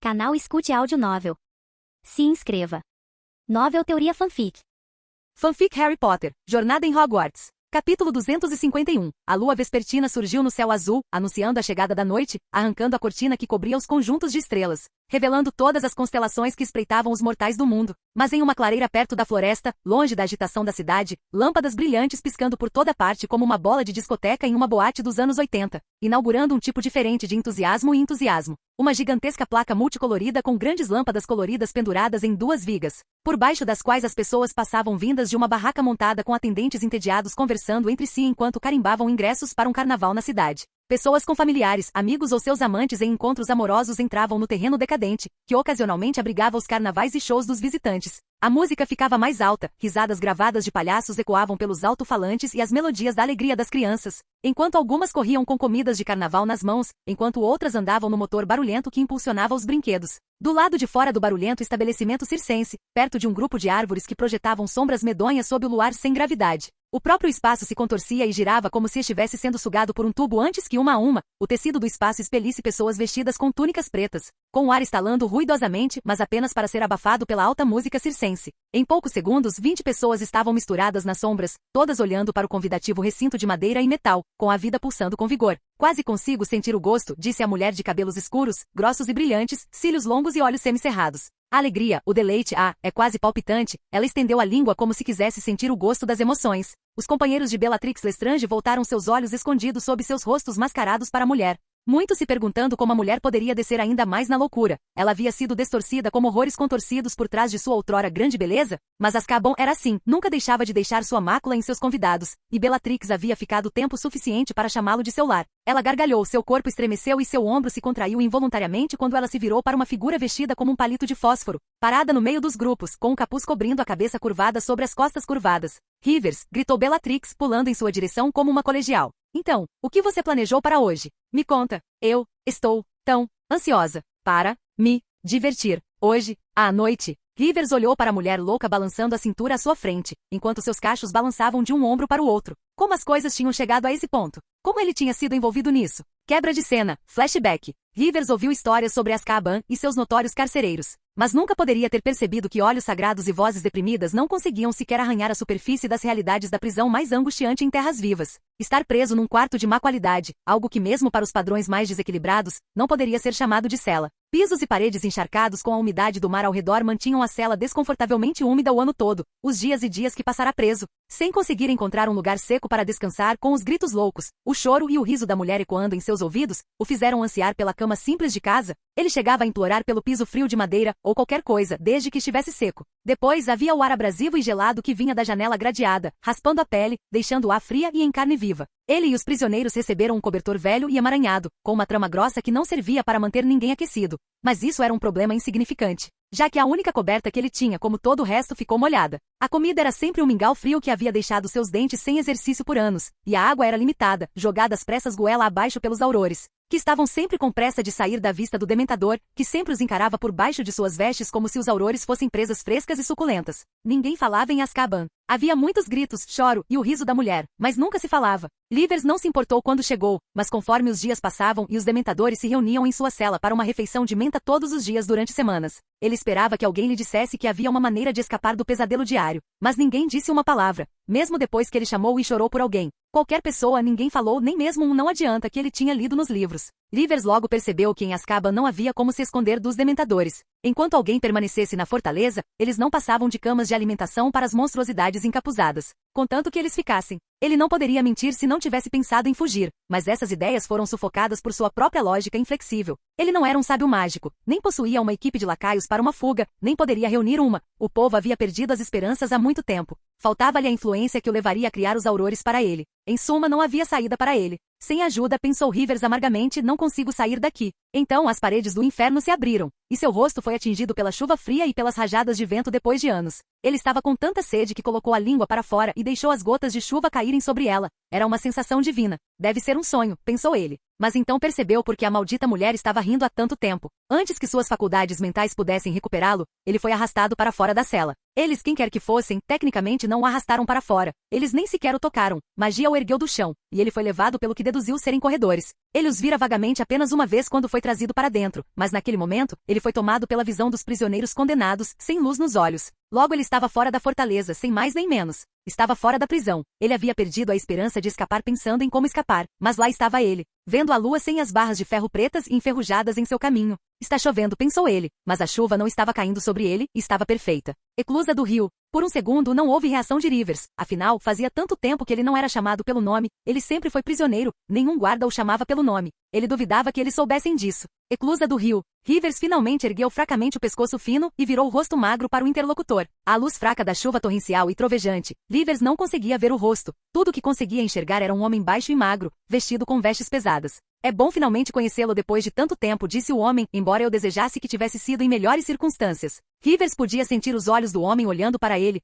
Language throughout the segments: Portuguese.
Canal Escute Áudio Novel. Se inscreva. Novel Teoria Fanfic. Fanfic Harry Potter, Jornada em Hogwarts. Capítulo 251. A lua vespertina surgiu no céu azul, anunciando a chegada da noite, arrancando a cortina que cobria os conjuntos de estrelas, revelando todas as constelações que espreitavam os mortais do mundo. Mas em uma clareira perto da floresta, longe da agitação da cidade, lâmpadas brilhantes piscando por toda parte como uma bola de discoteca em uma boate dos anos 80, inaugurando um tipo diferente de entusiasmo e entusiasmo. Uma gigantesca placa multicolorida com grandes lâmpadas coloridas penduradas em duas vigas, por baixo das quais as pessoas passavam vindas de uma barraca montada com atendentes entediados conversando entre si enquanto carimbavam ingressos para um carnaval na cidade. Pessoas com familiares, amigos ou seus amantes em encontros amorosos entravam no terreno decadente, que ocasionalmente abrigava os carnavais e shows dos visitantes. A música ficava mais alta, risadas gravadas de palhaços ecoavam pelos alto-falantes e as melodias da alegria das crianças, enquanto algumas corriam com comidas de carnaval nas mãos, enquanto outras andavam no motor barulhento que impulsionava os brinquedos. Do lado de fora do barulhento estabelecimento circense, perto de um grupo de árvores que projetavam sombras medonhas sob o luar sem gravidade, o próprio espaço se contorcia e girava como se estivesse sendo sugado por um tubo antes que uma a uma, o tecido do espaço expelisse pessoas vestidas com túnicas pretas, com o ar estalando ruidosamente, mas apenas para ser abafado pela alta música circense. Em poucos segundos 20 pessoas estavam misturadas nas sombras, todas olhando para o convidativo recinto de madeira e metal, com a vida pulsando com vigor. Quase consigo sentir o gosto, disse a mulher de cabelos escuros, grossos e brilhantes, cílios longos e olhos semicerrados. A alegria, o deleite, é quase palpitante. Ela estendeu a língua como se quisesse sentir o gosto das emoções. Os companheiros de Bellatrix Lestrange voltaram seus olhos escondidos sob seus rostos mascarados para a mulher. Muito se perguntando como a mulher poderia descer ainda mais na loucura. Ela havia sido distorcida como horrores contorcidos por trás de sua outrora grande beleza, mas Azkaban era assim, nunca deixava de deixar sua mácula em seus convidados, e Bellatrix havia ficado tempo suficiente para chamá-lo de seu lar. Ela gargalhou, seu corpo estremeceu e seu ombro se contraiu involuntariamente quando ela se virou para uma figura vestida como um palito de fósforo, parada no meio dos grupos, com um capuz cobrindo a cabeça curvada sobre as costas curvadas. Rivers, gritou Bellatrix, pulando em sua direção como uma colegial. Então, o que você planejou para hoje? Me conta. Eu estou tão ansiosa para me divertir. Hoje, à noite. Rivers olhou para a mulher louca balançando a cintura à sua frente, enquanto seus cachos balançavam de um ombro para o outro. Como as coisas tinham chegado a esse ponto? Como ele tinha sido envolvido nisso? Quebra de cena, flashback. Rivers ouviu histórias sobre Azkaban e seus notórios carcereiros, mas nunca poderia ter percebido que olhos sagrados e vozes deprimidas não conseguiam sequer arranhar a superfície das realidades da prisão mais angustiante em terras vivas. Estar preso num quarto de má qualidade, algo que mesmo para os padrões mais desequilibrados, não poderia ser chamado de cela. Pisos e paredes encharcados com a umidade do mar ao redor mantinham a cela desconfortavelmente úmida o ano todo, os dias e dias que passara preso, sem conseguir encontrar um lugar seco para descansar, com os gritos loucos, o choro e o riso da mulher ecoando em seus ouvidos, o fizeram ansiar pela cama simples de casa. Ele chegava a implorar pelo piso frio de madeira, ou qualquer coisa, desde que estivesse seco. Depois havia o ar abrasivo e gelado que vinha da janela gradeada, raspando a pele, deixando-a fria e em carne viva. Ele e os prisioneiros receberam um cobertor velho e emaranhado, com uma trama grossa que não servia para manter ninguém aquecido. Mas isso era um problema insignificante, já que a única coberta que ele tinha, como todo o resto, ficou molhada. A comida era sempre um mingau frio que havia deixado seus dentes sem exercício por anos, e a água era limitada, jogada às pressas goela abaixo pelos aurores, que estavam sempre com pressa de sair da vista do dementador, que sempre os encarava por baixo de suas vestes como se os aurores fossem presas frescas e suculentas. Ninguém falava em Azkaban. Havia muitos gritos, choro e o riso da mulher, mas nunca se falava. Rivers não se importou quando chegou, mas conforme os dias passavam e os dementadores se reuniam em sua cela para uma refeição de menta todos os dias durante semanas, ele esperava que alguém lhe dissesse que havia uma maneira de escapar do pesadelo diário, mas ninguém disse uma palavra, mesmo depois que ele chamou e chorou por alguém. Qualquer pessoa, ninguém falou, nem mesmo um não adianta que ele tinha lido nos livros. Rivers logo percebeu que em Azkaban não havia como se esconder dos dementadores. Enquanto alguém permanecesse na fortaleza, eles não passavam de camas de alimentação para as monstruosidades encapuzadas, contanto que eles ficassem. Ele não poderia mentir se não tivesse pensado em fugir, mas essas ideias foram sufocadas por sua própria lógica inflexível. Ele não era um sábio mágico, nem possuía uma equipe de lacaios para uma fuga, nem poderia reunir uma. O povo havia perdido as esperanças há muito tempo. Faltava-lhe a influência que o levaria a criar os aurores para ele. Em suma, não havia saída para ele. Sem ajuda, pensou Rivers amargamente, não consigo sair daqui. Então as paredes do inferno se abriram, e seu rosto foi atingido pela chuva fria e pelas rajadas de vento depois de anos. Ele estava com tanta sede que colocou a língua para fora e deixou as gotas de chuva caírem sobre ela. Era uma sensação divina. Deve ser um sonho, pensou ele. Mas então percebeu porque a maldita mulher estava rindo há tanto tempo. Antes que suas faculdades mentais pudessem recuperá-lo, ele foi arrastado para fora da cela. Eles, quem quer que fossem, tecnicamente não o arrastaram para fora. Eles nem sequer o tocaram. Magia o ergueu do chão, e ele foi levado pelo que deduziu serem corredores. Ele os vira vagamente apenas uma vez quando foi trazido para dentro, mas naquele momento, ele foi tomado pela visão dos prisioneiros condenados, sem luz nos olhos. Logo ele estava fora da fortaleza, sem mais nem menos. Estava fora da prisão. Ele havia perdido a esperança de escapar pensando em como escapar, mas lá estava ele, vendo a lua sem as barras de ferro pretas e enferrujadas em seu caminho. Está chovendo, pensou ele, mas a chuva não estava caindo sobre ele, estava perfeita. Eclusa do rio. Por um segundo não houve reação de Rivers, afinal, fazia tanto tempo que ele não era chamado pelo nome, ele sempre foi prisioneiro, nenhum guarda o chamava pelo nome. Ele duvidava que eles soubessem disso. Eclusa do rio. Rivers finalmente ergueu fracamente o pescoço fino e virou o rosto magro para o interlocutor. À luz fraca da chuva torrencial e trovejante, Rivers não conseguia ver o rosto. Tudo o que conseguia enxergar era um homem baixo e magro, vestido com vestes pesadas. É bom finalmente conhecê-lo depois de tanto tempo, disse o homem, embora eu desejasse que tivesse sido em melhores circunstâncias. Rivers podia sentir os olhos do homem olhando para ele.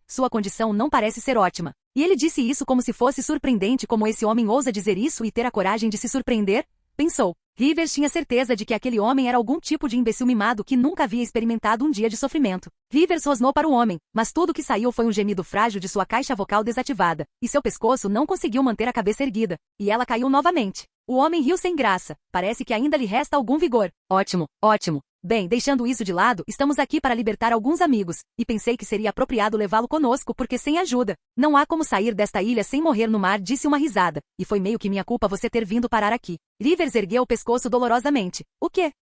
Sua condição não parece ser ótima. E ele disse isso como se fosse surpreendente, como esse homem ousa dizer isso e ter a coragem de se surpreender? Pensou. Rivers tinha certeza de que aquele homem era algum tipo de imbecil mimado que nunca havia experimentado um dia de sofrimento. Rivers rosnou para o homem, mas tudo que saiu foi um gemido frágil de sua caixa vocal desativada, e seu pescoço não conseguiu manter a cabeça erguida, e ela caiu novamente. O homem riu sem graça. Parece que ainda lhe resta algum vigor. Ótimo, ótimo. Bem, deixando isso de lado, estamos aqui para libertar alguns amigos, e pensei que seria apropriado levá-lo conosco porque sem ajuda. Não há como sair desta ilha sem morrer no mar, disse uma risada, e foi meio que minha culpa você ter vindo parar aqui. Rivers ergueu o pescoço dolorosamente. O quê?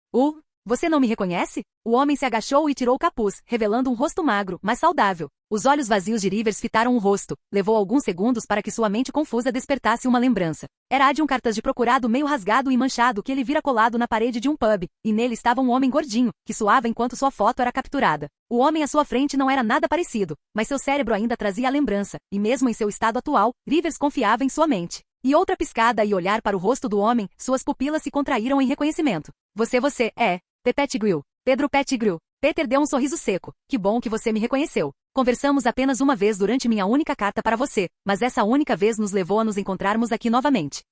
Você não me reconhece? O homem se agachou e tirou o capuz, revelando um rosto magro, mas saudável. Os olhos vazios de Rivers fitaram o rosto. Levou alguns segundos para que sua mente confusa despertasse uma lembrança. Era a de um cartaz de procurado meio rasgado e manchado que ele vira colado na parede de um pub, e nele estava um homem gordinho, que suava enquanto sua foto era capturada. O homem à sua frente não era nada parecido, mas seu cérebro ainda trazia a lembrança, e mesmo em seu estado atual, Rivers confiava em sua mente. E outra piscada e olhar para o rosto do homem, suas pupilas se contraíram em reconhecimento. Você é Pettigrew. Pedro Pettigrew. Peter deu um sorriso seco. Que bom que você me reconheceu. Conversamos apenas uma vez durante minha única carta para você, mas essa única vez nos levou a nos encontrarmos aqui novamente.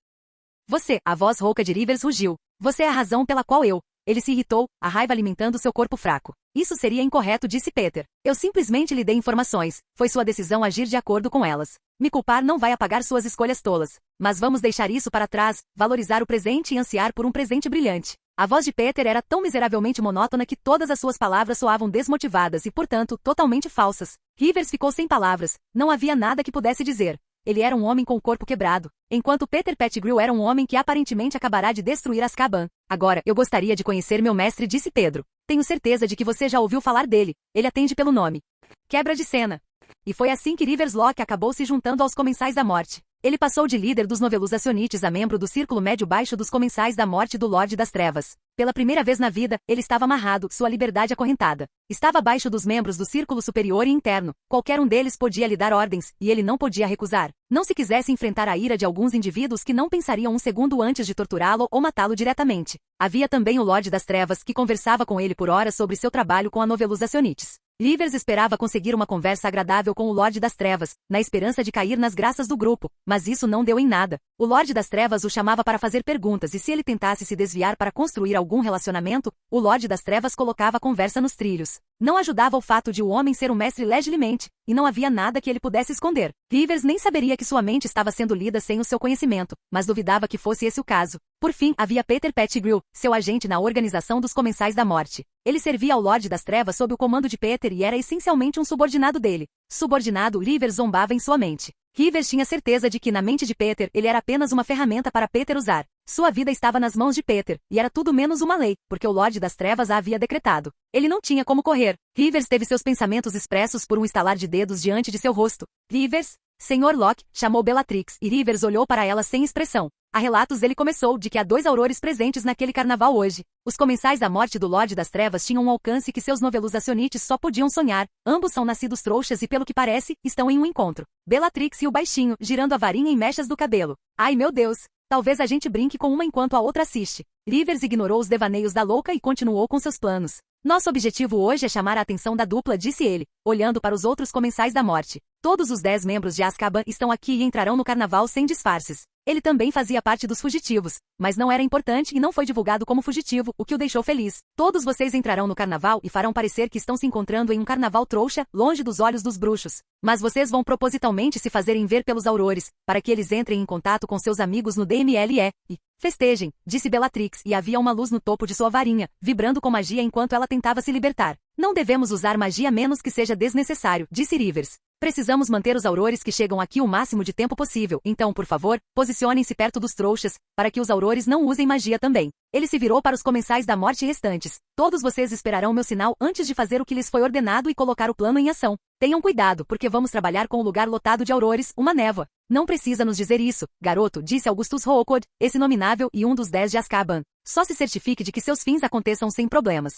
A voz rouca de Rivers rugiu. Você é a razão pela qual eu... Ele se irritou, a raiva alimentando seu corpo fraco. Isso seria incorreto, disse Peter. Eu simplesmente lhe dei informações. Foi sua decisão agir de acordo com elas. Me culpar não vai apagar suas escolhas tolas. Mas vamos deixar isso para trás, valorizar o presente e ansiar por um presente brilhante. A voz de Peter era tão miseravelmente monótona que todas as suas palavras soavam desmotivadas e, portanto, totalmente falsas. Rivers ficou sem palavras. Não havia nada que pudesse dizer. Ele era um homem com o corpo quebrado, enquanto Peter Pettigrew era um homem que aparentemente acabará de destruir Azkaban. Agora, eu gostaria de conhecer meu mestre, disse Pedro. Tenho certeza de que você já ouviu falar dele. Ele atende pelo nome. Quebra de cena. E foi assim que Rivers Locke acabou se juntando aos Comensais da Morte. Ele passou de líder dos Novelusacionites a membro do Círculo Médio-Baixo dos Comensais da Morte do Lorde das Trevas. Pela primeira vez na vida, ele estava amarrado, sua liberdade acorrentada. Estava abaixo dos membros do Círculo Superior e Interno. Qualquer um deles podia lhe dar ordens, e ele não podia recusar. Não se quisesse enfrentar a ira de alguns indivíduos que não pensariam um segundo antes de torturá-lo ou matá-lo diretamente. Havia também o Lorde das Trevas, que conversava com ele por horas sobre seu trabalho com a Novelusacionites. Rivers esperava conseguir uma conversa agradável com o Lorde das Trevas, na esperança de cair nas graças do grupo, mas isso não deu em nada. O Lorde das Trevas o chamava para fazer perguntas e se ele tentasse se desviar para construir algum relacionamento, o Lorde das Trevas colocava a conversa nos trilhos. Não ajudava o fato de o homem ser um mestre legilimmente, e não havia nada que ele pudesse esconder. Rivers nem saberia que sua mente estava sendo lida sem o seu conhecimento, mas duvidava que fosse esse o caso. Por fim, havia Peter Pettigrew, seu agente na organização dos Comensais da Morte. Ele servia ao Lorde das Trevas sob o comando de Peter e era essencialmente um subordinado dele. Subordinado, Rivers zombava em sua mente. Rivers tinha certeza de que na mente de Peter ele era apenas uma ferramenta para Peter usar. Sua vida estava nas mãos de Peter, e era tudo menos uma lei, porque o Lorde das Trevas a havia decretado. Ele não tinha como correr. Rivers teve seus pensamentos expressos por um estalar de dedos diante de seu rosto. Rivers, Senhor Locke, chamou Bellatrix, e Rivers olhou para ela sem expressão. Há relatos, ele começou, de que há 2 aurores presentes naquele carnaval hoje. Os Comensais da Morte do Lorde das Trevas tinham um alcance que seus Novelusacionites só podiam sonhar. Ambos são nascidos trouxas e, pelo que parece, estão em um encontro. Bellatrix e o baixinho, girando a varinha em mechas do cabelo. Ai meu Deus! Talvez a gente brinque com uma enquanto a outra assiste. Rivers ignorou os devaneios da louca e continuou com seus planos. Nosso objetivo hoje é chamar a atenção da dupla, disse ele, olhando para os outros Comensais da Morte. Todos os 10 membros de Azkaban estão aqui e entrarão no carnaval sem disfarces. Ele também fazia parte dos fugitivos, mas não era importante e não foi divulgado como fugitivo, o que o deixou feliz. Todos vocês entrarão no carnaval e farão parecer que estão se encontrando em um carnaval trouxa, longe dos olhos dos bruxos. Mas vocês vão propositalmente se fazerem ver pelos aurores, para que eles entrem em contato com seus amigos no DMLE e festejem, disse Bellatrix, e havia uma luz no topo de sua varinha, vibrando com magia enquanto ela tentava se libertar. Não devemos usar magia a menos que seja desnecessário, disse Rivers. Precisamos manter os aurores que chegam aqui o máximo de tempo possível, então, por favor, posicionem-se perto dos trouxas, para que os aurores não usem magia também. Ele se virou para os comensais da morte restantes. Todos vocês esperarão meu sinal antes de fazer o que lhes foi ordenado e colocar o plano em ação. Tenham cuidado, porque vamos trabalhar com o lugar lotado de aurores, uma névoa. Não precisa nos dizer isso, garoto, disse Augustus Rookwood, esse nominável e um dos 10 de Azkaban. Só se certifique de que seus fins aconteçam sem problemas.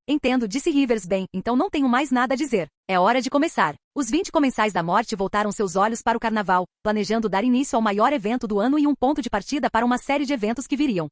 Entendo, disse Rivers. Bem, então não tenho mais nada a dizer. É hora de começar. Os 20 comensais da morte voltaram seus olhos para o carnaval, planejando dar início ao maior evento do ano e um ponto de partida para uma série de eventos que viriam.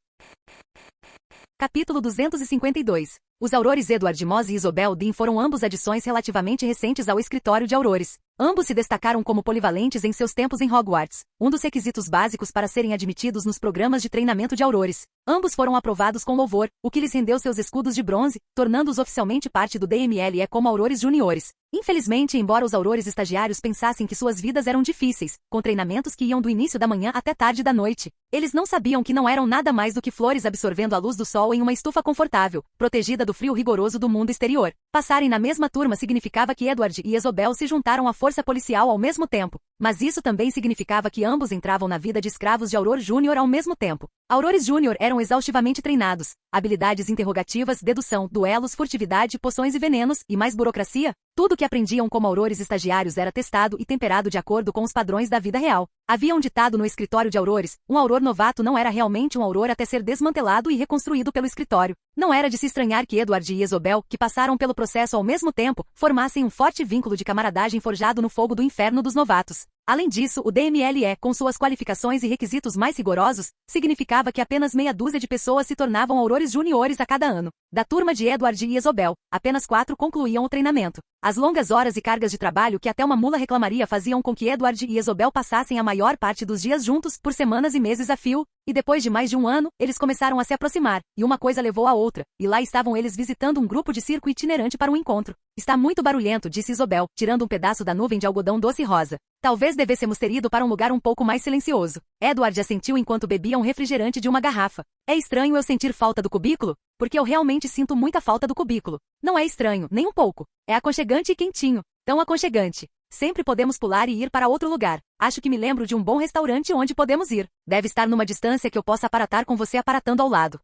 Capítulo 252. Os aurores Edward Moss e Isobel Dean foram ambos adições relativamente recentes ao escritório de aurores. Ambos se destacaram como polivalentes em seus tempos em Hogwarts, um dos requisitos básicos para serem admitidos nos programas de treinamento de aurores. Ambos foram aprovados com louvor, o que lhes rendeu seus escudos de bronze, tornando-os oficialmente parte do DMLE como aurores juniores. Infelizmente, embora os aurores estagiários pensassem que suas vidas eram difíceis, com treinamentos que iam do início da manhã até tarde da noite, eles não sabiam que não eram nada mais do que flores absorvendo a luz do sol em uma estufa confortável, protegida do frio rigoroso do mundo exterior. Passarem na mesma turma significava que Edward e Isobel se juntaram à força policial ao mesmo tempo, mas isso também significava que ambos entravam na vida de escravos de Auror Júnior ao mesmo tempo. Aurores Júnior eram exaustivamente treinados. Habilidades interrogativas, dedução, duelos, furtividade, poções e venenos, e mais burocracia. Tudo que aprendiam como aurores estagiários era testado e temperado de acordo com os padrões da vida real. Havia um ditado no escritório de aurores: um auror novato não era realmente um auror até ser desmantelado e reconstruído pelo escritório. Não era de se estranhar que Edward e Isobel, que passaram pelo processo ao mesmo tempo, formassem um forte vínculo de camaradagem forjado no fogo do inferno dos novatos. Além disso, o DMLE, com suas qualificações e requisitos mais rigorosos, significava que apenas meia dúzia de pessoas se tornavam aurores juniores a cada ano. Da turma de Edward e Isobel, apenas 4 concluíam o treinamento. As longas horas e cargas de trabalho que até uma mula reclamaria faziam com que Edward e Isobel passassem a maior parte dos dias juntos, por semanas e meses a fio, e depois de mais de um ano, eles começaram a se aproximar, e uma coisa levou a outra, e lá estavam eles visitando um grupo de circo itinerante para um encontro. Está muito barulhento, disse Isobel, tirando um pedaço da nuvem de algodão doce rosa. Talvez devêssemos ter ido para um lugar um pouco mais silencioso. Edward assentiu enquanto bebia um refrigerante de uma garrafa. É estranho eu sentir falta do cubículo? Porque eu realmente sinto muita falta do cubículo. Não é estranho, nem um pouco. É aconchegante e quentinho. Tão aconchegante. Sempre podemos pular e ir para outro lugar. Acho que me lembro de um bom restaurante onde podemos ir. Deve estar numa distância que eu possa aparatar com você aparatando ao lado.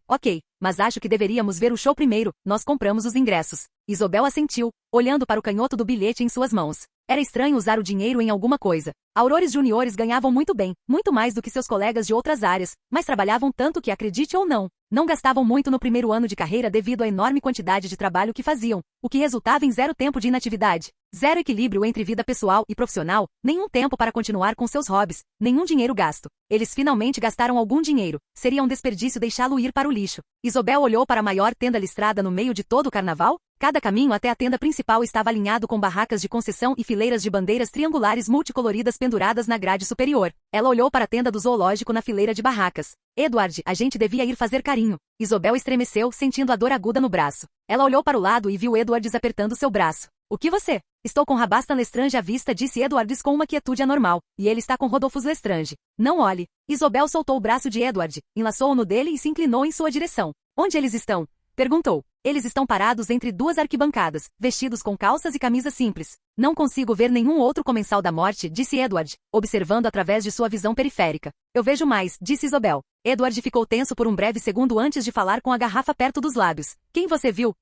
Ok. Mas acho que deveríamos ver o show primeiro. Nós compramos os ingressos. Isobel assentiu, olhando para o canhoto do bilhete em suas mãos. Era estranho usar o dinheiro em alguma coisa. Aurores juniores ganhavam muito bem, muito mais do que seus colegas de outras áreas, mas trabalhavam tanto que, acredite ou não gastavam muito no primeiro ano de carreira devido à enorme quantidade de trabalho que faziam, o que resultava em 0 tempo de inatividade, 0 equilíbrio entre vida pessoal e profissional, nenhum tempo para continuar com seus hobbies, nenhum dinheiro gasto. Eles finalmente gastaram algum dinheiro. Seria um desperdício deixá-lo ir para o lixo. Isobel olhou para a maior tenda listrada no meio de todo o carnaval. Cada caminho até a tenda principal estava alinhado com barracas de concessão e fileiras de bandeiras triangulares multicoloridas penduradas na grade superior. Ela olhou para a tenda do zoológico na fileira de barracas. Edward, a gente devia ir fazer carinho. Isobel estremeceu, sentindo a dor aguda no braço. Ela olhou para o lado e viu Edward apertando seu braço. O que você? Estou com Rabastan Lestrange à vista, disse Edward com uma quietude anormal. E ele está com Rodolphus Lestrange. Não olhe. Isobel soltou o braço de Edward, enlaçou-o no dele e se inclinou em sua direção. Onde eles estão? Perguntou. Eles estão parados entre 2 arquibancadas, vestidos com calças e camisas simples. Não consigo ver nenhum outro comensal da morte, disse Edward, observando através de sua visão periférica. Eu vejo mais, disse Isobel. Edward ficou tenso por um breve segundo antes de falar com a garrafa perto dos lábios. Quem você viu?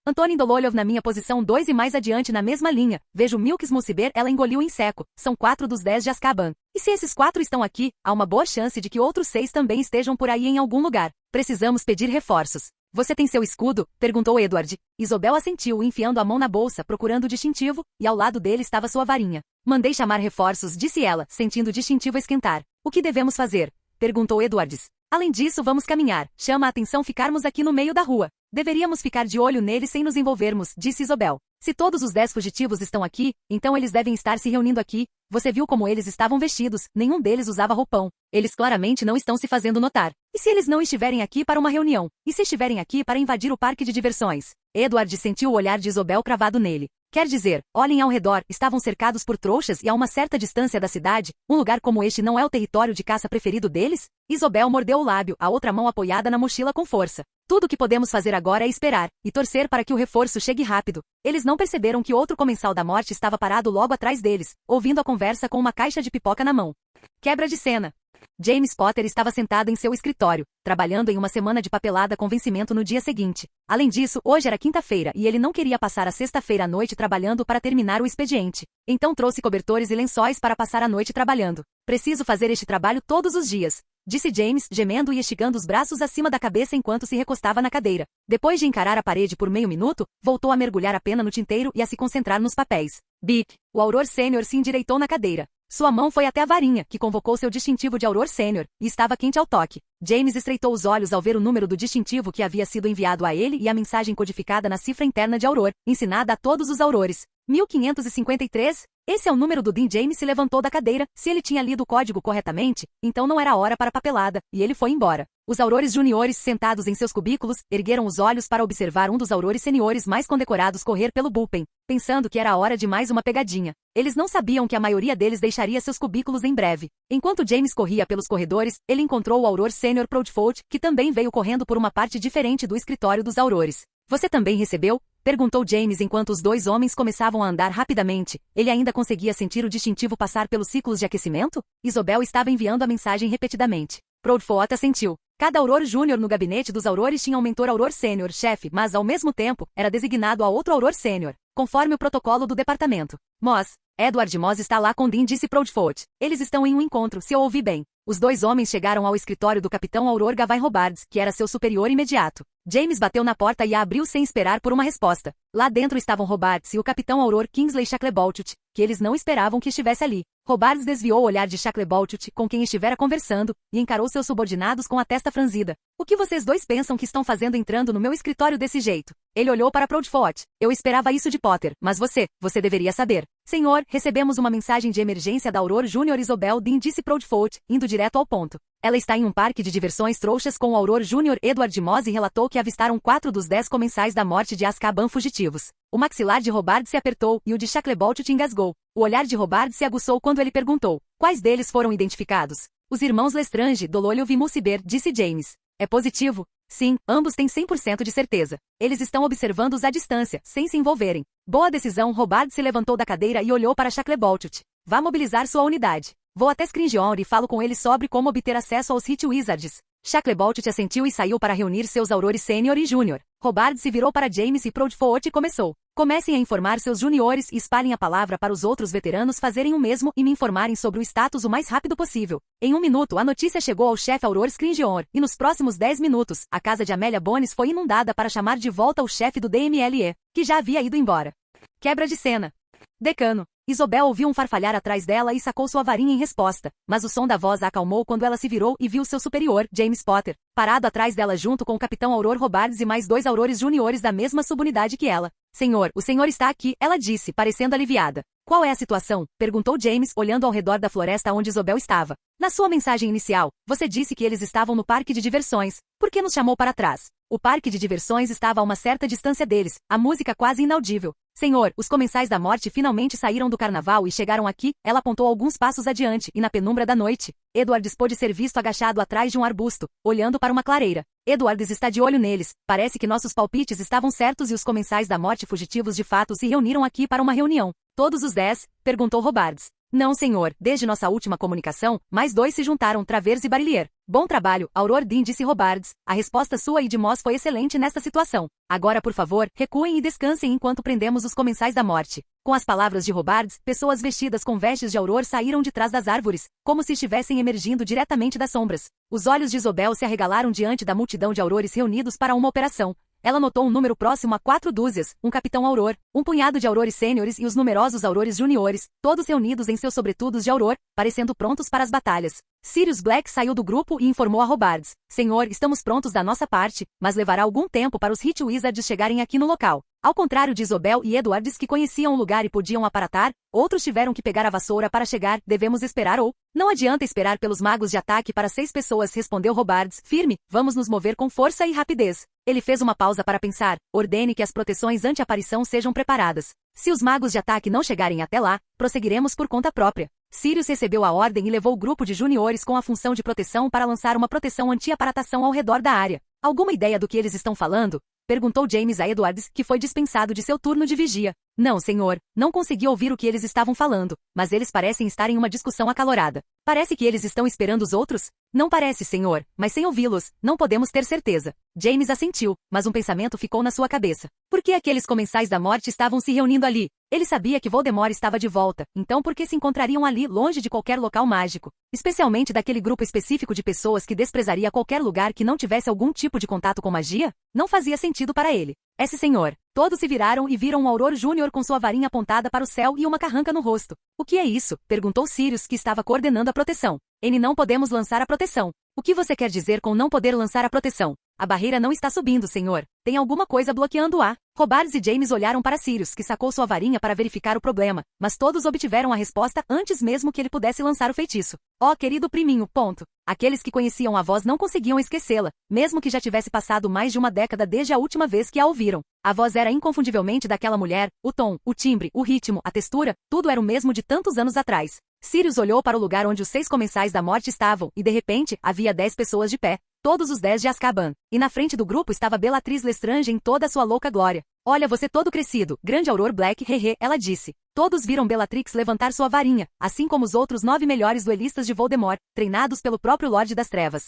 Antonin Dololov na minha posição 2 e mais adiante na mesma linha. Vejo Milks Mulciber, ela engoliu em seco. São 4 dos 10 de Azkaban. E se esses 4 estão aqui, há uma boa chance de que outros 6 também estejam por aí em algum lugar. Precisamos pedir reforços. Você tem seu escudo? Perguntou Edward. Isobel assentiu, enfiando a mão na bolsa, procurando o distintivo, e ao lado dele estava sua varinha. Mandei chamar reforços, disse ela, sentindo o distintivo esquentar. O que devemos fazer? Perguntou Edwards. Além disso, vamos caminhar. Chama a atenção ficarmos aqui no meio da rua. Deveríamos ficar de olho neles sem nos envolvermos, disse Isobel. Se todos os 10 fugitivos estão aqui, então eles devem estar se reunindo aqui. Você viu como eles estavam vestidos, nenhum deles usava roupão. Eles claramente não estão se fazendo notar. E se eles não estiverem aqui para uma reunião? E se estiverem aqui para invadir o parque de diversões? Edward sentiu o olhar de Isobel cravado nele. Quer dizer, olhem ao redor, estavam cercados por trouxas e a uma certa distância da cidade. Um lugar como este não é o território de caça preferido deles? Isobel mordeu o lábio, a outra mão apoiada na mochila com força. Tudo o que podemos fazer agora é esperar, e torcer para que o reforço chegue rápido. Eles não perceberam que outro comensal da morte estava parado logo atrás deles, ouvindo a conversa com uma caixa de pipoca na mão. Quebra de cena. James Potter estava sentado em seu escritório, trabalhando em uma semana de papelada com vencimento no dia seguinte. Além disso, hoje era quinta-feira e ele não queria passar a sexta-feira à noite trabalhando para terminar o expediente. Então trouxe cobertores e lençóis para passar a noite trabalhando. Preciso fazer este trabalho todos os dias, disse James, gemendo e esticando os braços acima da cabeça enquanto se recostava na cadeira. Depois de encarar a parede por meio minuto, voltou a mergulhar a pena no tinteiro e a se concentrar nos papéis. Bip! O Auror Sênior se endireitou na cadeira. Sua mão foi até a varinha, que convocou seu distintivo de Auror Sênior, e estava quente ao toque. James estreitou os olhos ao ver o número do distintivo que havia sido enviado a ele e a mensagem codificada na cifra interna de Auror, ensinada a todos os Aurores. 1553? Esse é o número do Dean. James se levantou da cadeira. Se ele tinha lido o código corretamente, então não era hora para papelada, e ele foi embora. Os Aurores juniores, sentados em seus cubículos, ergueram os olhos para observar um dos Aurores seniores mais condecorados correr pelo bullpen, pensando que era a hora de mais uma pegadinha. Eles não sabiam que a maioria deles deixaria seus cubículos em breve. Enquanto James corria pelos corredores, ele encontrou o Auror Sênior Proudfoot, que também veio correndo por uma parte diferente do escritório dos Aurores. Você também recebeu? Perguntou James enquanto os dois homens começavam a andar rapidamente. Ele ainda conseguia sentir o distintivo passar pelos ciclos de aquecimento? Isobel estava enviando a mensagem repetidamente. Proudfoot assentiu. Cada Auror Júnior no gabinete dos Aurores tinha um mentor Auror Sênior, chefe, mas ao mesmo tempo, era designado a outro Auror Sênior, conforme o protocolo do departamento. Moss. Edward Moss está lá com Dean, disse Proudfoot. Eles estão em um encontro, se eu ouvi bem. Os dois homens chegaram ao escritório do capitão Auror Gavin Robards, que era seu superior imediato. James bateu na porta e a abriu sem esperar por uma resposta. Lá dentro estavam Robards e o capitão Auror Kingsley Shacklebolt, que eles não esperavam que estivesse ali. Robards desviou o olhar de Shacklebolt, com quem estivera conversando, e encarou seus subordinados com a testa franzida. O que vocês dois pensam que estão fazendo entrando no meu escritório desse jeito? Ele olhou para Proudfoot. Eu esperava isso de Potter, mas você deveria saber. Senhor, recebemos uma mensagem de emergência da Auror Júnior Isobel Dean, disse Proudfoot, indo direto ao ponto. Ela está em um parque de diversões trouxas com o Auror Júnior Edward Moss e relatou que avistaram 4 dos 10 comensais da morte de Azkaban fugitivos. O maxilar de Robards se apertou e o de Shacklebolt engasgou. O olhar de Robards se aguçou quando ele perguntou. Quais deles foram identificados? Os irmãos Lestrange, Dololho e Mulciber, disse James. É positivo? Sim, ambos têm 100% de certeza. Eles estão observando-os à distância, sem se envolverem. Boa decisão. Robards se levantou da cadeira e olhou para Shacklebolt. Vá mobilizar sua unidade. Vou até Scringeour e falo com ele sobre como obter acesso aos Hit Wizards. Shacklebolt assentiu e saiu para reunir seus Aurores Sênior e Júnior. Robards se virou para James e Proudfoot e começou. Comecem a informar seus juniores e espalhem a palavra para os outros veteranos fazerem o mesmo e me informarem sobre o status o mais rápido possível. Em 1 minuto a notícia chegou ao chefe Auror Scringeour, e nos próximos 10 minutos, a casa de Amélia Bones foi inundada para chamar de volta o chefe do DMLE, que já havia ido embora. Quebra de cena. Decano. Isobel ouviu um farfalhar atrás dela e sacou sua varinha em resposta, mas o som da voz a acalmou quando ela se virou e viu seu superior, James Potter, parado atrás dela junto com o capitão Auror Robards e mais 2 Aurores juniores da mesma subunidade que ela. Senhor, o senhor está aqui, ela disse, parecendo aliviada. Qual é a situação? Perguntou James, olhando ao redor da floresta onde Isobel estava. Na sua mensagem inicial, você disse que eles estavam no parque de diversões. Por que nos chamou para trás? O parque de diversões estava a uma certa distância deles, a música quase inaudível. Senhor, os comensais da morte finalmente saíram do carnaval e chegaram aqui. Ela apontou alguns passos adiante, e na penumbra da noite, Edwards pôde ser visto agachado atrás de um arbusto, olhando para uma clareira. Edwards está de olho neles. Parece que nossos palpites estavam certos e os comensais da morte fugitivos de fato se reuniram aqui para uma reunião. Todos os 10? Perguntou Robards. Não, senhor. Desde nossa última comunicação, mais 2 se juntaram, Travers e Barillier. Bom trabalho, Auror Dean, disse Robards. A resposta sua e de Moss foi excelente nesta situação. Agora, por favor, recuem e descansem enquanto prendemos os comensais da morte. Com as palavras de Robards, pessoas vestidas com vestes de Auror saíram de trás das árvores, como se estivessem emergindo diretamente das sombras. Os olhos de Isobel se arregalaram diante da multidão de Aurores reunidos para uma operação. Ela notou um número próximo a 4 dúzias, um capitão Auror, um punhado de Aurores sêniores e os numerosos Aurores juniores, todos reunidos em seus sobretudos de Auror, parecendo prontos para as batalhas. Sirius Black saiu do grupo e informou a Robards: Senhor, estamos prontos da nossa parte, mas levará algum tempo para os Hit Wizards chegarem aqui no local. Ao contrário de Isobel e Edwards que conheciam o lugar e podiam aparatar, outros tiveram que pegar a vassoura para chegar, devemos esperar ou... Não adianta esperar pelos magos de ataque para 6 pessoas, respondeu Robards, firme, vamos nos mover com força e rapidez. Ele fez uma pausa para pensar, ordene que as proteções anti-aparição sejam preparadas. Se os magos de ataque não chegarem até lá, prosseguiremos por conta própria. Sirius recebeu a ordem e levou o grupo de juniores com a função de proteção para lançar uma proteção anti-aparatação ao redor da área. Alguma ideia do que eles estão falando? Perguntou James a Edwards, que foi dispensado de seu turno de vigia. Não, senhor, não consegui ouvir o que eles estavam falando, mas eles parecem estar em uma discussão acalorada. Parece que eles estão esperando os outros? Não parece, senhor, mas sem ouvi-los, não podemos ter certeza. James assentiu, mas um pensamento ficou na sua cabeça. Por que aqueles comensais da morte estavam se reunindo ali? Ele sabia que Voldemort estava de volta, então por que se encontrariam ali, longe de qualquer local mágico? Especialmente daquele grupo específico de pessoas que desprezaria qualquer lugar que não tivesse algum tipo de contato com magia? Não fazia sentido para ele. Esse senhor. Todos se viraram e viram um Auror Júnior com sua varinha apontada para o céu e uma carranca no rosto. O que é isso? Perguntou Sirius, que estava coordenando a proteção. N não podemos lançar a proteção. O que você quer dizer com não poder lançar a proteção? A barreira não está subindo, senhor. Tem alguma coisa bloqueando-a. Robards e James olharam para Sirius, que sacou sua varinha para verificar o problema, mas todos obtiveram a resposta antes mesmo que ele pudesse lançar o feitiço. Ó, querido priminho, ponto. Aqueles que conheciam a voz não conseguiam esquecê-la, mesmo que já tivesse passado mais de uma década desde a última vez que a ouviram. A voz era inconfundivelmente daquela mulher, o tom, o timbre, o ritmo, a textura, tudo era o mesmo de tantos anos atrás. Sirius olhou para o lugar onde os 6 comensais da morte estavam, e de repente, havia 10 pessoas de pé. Todos os 10 de Azkaban. E na frente do grupo estava Bellatrix Lestrange em toda a sua louca glória. Olha você todo crescido, grande Auror Black, hehe, ela disse. Todos viram Bellatrix levantar sua varinha, assim como os outros 9 melhores duelistas de Voldemort, treinados pelo próprio Lorde das Trevas.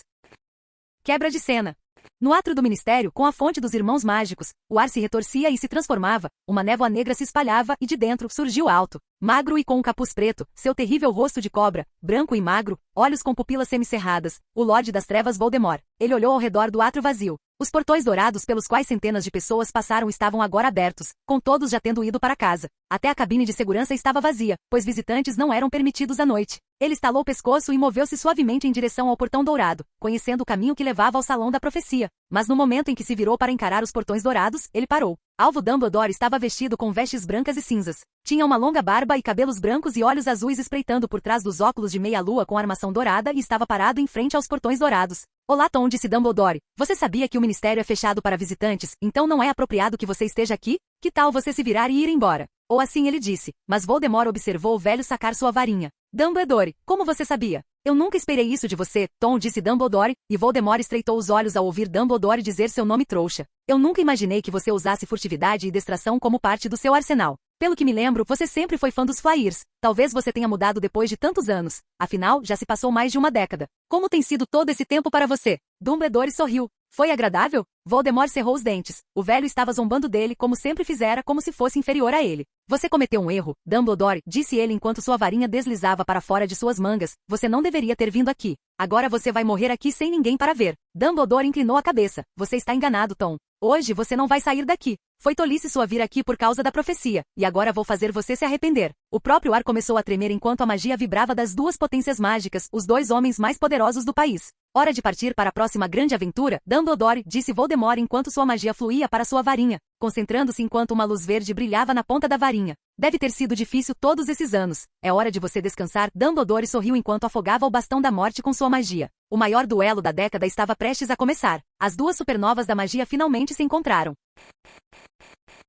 Quebra de cena. No átrio do ministério, com a fonte dos irmãos mágicos, o ar se retorcia e se transformava, uma névoa negra se espalhava e de dentro surgiu alto, magro e com um capuz preto, seu terrível rosto de cobra, branco e magro, olhos com pupilas semicerradas, o Lorde das Trevas Voldemort. Ele olhou ao redor do átrio vazio. Os portões dourados pelos quais centenas de pessoas passaram estavam agora abertos, com todos já tendo ido para casa. Até a cabine de segurança estava vazia, pois visitantes não eram permitidos à noite. Ele estalou o pescoço e moveu-se suavemente em direção ao portão dourado, conhecendo o caminho que levava ao salão da profecia. Mas no momento em que se virou para encarar os portões dourados, ele parou. Alvo Dumbledore estava vestido com vestes brancas e cinzas. Tinha uma longa barba e cabelos brancos e olhos azuis espreitando por trás dos óculos de meia-lua com armação dourada e estava parado em frente aos portões dourados. Olá, Tom, disse Dumbledore. Você sabia que o ministério é fechado para visitantes, então não é apropriado que você esteja aqui? Que tal você se virar e ir embora? Ou assim ele disse, mas Voldemort observou o velho sacar sua varinha. Dumbledore, como você sabia? Eu nunca esperei isso de você, Tom, disse Dumbledore, e Voldemort estreitou os olhos ao ouvir Dumbledore dizer seu nome trouxa. Eu nunca imaginei que você usasse furtividade e distração como parte do seu arsenal. Pelo que me lembro, você sempre foi fã dos Flyers. Talvez você tenha mudado depois de tantos anos. Afinal, já se passou mais de uma década. Como tem sido todo esse tempo para você? Dumbledore sorriu. Foi agradável? Voldemort cerrou os dentes. O velho estava zombando dele como sempre fizera, como se fosse inferior a ele. Você cometeu um erro, Dumbledore, disse ele enquanto sua varinha deslizava para fora de suas mangas. Você não deveria ter vindo aqui. Agora você vai morrer aqui sem ninguém para ver. Dumbledore inclinou a cabeça. Você está enganado, Tom. Hoje você não vai sair daqui. Foi tolice sua vir aqui por causa da profecia, e agora vou fazer você se arrepender. O próprio ar começou a tremer enquanto a magia vibrava das 2 potências mágicas, os 2 homens mais poderosos do país. Hora de partir para a próxima grande aventura, Dumbledore, disse Voldemort enquanto sua magia fluía para sua varinha, concentrando-se enquanto uma luz verde brilhava na ponta da varinha. Deve ter sido difícil todos esses anos. É hora de você descansar. Dumbledore sorriu enquanto afogava o bastão da morte com sua magia. O maior duelo da década estava prestes a começar. As 2 supernovas da magia finalmente se encontraram.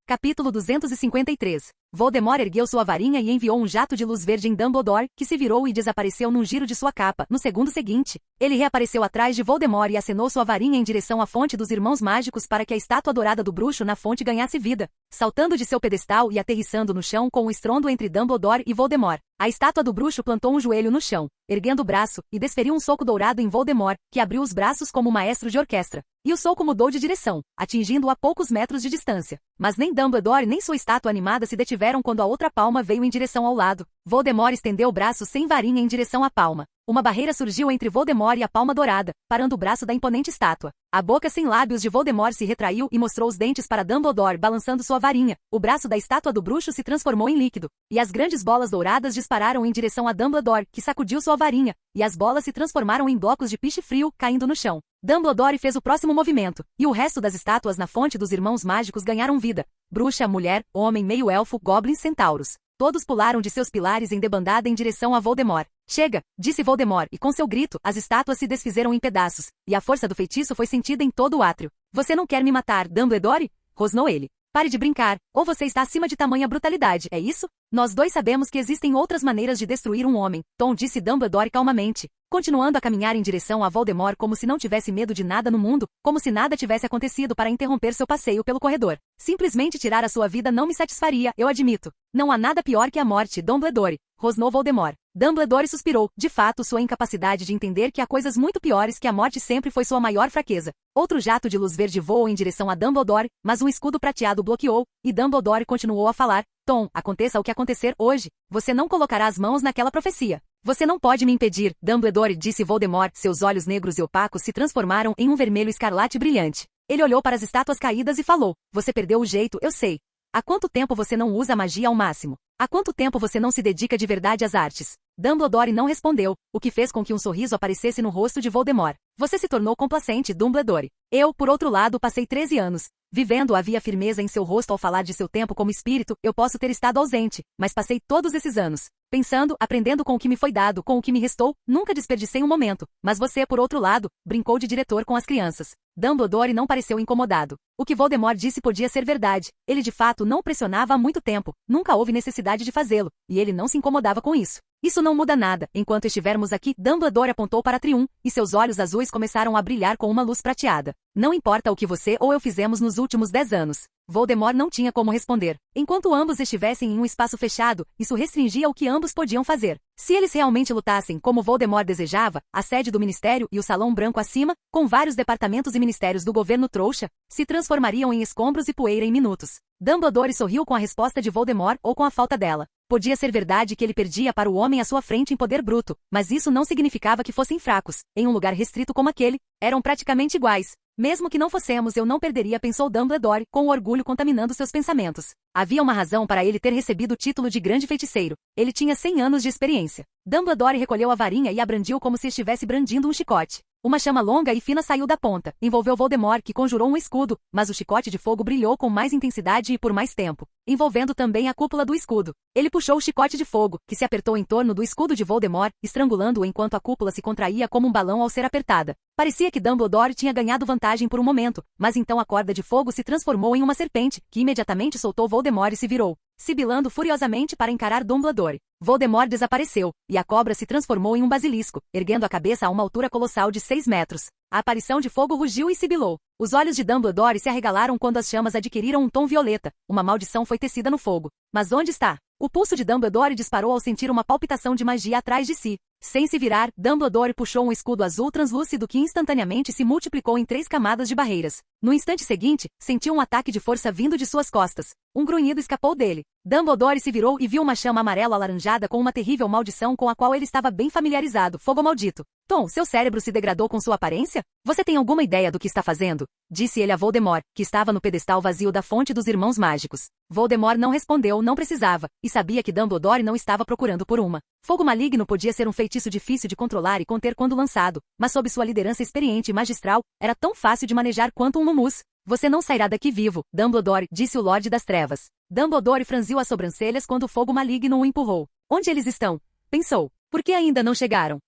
Capítulo 253. Voldemort ergueu sua varinha e enviou um jato de luz verde em Dumbledore, que se virou e desapareceu num giro de sua capa. No segundo seguinte, ele reapareceu atrás de Voldemort e acenou sua varinha em direção à fonte dos Irmãos Mágicos para que a estátua dourada do bruxo na fonte ganhasse vida, saltando de seu pedestal e aterrissando no chão com um estrondo entre Dumbledore e Voldemort. A estátua do bruxo plantou um joelho no chão, erguendo o braço, e desferiu um soco dourado em Voldemort, que abriu os braços como um maestro de orquestra. E o soco mudou de direção, atingindo-o a poucos metros de distância. Mas nem Dumbledore nem sua estátua animada se detiveram estiveram quando a outra palma veio em direção ao lado. Voldemort estendeu o braço sem varinha em direção à palma. Uma barreira surgiu entre Voldemort e a palma dourada, parando o braço da imponente estátua. A boca sem lábios de Voldemort se retraiu e mostrou os dentes para Dumbledore balançando sua varinha. O braço da estátua do bruxo se transformou em líquido, e as grandes bolas douradas dispararam em direção a Dumbledore, que sacudiu sua varinha, e as bolas se transformaram em blocos de piche frio, caindo no chão. Dumbledore fez o próximo movimento, e o resto das estátuas na fonte dos irmãos mágicos ganharam vida. Bruxa, mulher, homem, meio-elfo, goblins, centauros. Todos pularam de seus pilares em debandada em direção a Voldemort. Chega, disse Voldemort, e com seu grito, as estátuas se desfizeram em pedaços, e a força do feitiço foi sentida em todo o átrio. Você não quer me matar, Dumbledore? Rosnou ele. Pare de brincar, ou você está acima de tamanha brutalidade, é isso? Nós dois sabemos que existem outras maneiras de destruir um homem, Tom disse Dumbledore calmamente, continuando a caminhar em direção a Voldemort como se não tivesse medo de nada no mundo, como se nada tivesse acontecido para interromper seu passeio pelo corredor. Simplesmente tirar a sua vida não me satisfaria, eu admito. Não há nada pior que a morte, Dumbledore, rosnou Voldemort. Dumbledore suspirou, de fato sua incapacidade de entender que há coisas muito piores que a morte sempre foi sua maior fraqueza. Outro jato de luz verde voou em direção a Dumbledore, mas um escudo prateado bloqueou, e Dumbledore continuou a falar, Tom, aconteça o que acontecer hoje, você não colocará as mãos naquela profecia. Você não pode me impedir, Dumbledore, disse Voldemort, seus olhos negros e opacos se transformaram em um vermelho escarlate brilhante. Ele olhou para as estátuas caídas e falou, você perdeu o jeito, eu sei. Há quanto tempo você não usa a magia ao máximo? Há quanto tempo você não se dedica de verdade às artes? Dumbledore não respondeu, o que fez com que um sorriso aparecesse no rosto de Voldemort. Você se tornou complacente, Dumbledore. Eu, por outro lado, passei 13 anos. Vivendo havia firmeza em seu rosto ao falar de seu tempo como espírito, eu posso ter estado ausente, mas passei todos esses anos. Pensando, aprendendo com o que me foi dado, com o que me restou, nunca desperdicei um momento. Mas você, por outro lado, brincou de diretor com as crianças. Dumbledore não pareceu incomodado. O que Voldemort disse podia ser verdade. Ele de fato não pressionava há muito tempo. Nunca houve necessidade de fazê-lo. E ele não se incomodava com isso. Isso não muda nada. Enquanto estivermos aqui, Dumbledore apontou para Trium, e seus olhos azuis começaram a brilhar com uma luz prateada. Não importa o que você ou eu fizemos nos últimos 10 anos. Voldemort não tinha como responder. Enquanto ambos estivessem em um espaço fechado, isso restringia o que ambos podiam fazer. Se eles realmente lutassem como Voldemort desejava, a sede do Ministério e o Salão Branco acima, com vários departamentos e ministérios do governo trouxa, se transformariam em escombros e poeira em minutos. Dumbledore sorriu com a resposta de Voldemort ou com a falta dela. Podia ser verdade que ele perdia para o homem à sua frente em poder bruto, mas isso não significava que fossem fracos. Em um lugar restrito como aquele, eram praticamente iguais. Mesmo que não fossemos, eu não perderia, pensou Dumbledore, com o orgulho contaminando seus pensamentos. Havia uma razão para ele ter recebido o título de grande feiticeiro. Ele tinha 100 anos de experiência. Dumbledore recolheu a varinha e a brandiu como se estivesse brandindo um chicote. Uma chama longa e fina saiu da ponta, envolveu Voldemort, que conjurou um escudo, mas o chicote de fogo brilhou com mais intensidade e por mais tempo, envolvendo também a cúpula do escudo. Ele puxou o chicote de fogo, que se apertou em torno do escudo de Voldemort, estrangulando-o enquanto a cúpula se contraía como um balão ao ser apertada. Parecia que Dumbledore tinha ganhado vantagem por um momento, mas então a corda de fogo se transformou em uma serpente, que imediatamente soltou Voldemort e se virou, sibilando furiosamente para encarar Dumbledore. Voldemort desapareceu, e a cobra se transformou em um basilisco, erguendo a cabeça a uma altura colossal de 6 metros. A aparição de fogo rugiu e sibilou. Os olhos de Dumbledore se arregalaram quando as chamas adquiriram um tom violeta. Uma maldição foi tecida no fogo. Mas onde está? O pulso de Dumbledore disparou ao sentir uma palpitação de magia atrás de si. Sem se virar, Dumbledore puxou um escudo azul translúcido que instantaneamente se multiplicou em 3 camadas de barreiras. No instante seguinte, sentiu um ataque de força vindo de suas costas. Um grunhido escapou dele. Dumbledore se virou e viu uma chama amarelo-alaranjada com uma terrível maldição com a qual ele estava bem familiarizado. Fogo maldito. Tom, seu cérebro se degradou com sua aparência? Você tem alguma ideia do que está fazendo? Disse ele a Voldemort, que estava no pedestal vazio da fonte dos Irmãos Mágicos. Voldemort não respondeu, não precisava, e sabia que Dumbledore não estava procurando por uma. Fogo maligno podia ser um feitiço difícil de controlar e conter quando lançado, mas sob sua liderança experiente e magistral, era tão fácil de manejar quanto um mumus. Você não sairá daqui vivo, Dumbledore, disse o Lorde das Trevas. Dumbledore franziu as sobrancelhas quando o fogo maligno o empurrou. Onde eles estão? Pensou. Por que ainda não chegaram?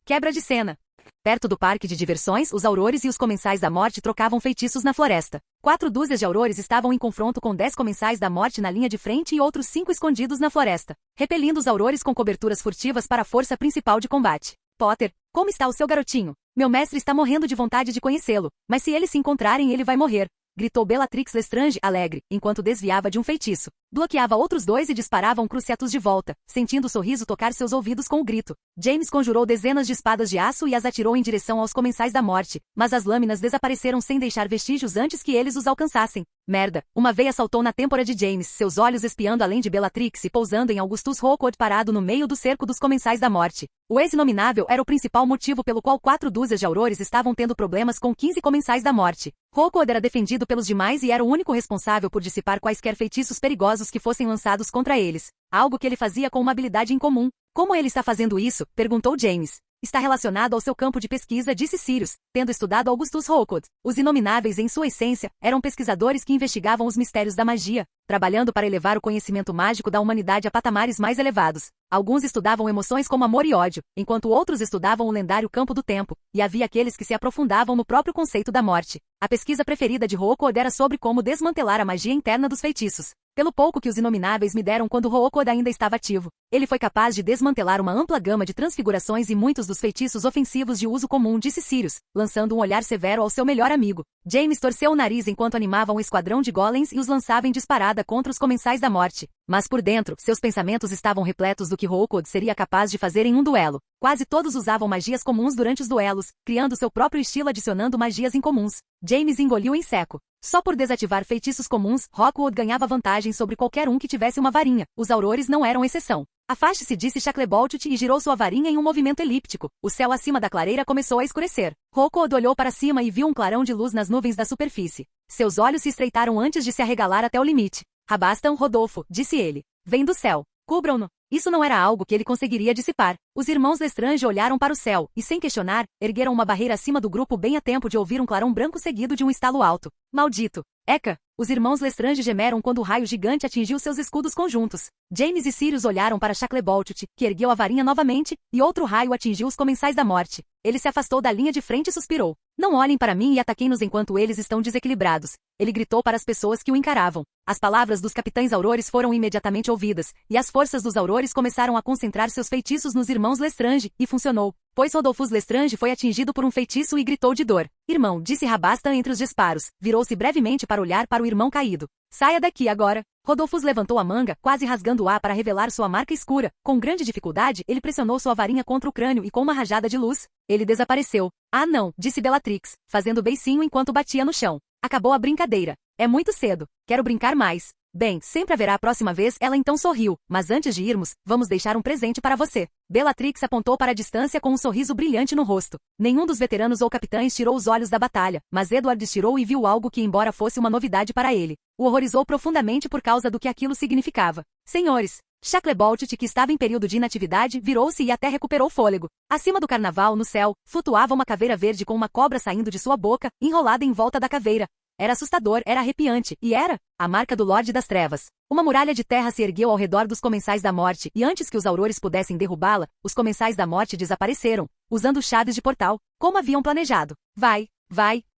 Quebra de cena. Perto do parque de diversões, os aurores e os comensais da morte trocavam feitiços na floresta. 4 dúzias de aurores estavam em confronto com 10 comensais da morte na linha de frente e outros 5 escondidos na floresta, repelindo os aurores com coberturas furtivas para a força principal de combate. Potter, como está o seu garotinho? Meu mestre está morrendo de vontade de conhecê-lo, mas se eles se encontrarem ele vai morrer, gritou Bellatrix Lestrange, alegre, enquanto desviava de um feitiço. bloqueava outros dois e disparava um cruciatus de volta, sentindo o sorriso tocar seus ouvidos com o grito. James conjurou dezenas de espadas de aço e as atirou em direção aos comensais da morte, mas as lâminas desapareceram sem deixar vestígios antes que eles os alcançassem. Merda! Uma veia saltou na têmpora de James, seus olhos espiando além de Bellatrix e pousando em Augustus Rookwood parado no meio do cerco dos comensais da morte. O ex-inominável era o principal motivo pelo qual 4 dúzias de aurores estavam tendo problemas com 15 comensais da morte. Rookwood era defendido pelos demais e era o único responsável por dissipar quaisquer feitiços perigosos que fossem lançados contra eles, algo que ele fazia com uma habilidade incomum. Como ele está fazendo isso? Perguntou James. Está relacionado ao seu campo de pesquisa, disse Sirius, tendo estudado Augustus Rookwood. Os inomináveis, em sua essência, eram pesquisadores que investigavam os mistérios da magia, trabalhando para elevar o conhecimento mágico da humanidade a patamares mais elevados. Alguns estudavam emoções como amor e ódio, enquanto outros estudavam o lendário campo do tempo, e havia aqueles que se aprofundavam no próprio conceito da morte. A pesquisa preferida de Rookwood era sobre como desmantelar a magia interna dos feitiços. Pelo pouco que os inomináveis me deram quando Rookwood ainda estava ativo, ele foi capaz de desmantelar uma ampla gama de transfigurações e muitos dos feitiços ofensivos de uso comum, disse Sirius, lançando um olhar severo ao seu melhor amigo. James torceu o nariz enquanto animava um esquadrão de golems e os lançava em disparada contra os comensais da morte. Mas por dentro, seus pensamentos estavam repletos do que Rookwood seria capaz de fazer em um duelo. Quase todos usavam magias comuns durante os duelos, criando seu próprio estilo adicionando magias incomuns. James engoliu em seco. Só por desativar feitiços comuns, Rookwood ganhava vantagem sobre qualquer um que tivesse uma varinha. Os aurores não eram exceção. Afaste-se, disse Shacklebolt e girou sua varinha em um movimento elíptico. O céu acima da clareira começou a escurecer. Rookwood olhou para cima e viu um clarão de luz nas nuvens da superfície. Seus olhos se estreitaram antes de se arregalar até o limite. Rabastam, Rodolfo, disse ele. Vem do céu. Cubram-no. Isso não era algo que ele conseguiria dissipar. Os irmãos Lestrange olharam para o céu, e sem questionar, ergueram uma barreira acima do grupo bem a tempo de ouvir um clarão branco seguido de um estalo alto. Maldito! Eca! Os irmãos Lestrange gemeram quando o raio gigante atingiu seus escudos conjuntos. James e Sirius olharam para Shacklebolt, que ergueu a varinha novamente, e outro raio atingiu os comensais da morte. Ele se afastou da linha de frente e suspirou. Não olhem para mim e ataquem-nos enquanto eles estão desequilibrados. Ele gritou para as pessoas que o encaravam. As palavras dos capitães aurores foram imediatamente ouvidas, e as forças dos aurores começaram a concentrar seus feitiços nos irmãos Lestrange, e funcionou. Pois Rodolfus Lestrange foi atingido por um feitiço e gritou de dor. Irmão, disse Rabastan entre os disparos. Virou-se brevemente para olhar para o irmão caído. Saia daqui agora. Rodolfus levantou a manga, quase rasgando o ar para revelar sua marca escura. Com grande dificuldade, ele pressionou sua varinha contra o crânio e com uma rajada de luz, ele desapareceu. Ah não, disse Bellatrix, fazendo beicinho enquanto batia no chão. Acabou a brincadeira. É muito cedo. Quero brincar mais. Bem, sempre haverá a próxima vez, ela então sorriu. Mas antes de irmos, vamos deixar um presente para você. Bellatrix apontou para a distância com um sorriso brilhante no rosto. Nenhum dos veteranos ou capitães tirou os olhos da batalha, mas Edward estirou e viu algo que, embora fosse uma novidade para ele, o horrorizou profundamente por causa do que aquilo significava. Senhores, Shacklebolt, que estava em período de inatividade, virou-se e até recuperou fôlego. Acima do carnaval, no céu, flutuava uma caveira verde com uma cobra saindo de sua boca, enrolada em volta da caveira. Era assustador, era arrepiante, e era a marca do Lorde das Trevas. Uma muralha de terra se ergueu ao redor dos comensais da morte, e antes que os aurores pudessem derrubá-la, os comensais da morte desapareceram, usando chaves de portal, como haviam planejado. Vai,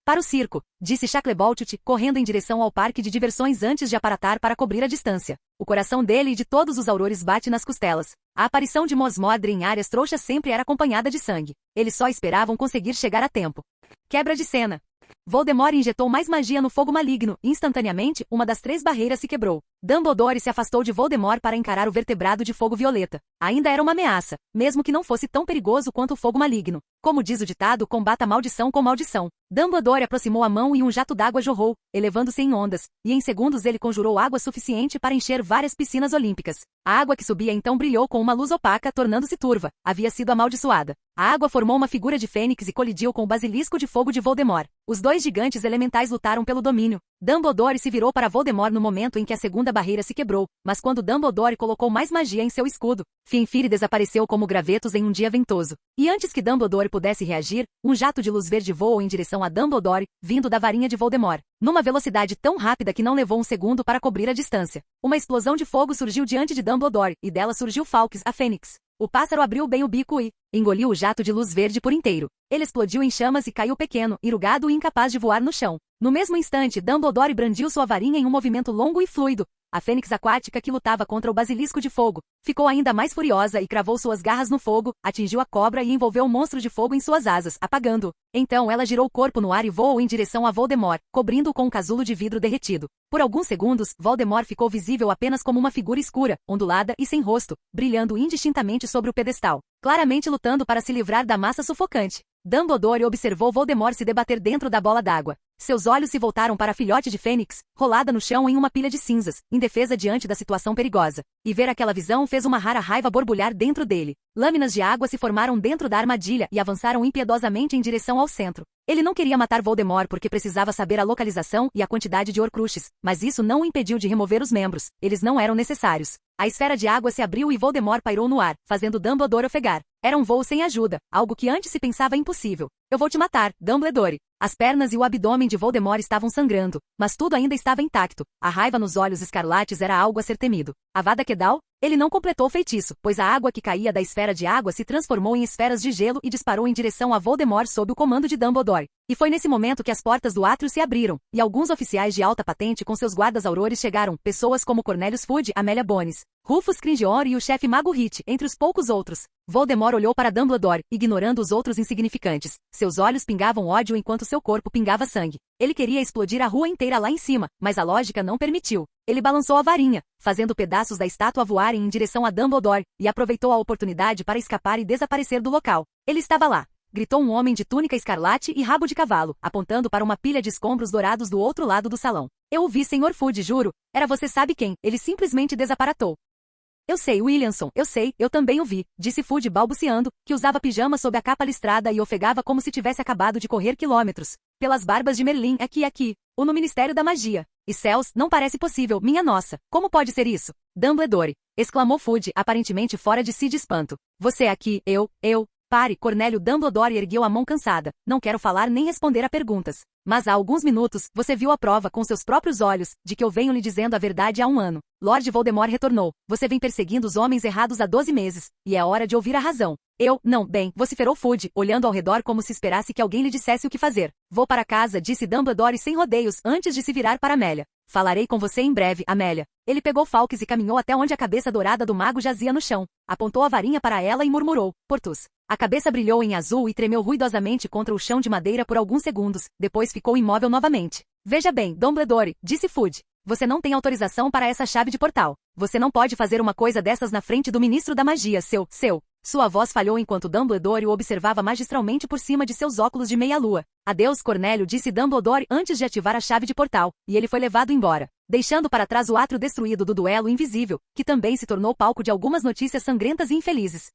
para o circo, disse Shacklebolt, correndo em direção ao parque de diversões antes de aparatar para cobrir a distância. O coração dele e de todos os aurores bate nas costelas. A aparição de Mos Mordre em áreas trouxas sempre era acompanhada de sangue. Eles só esperavam conseguir chegar a tempo. Quebra de cena. Voldemort injetou mais magia no fogo maligno, e instantaneamente, uma das 3 barreiras se quebrou. Dumbledore se afastou de Voldemort para encarar o vertebrado de fogo violeta. Ainda era uma ameaça, mesmo que não fosse tão perigoso quanto o fogo maligno. Como diz o ditado, combata maldição com maldição. Dumbledore aproximou a mão e um jato d'água jorrou, elevando-se em ondas, e em segundos ele conjurou água suficiente para encher várias piscinas olímpicas. A água que subia então brilhou com uma luz opaca, tornando-se turva. Havia sido amaldiçoada. A água formou uma figura de fênix e colidiu com o basilisco de fogo de Voldemort. Os 2 gigantes elementais lutaram pelo domínio. Dumbledore se virou para Voldemort no momento em que a segunda barreira se quebrou, mas quando Dumbledore colocou mais magia em seu escudo, Finfire desapareceu como gravetos em um dia ventoso. E antes que Dumbledore pudesse reagir, um jato de luz verde voou em direção a Dumbledore, vindo da varinha de Voldemort, numa velocidade tão rápida que não levou um segundo para cobrir a distância. Uma explosão de fogo surgiu diante de Dumbledore, e dela surgiu Fawkes, a fênix. O pássaro abriu bem o bico e engoliu o jato de luz verde por inteiro. Ele explodiu em chamas e caiu pequeno, enrugado e incapaz de voar no chão. No mesmo instante, Dumbledore brandiu sua varinha em um movimento longo e fluido. A fênix aquática que lutava contra o basilisco de fogo ficou ainda mais furiosa e cravou suas garras no fogo, atingiu a cobra e envolveu o monstro de fogo em suas asas, apagando-o. Então ela girou o corpo no ar e voou em direção a Voldemort, cobrindo-o com um casulo de vidro derretido. Por alguns segundos, Voldemort ficou visível apenas como uma figura escura, ondulada e sem rosto, brilhando indistintamente sobre o pedestal, claramente lutando para se livrar da massa sufocante. Dumbledore observou Voldemort se debater dentro da bola d'água. Seus olhos se voltaram para a filhote de fênix, rolada no chão em uma pilha de cinzas, indefesa diante da situação perigosa. E ver aquela visão fez uma rara raiva borbulhar dentro dele. Lâminas de água se formaram dentro da armadilha e avançaram impiedosamente em direção ao centro. Ele não queria matar Voldemort porque precisava saber a localização e a quantidade de Horcruxes, mas isso não o impediu de remover os membros. Eles não eram necessários. A esfera de água se abriu e Voldemort pairou no ar, fazendo Dumbledore ofegar. Era um voo sem ajuda, algo que antes se pensava impossível. Eu vou te matar, Dumbledore. As pernas e o abdômen de Voldemort estavam sangrando, mas tudo ainda estava intacto. A raiva nos olhos escarlates era algo a ser temido. Avada Kedavra? Ele não completou o feitiço, pois a água que caía da esfera de água se transformou em esferas de gelo e disparou em direção a Voldemort sob o comando de Dumbledore. E foi nesse momento que as portas do átrio se abriram, e alguns oficiais de alta patente com seus guardas aurores chegaram, pessoas como Cornelius Fudge, Amélia Bones, Rufus Gringior e o chefe Mago Hit, entre os poucos outros. Voldemort olhou para Dumbledore, ignorando os outros insignificantes. Seus olhos pingavam ódio enquanto seu corpo pingava sangue. Ele queria explodir a rua inteira lá em cima, mas a lógica não permitiu. Ele balançou a varinha, fazendo pedaços da estátua voarem em direção a Dumbledore, e aproveitou a oportunidade para escapar e desaparecer do local. Ele estava lá. Gritou um homem de túnica escarlate e rabo de cavalo, apontando para uma pilha de escombros dourados do outro lado do salão. Eu o vi, Sr. Fudge, juro. Era você sabe quem. Ele simplesmente desaparatou. Eu sei, Williamson, eu sei, eu também o vi, disse Fudge balbuciando, que usava pijama sob a capa listrada e ofegava como se tivesse acabado de correr quilômetros. Pelas barbas de Merlin, aqui, o no Ministério da Magia. E céus, não parece possível, minha nossa, como pode ser isso? Dumbledore, exclamou Fudge, aparentemente fora de si de espanto. Você aqui, pare, Cornélio. Dumbledore ergueu a mão cansada. Não quero falar nem responder a perguntas. Mas há alguns minutos, você viu a prova com seus próprios olhos, de que eu venho lhe dizendo a verdade há um ano. Lord Voldemort retornou. Você vem perseguindo os homens errados há 12 meses, e é hora de ouvir a razão. Não, bem, vociferou Fudge, olhando ao redor como se esperasse que alguém lhe dissesse o que fazer. Vou para casa, disse Dumbledore sem rodeios, antes de se virar para Amélia. Falarei com você em breve, Amélia. Ele pegou Fawkes e caminhou até onde a cabeça dourada do mago jazia no chão. Apontou a varinha para ela e murmurou, Portus. A cabeça brilhou em azul e tremeu ruidosamente contra o chão de madeira por alguns segundos, depois ficou imóvel novamente. Veja bem, Dumbledore, disse Fudge. Você não tem autorização para essa chave de portal. Você não pode fazer uma coisa dessas na frente do ministro da magia, Sua voz falhou enquanto Dumbledore o observava magistralmente por cima de seus óculos de meia-lua. Adeus, Cornélio, disse Dumbledore antes de ativar a chave de portal, e ele foi levado embora, deixando para trás o átrio destruído do duelo invisível, que também se tornou palco de algumas notícias sangrentas e infelizes.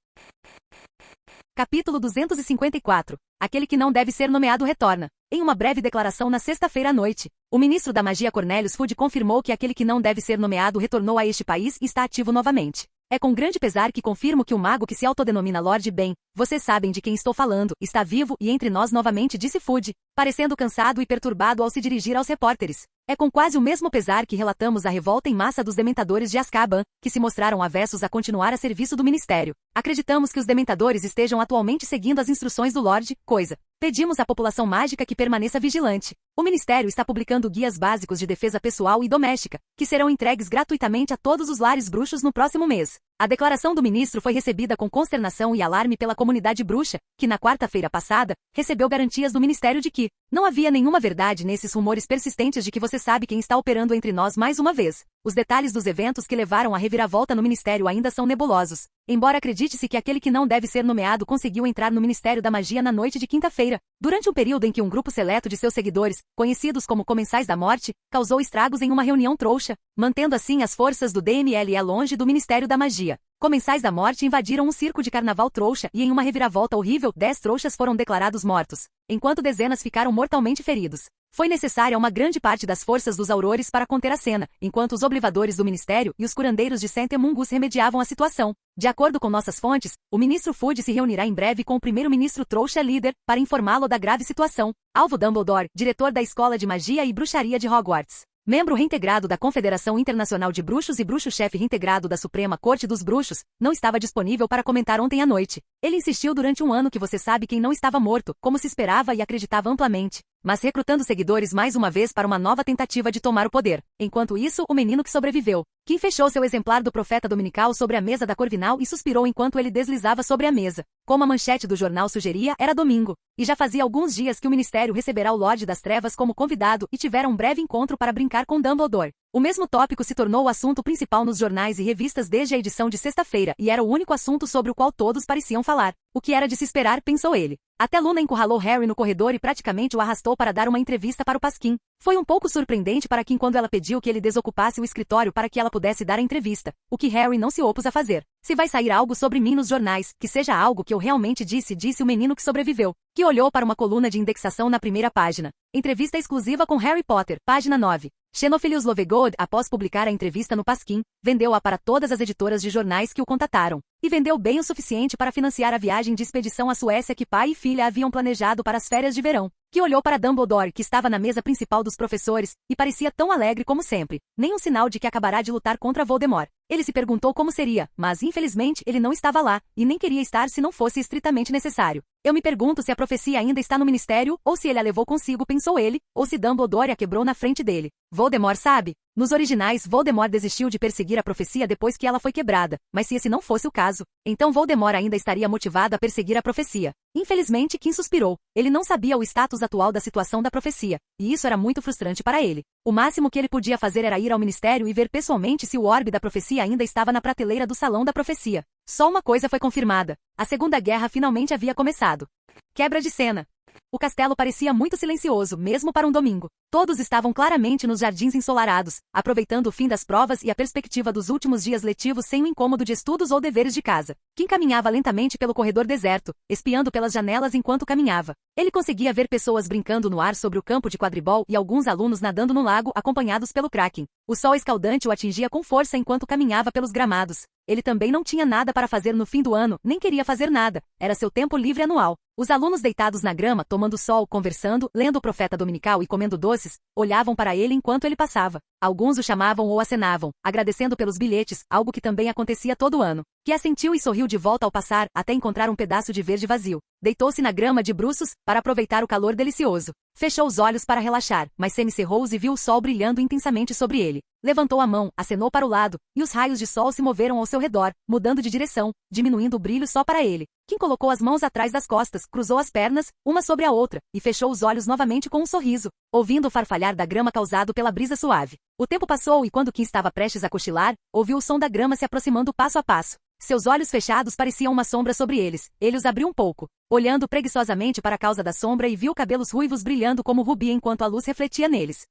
Capítulo 254. Aquele que não deve ser nomeado retorna. Em uma breve declaração na sexta-feira à noite, o ministro da magia Cornelius Fudge confirmou que aquele que não deve ser nomeado retornou a este país e está ativo novamente. É com grande pesar que confirmo que o mago que se autodenomina Lord Ben, vocês sabem de quem estou falando, está vivo e entre nós novamente, disse Fudge, parecendo cansado e perturbado ao se dirigir aos repórteres. É com quase o mesmo pesar que relatamos a revolta em massa dos dementadores de Azkaban, que se mostraram avessos a continuar a serviço do Ministério. Acreditamos que os dementadores estejam atualmente seguindo as instruções do Lorde Coisa. Pedimos à população mágica que permaneça vigilante. O Ministério está publicando guias básicos de defesa pessoal e doméstica, que serão entregues gratuitamente a todos os lares bruxos no próximo mês. A declaração do ministro foi recebida com consternação e alarme pela comunidade bruxa, que na quarta-feira passada, recebeu garantias do Ministério de que não havia nenhuma verdade nesses rumores persistentes de que você sabe quem está operando entre nós mais uma vez. Os detalhes dos eventos que levaram à reviravolta no Ministério ainda são nebulosos. Embora acredite-se que aquele que não deve ser nomeado conseguiu entrar no Ministério da Magia na noite de quinta-feira, durante um período em que um grupo seleto de seus seguidores, conhecidos como Comensais da Morte, causou estragos em uma reunião trouxa, mantendo assim as forças do DMLE longe do Ministério da Magia. Comensais da Morte invadiram um circo de carnaval trouxa e em uma reviravolta horrível, 10 trouxas foram declarados mortos, enquanto dezenas ficaram mortalmente feridos. Foi necessária uma grande parte das forças dos aurores para conter a cena, enquanto os oblivadores do Ministério e os curandeiros de Saint-Mungus remediavam a situação. De acordo com nossas fontes, o ministro Fudge se reunirá em breve com o primeiro-ministro trouxa líder para informá-lo da grave situação. Alvo Dumbledore, diretor da Escola de Magia e Bruxaria de Hogwarts. Membro reintegrado da Confederação Internacional de Bruxos e bruxo-chefe reintegrado da Suprema Corte dos Bruxos, não estava disponível para comentar ontem à noite. Ele insistiu durante um ano que você sabe quem não estava morto, como se esperava e acreditava amplamente, mas recrutando seguidores mais uma vez para uma nova tentativa de tomar o poder. Enquanto isso, o menino que sobreviveu. Kim fechou seu exemplar do Profeta Dominical sobre a mesa da Corvinal e suspirou enquanto ele deslizava sobre a mesa. Como a manchete do jornal sugeria, era domingo. E já fazia alguns dias que o Ministério receberá o Lorde das Trevas como convidado e tiveram um breve encontro para brincar com Dumbledore. O mesmo tópico se tornou o assunto principal nos jornais e revistas desde a edição de sexta-feira e era o único assunto sobre o qual todos pareciam falar. O que era de se esperar, pensou ele. Até Luna encurralou Harry no corredor e praticamente o arrastou para dar uma entrevista para o Pasquim. Foi um pouco surpreendente para Kim quando ela pediu que ele desocupasse o escritório para que ela pudesse dar a entrevista, o que Harry não se opôs a fazer. Se vai sair algo sobre mim nos jornais, que seja algo que eu realmente disse o menino que sobreviveu, que olhou para uma coluna de indexação na primeira página. Entrevista exclusiva com Harry Potter, página 9. Xenophilius Lovegood, após publicar a entrevista no Pasquim, vendeu-a para todas as editoras de jornais que o contataram. E vendeu bem o suficiente para financiar a viagem de expedição à Suécia que pai e filha haviam planejado para as férias de verão. Que olhou para Dumbledore, que estava na mesa principal dos professores, e parecia tão alegre como sempre. Nenhum sinal de que acabará de lutar contra Voldemort. Ele se perguntou como seria, mas infelizmente ele não estava lá, e nem queria estar se não fosse estritamente necessário. Eu me pergunto se a profecia ainda está no ministério, ou se ele a levou consigo, pensou ele, ou se Dumbledore a quebrou na frente dele. Voldemort sabe? Nos originais, Voldemort desistiu de perseguir a profecia depois que ela foi quebrada, mas se esse não fosse o caso, então Voldemort ainda estaria motivado a perseguir a profecia. Infelizmente, Kim suspirou. Ele não sabia o status atual da situação da profecia, e isso era muito frustrante para ele. O máximo que ele podia fazer era ir ao ministério e ver pessoalmente se o orbe da profecia ainda estava na prateleira do salão da profecia. Só uma coisa foi confirmada. A Segunda Guerra finalmente havia começado. Quebra de cena. O castelo parecia muito silencioso, mesmo para um domingo. Todos estavam claramente nos jardins ensolarados, aproveitando o fim das provas e a perspectiva dos últimos dias letivos sem o incômodo de estudos ou deveres de casa. Kim caminhava lentamente pelo corredor deserto, espiando pelas janelas enquanto caminhava. Ele conseguia ver pessoas brincando no ar sobre o campo de quadribol e alguns alunos nadando no lago acompanhados pelo Kraken. O sol escaldante o atingia com força enquanto caminhava pelos gramados. Ele também não tinha nada para fazer no fim do ano, nem queria fazer nada. Era seu tempo livre anual. Os alunos deitados na grama, tomando sol, conversando, lendo o Profeta Dominical e comendo doces, olhavam para ele enquanto ele passava. Alguns o chamavam ou acenavam, agradecendo pelos bilhetes, algo que também acontecia todo ano. Que assentiu e sorriu de volta ao passar, até encontrar um pedaço de verde vazio. Deitou-se na grama de bruços, para aproveitar o calor delicioso. Fechou os olhos para relaxar, mas semicerrou-os e viu o sol brilhando intensamente sobre ele. Levantou a mão, acenou para o lado, e os raios de sol se moveram ao seu redor, mudando de direção, diminuindo o brilho só para ele. Kim colocou as mãos atrás das costas, cruzou as pernas, uma sobre a outra, e fechou os olhos novamente com um sorriso, ouvindo o farfalhar da grama causado pela brisa suave. O tempo passou e quando Kim estava prestes a cochilar, ouviu o som da grama se aproximando passo a passo. Seus olhos fechados pareciam uma sombra sobre eles. Ele os abriu um pouco, olhando preguiçosamente para a causa da sombra e viu cabelos ruivos brilhando como rubi enquanto a luz refletia neles.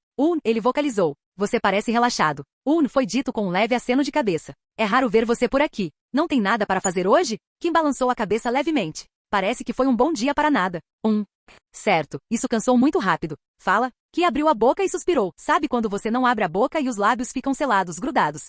Ele vocalizou. Você parece relaxado. Foi dito com um leve aceno de cabeça. É raro ver você por aqui. Não tem nada para fazer hoje? Kim balançou a cabeça levemente. Parece que foi um bom dia para nada. Certo, isso cansou muito rápido. Fala. Kim abriu a boca e suspirou. Sabe quando você não abre a boca e os lábios ficam selados, grudados?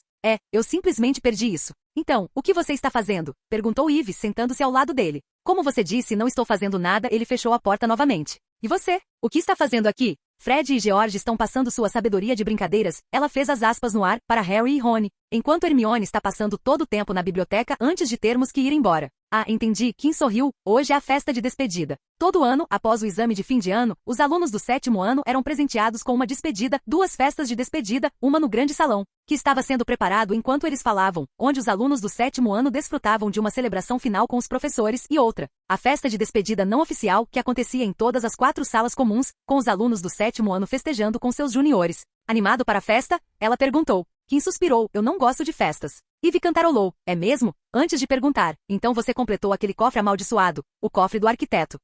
Eu simplesmente perdi isso. Então, o que você está fazendo? Perguntou Eve, sentando-se ao lado dele. Como você disse, não estou fazendo nada, ele fechou a porta novamente. E você? O que está fazendo aqui? Fred e George estão passando sua sabedoria de brincadeiras. Ela fez as aspas no ar, para Harry e Rony. Enquanto Hermione está passando todo o tempo na biblioteca antes de termos que ir embora. Entendi. Kim sorriu. Hoje é a festa de despedida. Todo ano, após o exame de fim de ano, os alunos do 7º ano eram presenteados com uma despedida, 2 festas de despedida, uma no grande salão, que estava sendo preparado enquanto eles falavam, onde os alunos do 7º ano desfrutavam de uma celebração final com os professores, e outra, a festa de despedida não oficial, que acontecia em todas as 4 salas comuns, com os alunos do 7º ano festejando com seus juniores. Animado para a festa? Ela perguntou. Kim suspirou. Eu não gosto de festas. Eve cantarolou. É mesmo? Antes de perguntar. Então você completou aquele cofre amaldiçoado. O cofre do arquiteto.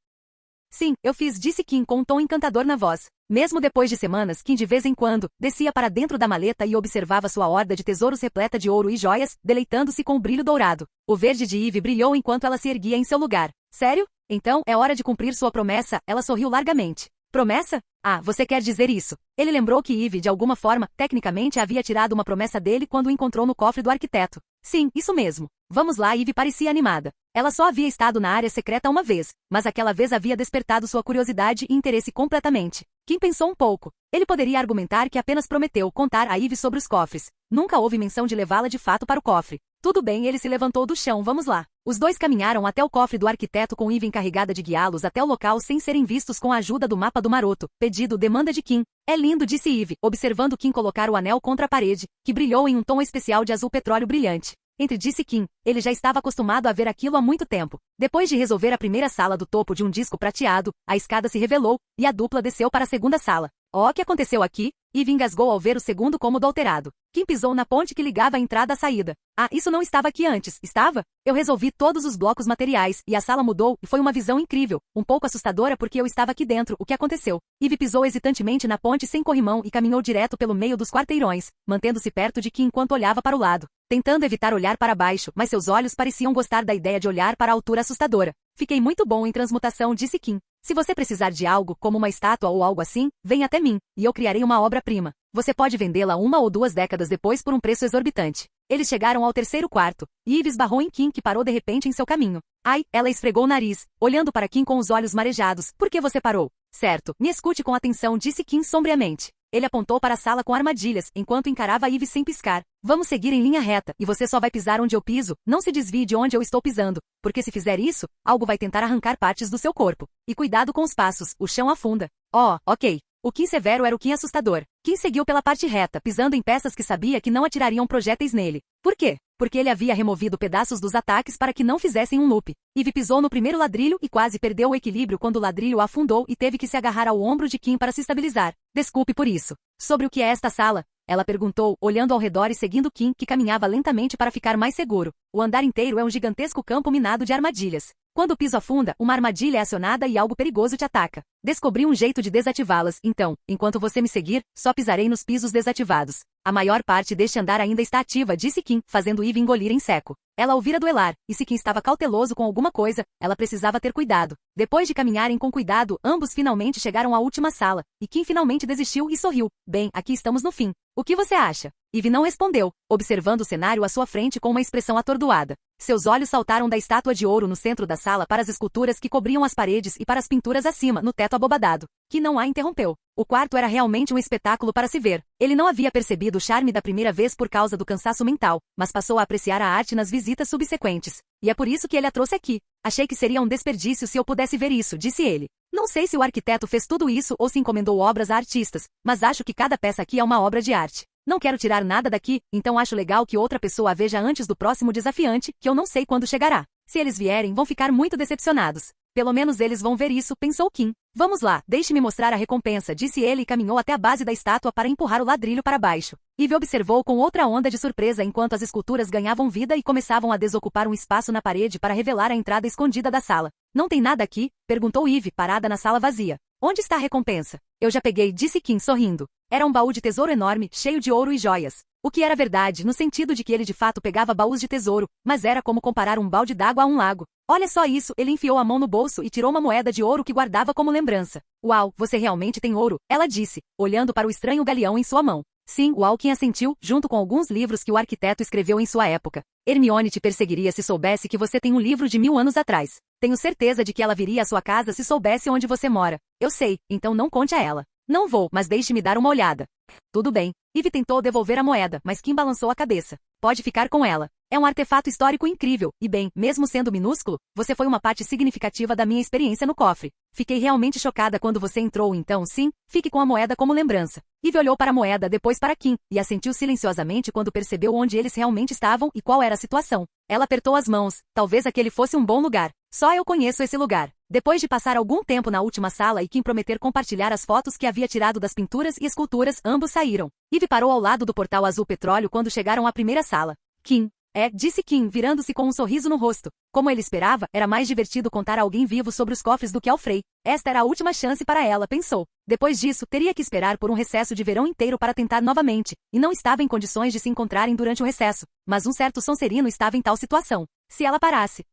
Sim, eu fiz, disse Kim com um tom encantador na voz. Mesmo depois de semanas, Kim de vez em quando, descia para dentro da maleta e observava sua horda de tesouros repleta de ouro e joias, deleitando-se com o brilho dourado. O verde de Eve brilhou enquanto ela se erguia em seu lugar. Sério? Então, é hora de cumprir sua promessa, ela sorriu largamente. Promessa? Você quer dizer isso? Ele lembrou que Eve, de alguma forma, tecnicamente havia tirado uma promessa dele quando o encontrou no cofre do arquiteto. Sim, isso mesmo. Vamos lá, Eve parecia animada. Ela só havia estado na área secreta uma vez, mas aquela vez havia despertado sua curiosidade e interesse completamente. Kim pensou um pouco. Ele poderia argumentar que apenas prometeu contar a Eve sobre os cofres. Nunca houve menção de levá-la de fato para o cofre. Tudo bem, ele se levantou do chão, vamos lá. Os dois caminharam até o cofre do arquiteto com Eve encarregada de guiá-los até o local sem serem vistos com a ajuda do mapa do maroto. Pedido, demanda de Kim. É lindo, disse Eve, observando Kim colocar o anel contra a parede, que brilhou em um tom especial de azul petróleo brilhante. Disse Kim. Ele já estava acostumado a ver aquilo há muito tempo. Depois de resolver a primeira sala do topo de um disco prateado, a escada se revelou, e a dupla desceu para a segunda sala. O que aconteceu aqui? Eve engasgou ao ver o segundo cômodo alterado. Kim pisou na ponte que ligava a entrada à saída. Ah, isso não estava aqui antes, estava? Eu resolvi todos os blocos materiais, e a sala mudou, e foi uma visão incrível, um pouco assustadora porque eu estava aqui dentro. O que aconteceu? Eve pisou hesitantemente na ponte sem corrimão e caminhou direto pelo meio dos quarteirões, mantendo-se perto de Kim enquanto olhava para o lado, tentando evitar olhar para baixo, mas seus olhos pareciam gostar da ideia de olhar para a altura assustadora. Fiquei muito bom em transmutação, disse Kim. Se você precisar de algo, como uma estátua ou algo assim, vem até mim, e eu criarei uma obra-prima. Você pode vendê-la 1 ou 2 décadas depois por um preço exorbitante. Eles chegaram ao terceiro quarto, e Eve esbarrou em Kim que parou de repente em seu caminho. Ai, ela esfregou o nariz, olhando para Kim com os olhos marejados. Por que você parou? Certo, me escute com atenção, disse Kim sombriamente. Ele apontou para a sala com armadilhas, enquanto encarava Eve sem piscar. Vamos seguir em linha reta, e você só vai pisar onde eu piso, não se desvie de onde eu estou pisando, porque se fizer isso, algo vai tentar arrancar partes do seu corpo. E cuidado com os passos, o chão afunda. Oh, ok. O Kim severo era o Kim assustador. Kim seguiu pela parte reta, pisando em peças que sabia que não atirariam projéteis nele. Por quê? Porque ele havia removido pedaços dos ataques para que não fizessem um loop. Eve pisou no primeiro ladrilho e quase perdeu o equilíbrio quando o ladrilho afundou e teve que se agarrar ao ombro de Kim para se estabilizar. Desculpe por isso. Sobre o que é esta sala? Ela perguntou, olhando ao redor e seguindo Kim, que caminhava lentamente para ficar mais seguro. O andar inteiro é um gigantesco campo minado de armadilhas. Quando o piso afunda, uma armadilha é acionada e algo perigoso te ataca. Descobri um jeito de desativá-las, então, enquanto você me seguir, só pisarei nos pisos desativados. A maior parte deste andar ainda está ativa, disse Kim, fazendo Eve engolir em seco. Ela ouvira duelar, e se Kim estava cauteloso com alguma coisa, ela precisava ter cuidado. Depois de caminharem com cuidado, ambos finalmente chegaram à última sala, e Kim finalmente desistiu e sorriu. Bem, aqui estamos no fim. O que você acha? Eve não respondeu, observando o cenário à sua frente com uma expressão atordoada. Seus olhos saltaram da estátua de ouro no centro da sala para as esculturas que cobriam as paredes e para as pinturas acima, no teto abobadado. Que não a interrompeu. O quarto era realmente um espetáculo para se ver. Ele não havia percebido o charme da primeira vez por causa do cansaço mental, mas passou a apreciar a arte nas visitas subsequentes. E é por isso que ele a trouxe aqui. Achei que seria um desperdício se eu pudesse ver isso, disse ele. Não sei se o arquiteto fez tudo isso ou se encomendou obras a artistas, mas acho que cada peça aqui é uma obra de arte. Não quero tirar nada daqui, então acho legal que outra pessoa a veja antes do próximo desafiante, que eu não sei quando chegará. Se eles vierem, vão ficar muito decepcionados. Pelo menos eles vão ver isso, pensou Kim. Vamos lá, deixe-me mostrar a recompensa, disse ele e caminhou até a base da estátua para empurrar o ladrilho para baixo. Eve observou com outra onda de surpresa enquanto as esculturas ganhavam vida e começavam a desocupar um espaço na parede para revelar a entrada escondida da sala. Não tem nada aqui? Perguntou Eve, parada na sala vazia. Onde está a recompensa? Eu já peguei, disse Kim sorrindo. Era um baú de tesouro enorme, cheio de ouro e joias. O que era verdade, no sentido de que ele de fato pegava baús de tesouro, mas era como comparar um balde d'água a um lago. Olha só isso, ele enfiou a mão no bolso e tirou uma moeda de ouro que guardava como lembrança. Uau, você realmente tem ouro, ela disse, olhando para o estranho galeão em sua mão. Sim, o Kim assentiu, junto com alguns livros que o arquiteto escreveu em sua época. Hermione te perseguiria se soubesse que você tem um livro de 1000 anos atrás. Tenho certeza de que ela viria à sua casa se soubesse onde você mora. Eu sei, então não conte a ela. Não vou, mas deixe-me dar uma olhada. Tudo bem. Eve tentou devolver a moeda, mas Kim balançou a cabeça. Pode ficar com ela. É um artefato histórico incrível, e bem, mesmo sendo minúsculo, você foi uma parte significativa da minha experiência no cofre. Fiquei realmente chocada quando você entrou, então sim, fique com a moeda como lembrança. Eve olhou para a moeda, depois para Kim, e assentiu silenciosamente quando percebeu onde eles realmente estavam e qual era a situação. Ela apertou as mãos, talvez aquele fosse um bom lugar. Só eu conheço esse lugar. Depois de passar algum tempo na última sala e Kim prometer compartilhar as fotos que havia tirado das pinturas e esculturas, ambos saíram. Eve parou ao lado do portal azul petróleo quando chegaram à primeira sala. Kim. Disse Kim, virando-se com um sorriso no rosto. Como ele esperava, era mais divertido contar a alguém vivo sobre os cofres do que ao Frey. Esta era a última chance para ela, pensou. Depois disso, teria que esperar por um recesso de verão inteiro para tentar novamente, e não estava em condições de se encontrarem durante o recesso. Mas um certo Sonserino estava em tal situação. Se ela parasse.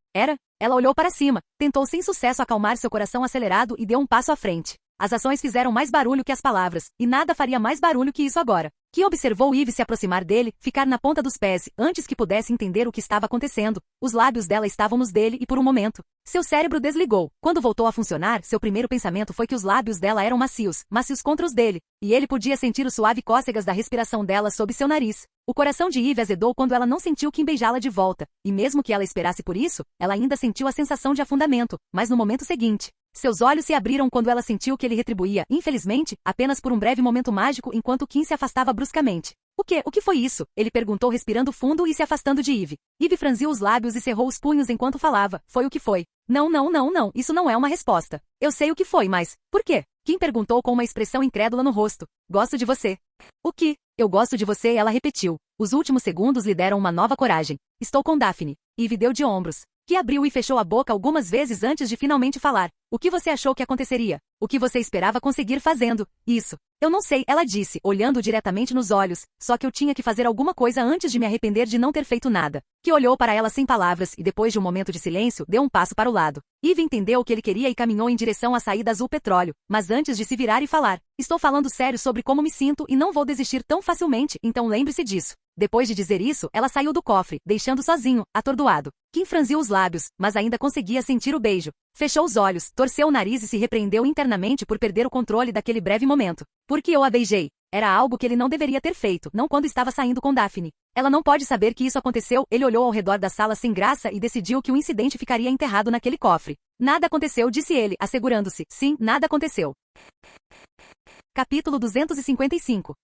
Ela olhou para cima, tentou sem sucesso acalmar seu coração acelerado e deu um passo à frente. As ações fizeram mais barulho que as palavras, e nada faria mais barulho que isso agora. Kim observou Eve se aproximar dele, ficar na ponta dos pés, antes que pudesse entender o que estava acontecendo. Os lábios dela estavam nos dele e por um momento, seu cérebro desligou. Quando voltou a funcionar, seu primeiro pensamento foi que os lábios dela eram macios contra os dele, e ele podia sentir o suave cócegas da respiração dela sob seu nariz. O coração de Eve azedou quando ela não sentiu Kim beijá-la de volta, e mesmo que ela esperasse por isso, ela ainda sentiu a sensação de afundamento, mas no momento seguinte, seus olhos se abriram quando ela sentiu que ele retribuía, infelizmente, apenas por um breve momento mágico enquanto Kim se afastava bruscamente. O que foi isso? Ele perguntou respirando fundo e se afastando de Eve. Eve franziu os lábios e cerrou os punhos enquanto falava. Foi o que foi. Não, isso não é uma resposta. Eu sei o que foi, mas... Por quê? Kim perguntou com uma expressão incrédula no rosto. Gosto de você. O que? Eu gosto de você, ela repetiu. Os últimos segundos lhe deram uma nova coragem. Estou com Daphne. Eve deu de ombros. Kim abriu e fechou a boca algumas vezes antes de finalmente falar. O que você achou que aconteceria? O que você esperava conseguir fazendo? Isso. Eu não sei, ela disse, olhando diretamente nos olhos, só que eu tinha que fazer alguma coisa antes de me arrepender de não ter feito nada. Kim olhou para ela sem palavras e depois de um momento de silêncio, deu um passo para o lado. Eve entendeu o que ele queria e caminhou em direção à saída azul petróleo, mas antes de se virar e falar, estou falando sério sobre como me sinto e não vou desistir tão facilmente, então lembre-se disso. Depois de dizer isso, ela saiu do cofre, deixando sozinho, atordoado. Kim franziu os lábios, mas ainda conseguia sentir o beijo. Fechou os olhos, torceu o nariz e se repreendeu internamente por perder o controle daquele breve momento. Por que eu a beijei? Era algo que ele não deveria ter feito, não quando estava saindo com Daphne. Ela não pode saber que isso aconteceu. Ele olhou ao redor da sala sem graça e decidiu que o incidente ficaria enterrado naquele cofre. Nada aconteceu, disse ele, assegurando-se. Sim, nada aconteceu. Capítulo 255.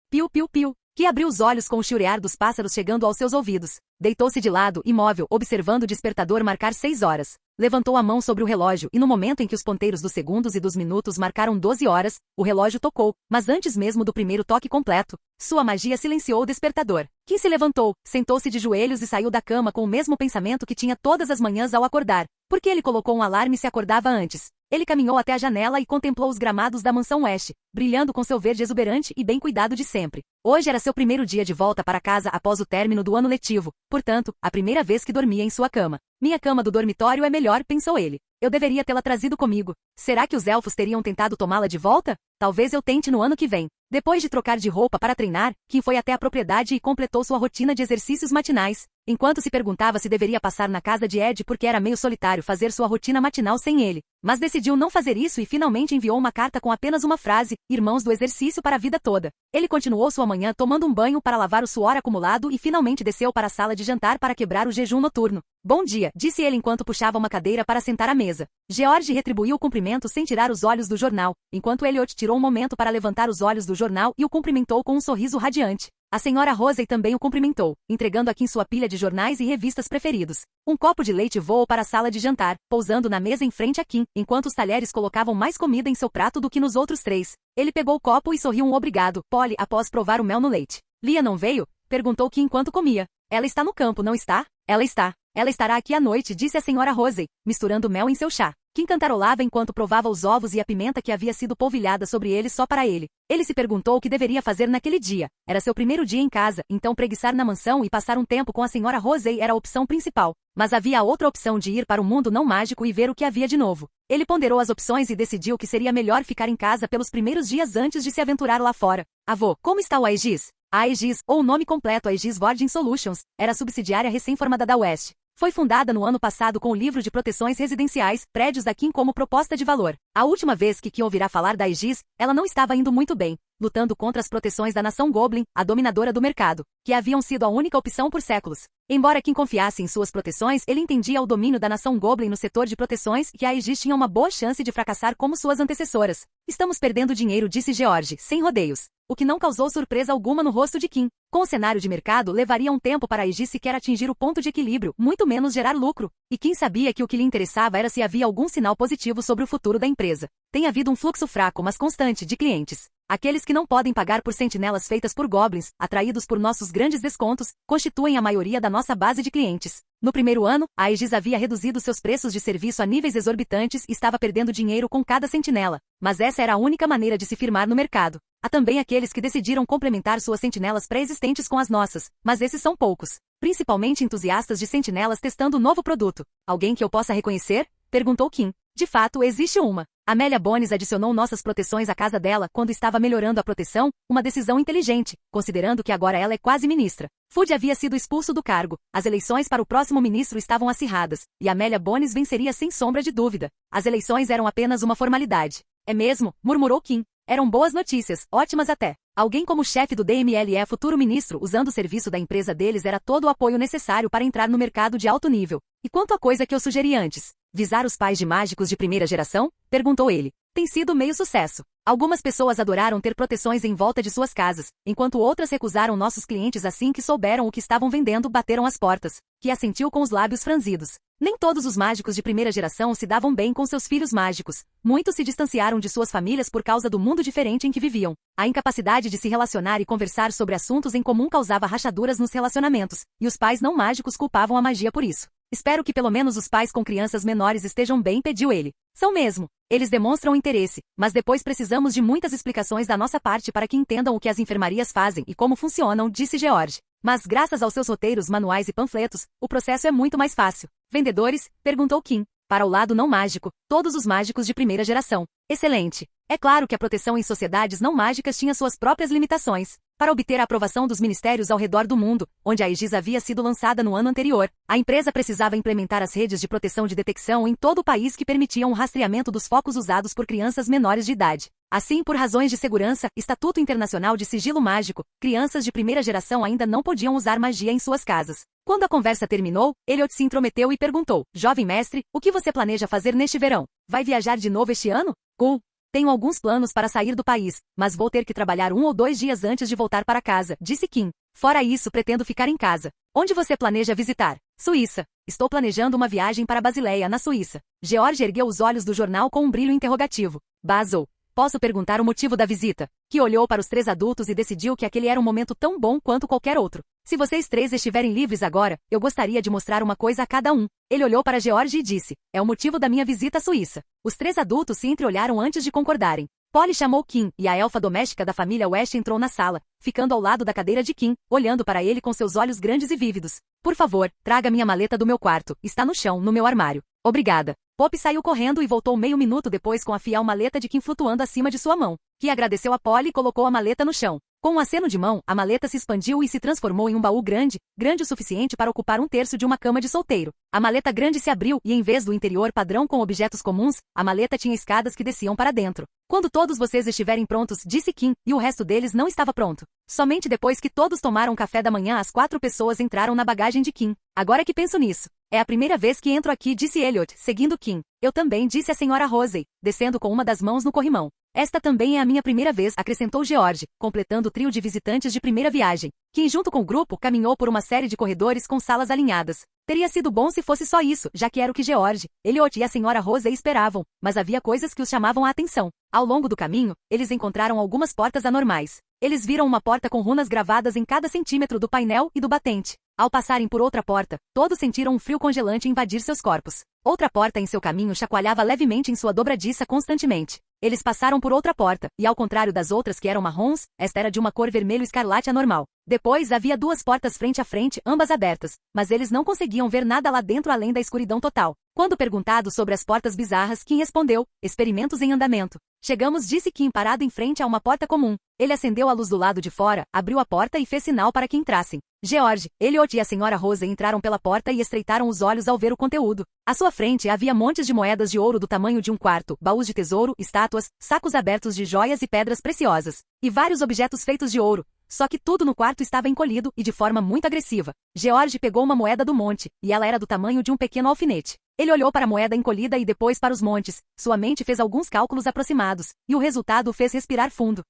Piu, piu, piu. Que abriu os olhos com o chiurear dos pássaros chegando aos seus ouvidos. Deitou-se de lado, imóvel, observando o despertador marcar 6 horas. Levantou a mão sobre o relógio e no momento em que os ponteiros dos segundos e dos minutos marcaram 12 horas, o relógio tocou, mas antes mesmo do primeiro toque completo, sua magia silenciou o despertador. Kim se levantou, sentou-se de joelhos e saiu da cama com o mesmo pensamento que tinha todas as manhãs ao acordar. Por que ele colocou um alarme se acordava antes? Ele caminhou até a janela e contemplou os gramados da mansão West, brilhando com seu verde exuberante e bem cuidado de sempre. Hoje era seu primeiro dia de volta para casa após o término do ano letivo, portanto, a primeira vez que dormia em sua cama. Minha cama do dormitório é melhor, pensou ele. Eu deveria tê-la trazido comigo. Será que os elfos teriam tentado tomá-la de volta? Talvez eu tente no ano que vem. Depois de trocar de roupa para treinar, Kim foi até a propriedade e completou sua rotina de exercícios matinais. Enquanto se perguntava se deveria passar na casa de Ed porque era meio solitário fazer sua rotina matinal sem ele. Mas decidiu não fazer isso e finalmente enviou uma carta com apenas uma frase, irmãos do exercício para a vida toda. Ele continuou sua manhã tomando um banho para lavar o suor acumulado e finalmente desceu para a sala de jantar para quebrar o jejum noturno. Bom dia, disse ele enquanto puxava uma cadeira para sentar à mesa. George retribuiu o cumprimento sem tirar os olhos do jornal, enquanto Elliot tirou um momento para levantar os olhos do jornal e o cumprimentou com um sorriso radiante. A senhora Rosey também o cumprimentou, entregando a Kim sua pilha de jornais e revistas preferidos. Um copo de leite voou para a sala de jantar, pousando na mesa em frente a Kim, enquanto os talheres colocavam mais comida em seu prato do que nos outros 3. Ele pegou o copo e sorriu um obrigado, Polly, após provar o mel no leite. Lia não veio? Perguntou Kim enquanto comia. Ela está no campo, não está? Ela está. Ela estará aqui à noite, disse a senhora Rosey, misturando mel em seu chá. Kim cantarolava enquanto provava os ovos e a pimenta que havia sido polvilhada sobre eles só para ele. Ele se perguntou o que deveria fazer naquele dia. Era seu primeiro dia em casa, então preguiçar na mansão e passar um tempo com a senhora Rosey era a opção principal. Mas havia a outra opção de ir para o mundo não mágico e ver o que havia de novo. Ele ponderou as opções e decidiu que seria melhor ficar em casa pelos primeiros dias antes de se aventurar lá fora. Avô, como está o Aegis? A Aegis, ou o nome completo Aegis Virgin Solutions, era a subsidiária recém-formada da West. Foi fundada no ano passado com o livro de proteções residenciais, prédios da Kim como proposta de valor. A última vez que Kim ouvirá falar da Aegis, ela não estava indo muito bem, lutando contra as proteções da nação Goblin, a dominadora do mercado, que haviam sido a única opção por séculos. Embora Kim confiasse em suas proteções, ele entendia o domínio da nação Goblin no setor de proteções e a Aegis tinha uma boa chance de fracassar como suas antecessoras. Estamos perdendo dinheiro, disse George, sem rodeios. O que não causou surpresa alguma no rosto de Kim. Com o cenário de mercado, levaria um tempo para a Aegis sequer atingir o ponto de equilíbrio, muito menos gerar lucro. E Kim sabia que o que lhe interessava era se havia algum sinal positivo sobre o futuro da empresa. Tem havido um fluxo fraco, mas constante, de clientes. Aqueles que não podem pagar por sentinelas feitas por goblins, atraídos por nossos grandes descontos, constituem a maioria da nossa base de clientes. No primeiro ano, a Aegis havia reduzido seus preços de serviço a níveis exorbitantes e estava perdendo dinheiro com cada sentinela. Mas essa era a única maneira de se firmar no mercado. Há também aqueles que decidiram complementar suas sentinelas pré-existentes com as nossas, mas esses são poucos. Principalmente entusiastas de sentinelas testando o novo produto. Alguém que eu possa reconhecer? Perguntou Kim. De fato, existe uma. Amélia Bones adicionou nossas proteções à casa dela quando estava melhorando a proteção, uma decisão inteligente, considerando que agora ela é quase ministra. Food havia sido expulso do cargo, as eleições para o próximo ministro estavam acirradas, e Amélia Bones venceria sem sombra de dúvida. As eleições eram apenas uma formalidade. É mesmo, murmurou Kim. Eram boas notícias, ótimas até. Alguém como chefe do DMLE, futuro ministro, usando o serviço da empresa deles era todo o apoio necessário para entrar no mercado de alto nível. E quanto à coisa que eu sugeri antes? Visar os pais de mágicos de primeira geração? Perguntou ele. Tem sido meio sucesso. Algumas pessoas adoraram ter proteções em volta de suas casas, enquanto outras recusaram nossos clientes assim que souberam o que estavam vendendo bateram as portas. Que assentiu com os lábios franzidos. Nem todos os mágicos de primeira geração se davam bem com seus filhos mágicos. Muitos se distanciaram de suas famílias por causa do mundo diferente em que viviam. A incapacidade de se relacionar e conversar sobre assuntos em comum causava rachaduras nos relacionamentos, e os pais não mágicos culpavam a magia por isso. Espero que pelo menos os pais com crianças menores estejam bem, pediu ele. São mesmo. Eles demonstram interesse, mas depois precisamos de muitas explicações da nossa parte para que entendam o que as enfermarias fazem e como funcionam, disse George. Mas graças aos seus roteiros, manuais e panfletos, o processo é muito mais fácil. Vendedores? Perguntou Kim. Para o lado não mágico, todos os mágicos de primeira geração. Excelente. É claro que a proteção em sociedades não mágicas tinha suas próprias limitações. Para obter a aprovação dos ministérios ao redor do mundo, onde a Aegis havia sido lançada no ano anterior, a empresa precisava implementar as redes de proteção de detecção em todo o país que permitiam o rastreamento dos focos usados por crianças menores de idade. Assim, por razões de segurança, Estatuto Internacional de Sigilo Mágico, crianças de primeira geração ainda não podiam usar magia em suas casas. Quando a conversa terminou, Elliot se intrometeu e perguntou, jovem mestre, o que você planeja fazer neste verão? Vai viajar de novo este ano? Cool. Tenho alguns planos para sair do país, mas vou ter que trabalhar 1 ou 2 dias antes de voltar para casa, disse Kim. Fora isso, pretendo ficar em casa. Onde você planeja visitar? Suíça. Estou planejando uma viagem para Basileia, na Suíça. George ergueu os olhos do jornal com um brilho interrogativo. Basel. Posso perguntar o motivo da visita? Que olhou para os 3 adultos e decidiu que aquele era um momento tão bom quanto qualquer outro. Se vocês 3 estiverem livres agora, eu gostaria de mostrar uma coisa a cada um. Ele olhou para George e disse, é o motivo da minha visita à Suíça. Os 3 adultos se entreolharam antes de concordarem. Polly chamou Kim, e a elfa doméstica da família West entrou na sala, ficando ao lado da cadeira de Kim, olhando para ele com seus olhos grandes e vívidos. Por favor, traga minha maleta do meu quarto, está no chão, no meu armário. Obrigada. Poppy saiu correndo e voltou meio minuto depois com a fiel maleta de Kim flutuando acima de sua mão. Kim agradeceu a Polly e colocou a maleta no chão. Com um aceno de mão, a maleta se expandiu e se transformou em um baú grande, grande o suficiente para ocupar 1/3 de uma cama de solteiro. A maleta grande se abriu e em vez do interior padrão com objetos comuns, a maleta tinha escadas que desciam para dentro. Quando todos vocês estiverem prontos, disse Kim, e o resto deles não estava pronto. Somente depois que todos tomaram café da manhã as 4 pessoas entraram na bagagem de Kim. Agora que penso nisso. É a primeira vez que entro aqui, disse Elliot, seguindo Kim. Eu também, disse a senhora Rosey, descendo com uma das mãos no corrimão. Esta também é a minha primeira vez, acrescentou George, completando o trio de visitantes de primeira viagem. Kim, junto com o grupo, caminhou por uma série de corredores com salas alinhadas. Teria sido bom se fosse só isso, já que era o que George, Elliot e a senhora Rosey esperavam, mas havia coisas que os chamavam a atenção. Ao longo do caminho, eles encontraram algumas portas anormais. Eles viram uma porta com runas gravadas em cada centímetro do painel e do batente. Ao passarem por outra porta, todos sentiram um frio congelante invadir seus corpos. Outra porta em seu caminho chacoalhava levemente em sua dobradiça constantemente. Eles passaram por outra porta, e ao contrário das outras que eram marrons, esta era de uma cor vermelho escarlate anormal. Depois havia 2 portas frente a frente, ambas abertas, mas eles não conseguiam ver nada lá dentro além da escuridão total. Quando perguntado sobre as portas bizarras, Kim respondeu, experimentos em andamento. Chegamos, disse Kim parado em frente a uma porta comum. Ele acendeu a luz do lado de fora, abriu a porta e fez sinal para que entrassem. George, Elliot e a senhora Rose entraram pela porta e estreitaram os olhos ao ver o conteúdo. À sua frente havia montes de moedas de ouro do tamanho de um quarto, baús de tesouro, estátuas, sacos abertos de joias e pedras preciosas. E vários objetos feitos de ouro. Só que tudo no quarto estava encolhido e de forma muito agressiva. George pegou uma moeda do monte, e ela era do tamanho de um pequeno alfinete. Ele olhou para a moeda encolhida e depois para os montes. Sua mente fez alguns cálculos aproximados, e o resultado o fez respirar fundo.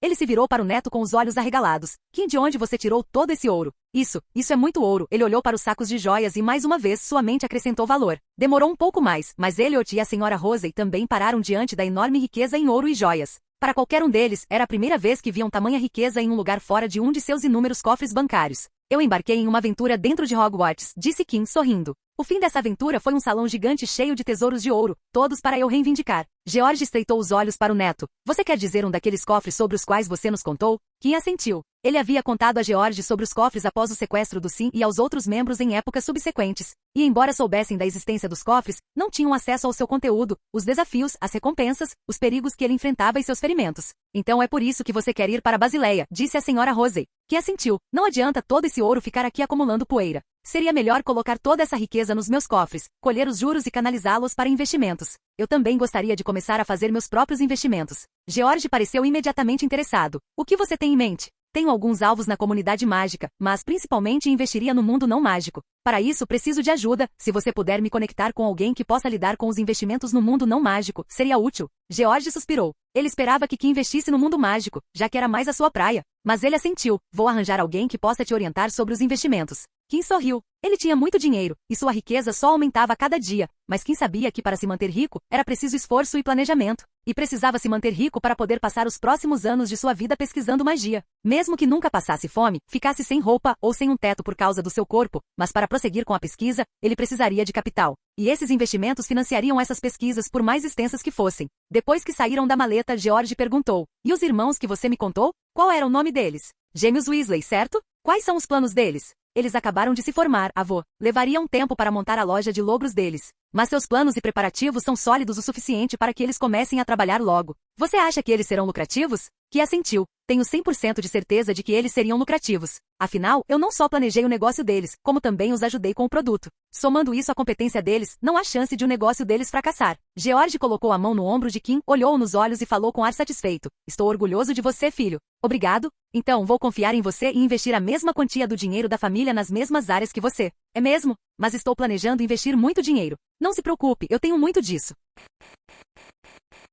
Ele se virou para o neto com os olhos arregalados. Kim, de onde você tirou todo esse ouro? Isso é muito ouro. Ele olhou para os sacos de joias e mais uma vez sua mente acrescentou valor. Demorou um pouco mais, mas Elliot e a senhora Rosey também pararam diante da enorme riqueza em ouro e joias. Para qualquer um deles, era a primeira vez que viam tamanha riqueza em um lugar fora de um de seus inúmeros cofres bancários. Eu embarquei em uma aventura dentro de Hogwarts, disse Kim sorrindo. O fim dessa aventura foi um salão gigante cheio de tesouros de ouro, todos para eu reivindicar. George estreitou os olhos para o neto. Você quer dizer um daqueles cofres sobre os quais você nos contou? Kim assentiu. Ele havia contado a George sobre os cofres após o sequestro do Sim e aos outros membros em épocas subsequentes. E embora soubessem da existência dos cofres, não tinham acesso ao seu conteúdo, os desafios, as recompensas, os perigos que ele enfrentava e seus ferimentos. Então é por isso que você quer ir para Basileia, disse a senhora Rosey, que assentiu. Não adianta todo esse ouro ficar aqui acumulando poeira. Seria melhor colocar toda essa riqueza nos meus cofres, colher os juros e canalizá-los para investimentos. Eu também gostaria de começar a fazer meus próprios investimentos. George pareceu imediatamente interessado. O que você tem em mente? Tenho alguns alvos na comunidade mágica, mas principalmente investiria no mundo não mágico. Para isso preciso de ajuda. Se você puder me conectar com alguém que possa lidar com os investimentos no mundo não mágico, seria útil. George suspirou. Ele esperava que investisse no mundo mágico, já que era mais a sua praia. Mas ele assentiu. Vou arranjar alguém que possa te orientar sobre os investimentos. Kim sorriu. Ele tinha muito dinheiro, e sua riqueza só aumentava a cada dia. Mas Kim sabia que para se manter rico, era preciso esforço e planejamento. E precisava se manter rico para poder passar os próximos anos de sua vida pesquisando magia. Mesmo que nunca passasse fome, ficasse sem roupa ou sem um teto por causa do seu corpo, mas para prosseguir com a pesquisa, ele precisaria de capital. E esses investimentos financiariam essas pesquisas por mais extensas que fossem. Depois que saíram da maleta, George perguntou. E os irmãos que você me contou? Qual era o nome deles? Gêmeos Weasley, certo? Quais são os planos deles? Eles acabaram de se formar, avô. Levaria um tempo para montar a loja de logros deles. Mas seus planos e preparativos são sólidos o suficiente para que eles comecem a trabalhar logo. Você acha que eles serão lucrativos? Que assentiu. Tenho 100% de certeza de que eles seriam lucrativos. Afinal, eu não só planejei o negócio deles, como também os ajudei com o produto. Somando isso à competência deles, não há chance de o negócio deles fracassar. George colocou a mão no ombro de Kim, olhou nos olhos e falou com ar satisfeito. Estou orgulhoso de você, filho. Obrigado. Então vou confiar em você e investir a mesma quantia do dinheiro da família nas mesmas áreas que você. É mesmo? Mas estou planejando investir muito dinheiro. Não se preocupe, eu tenho muito disso.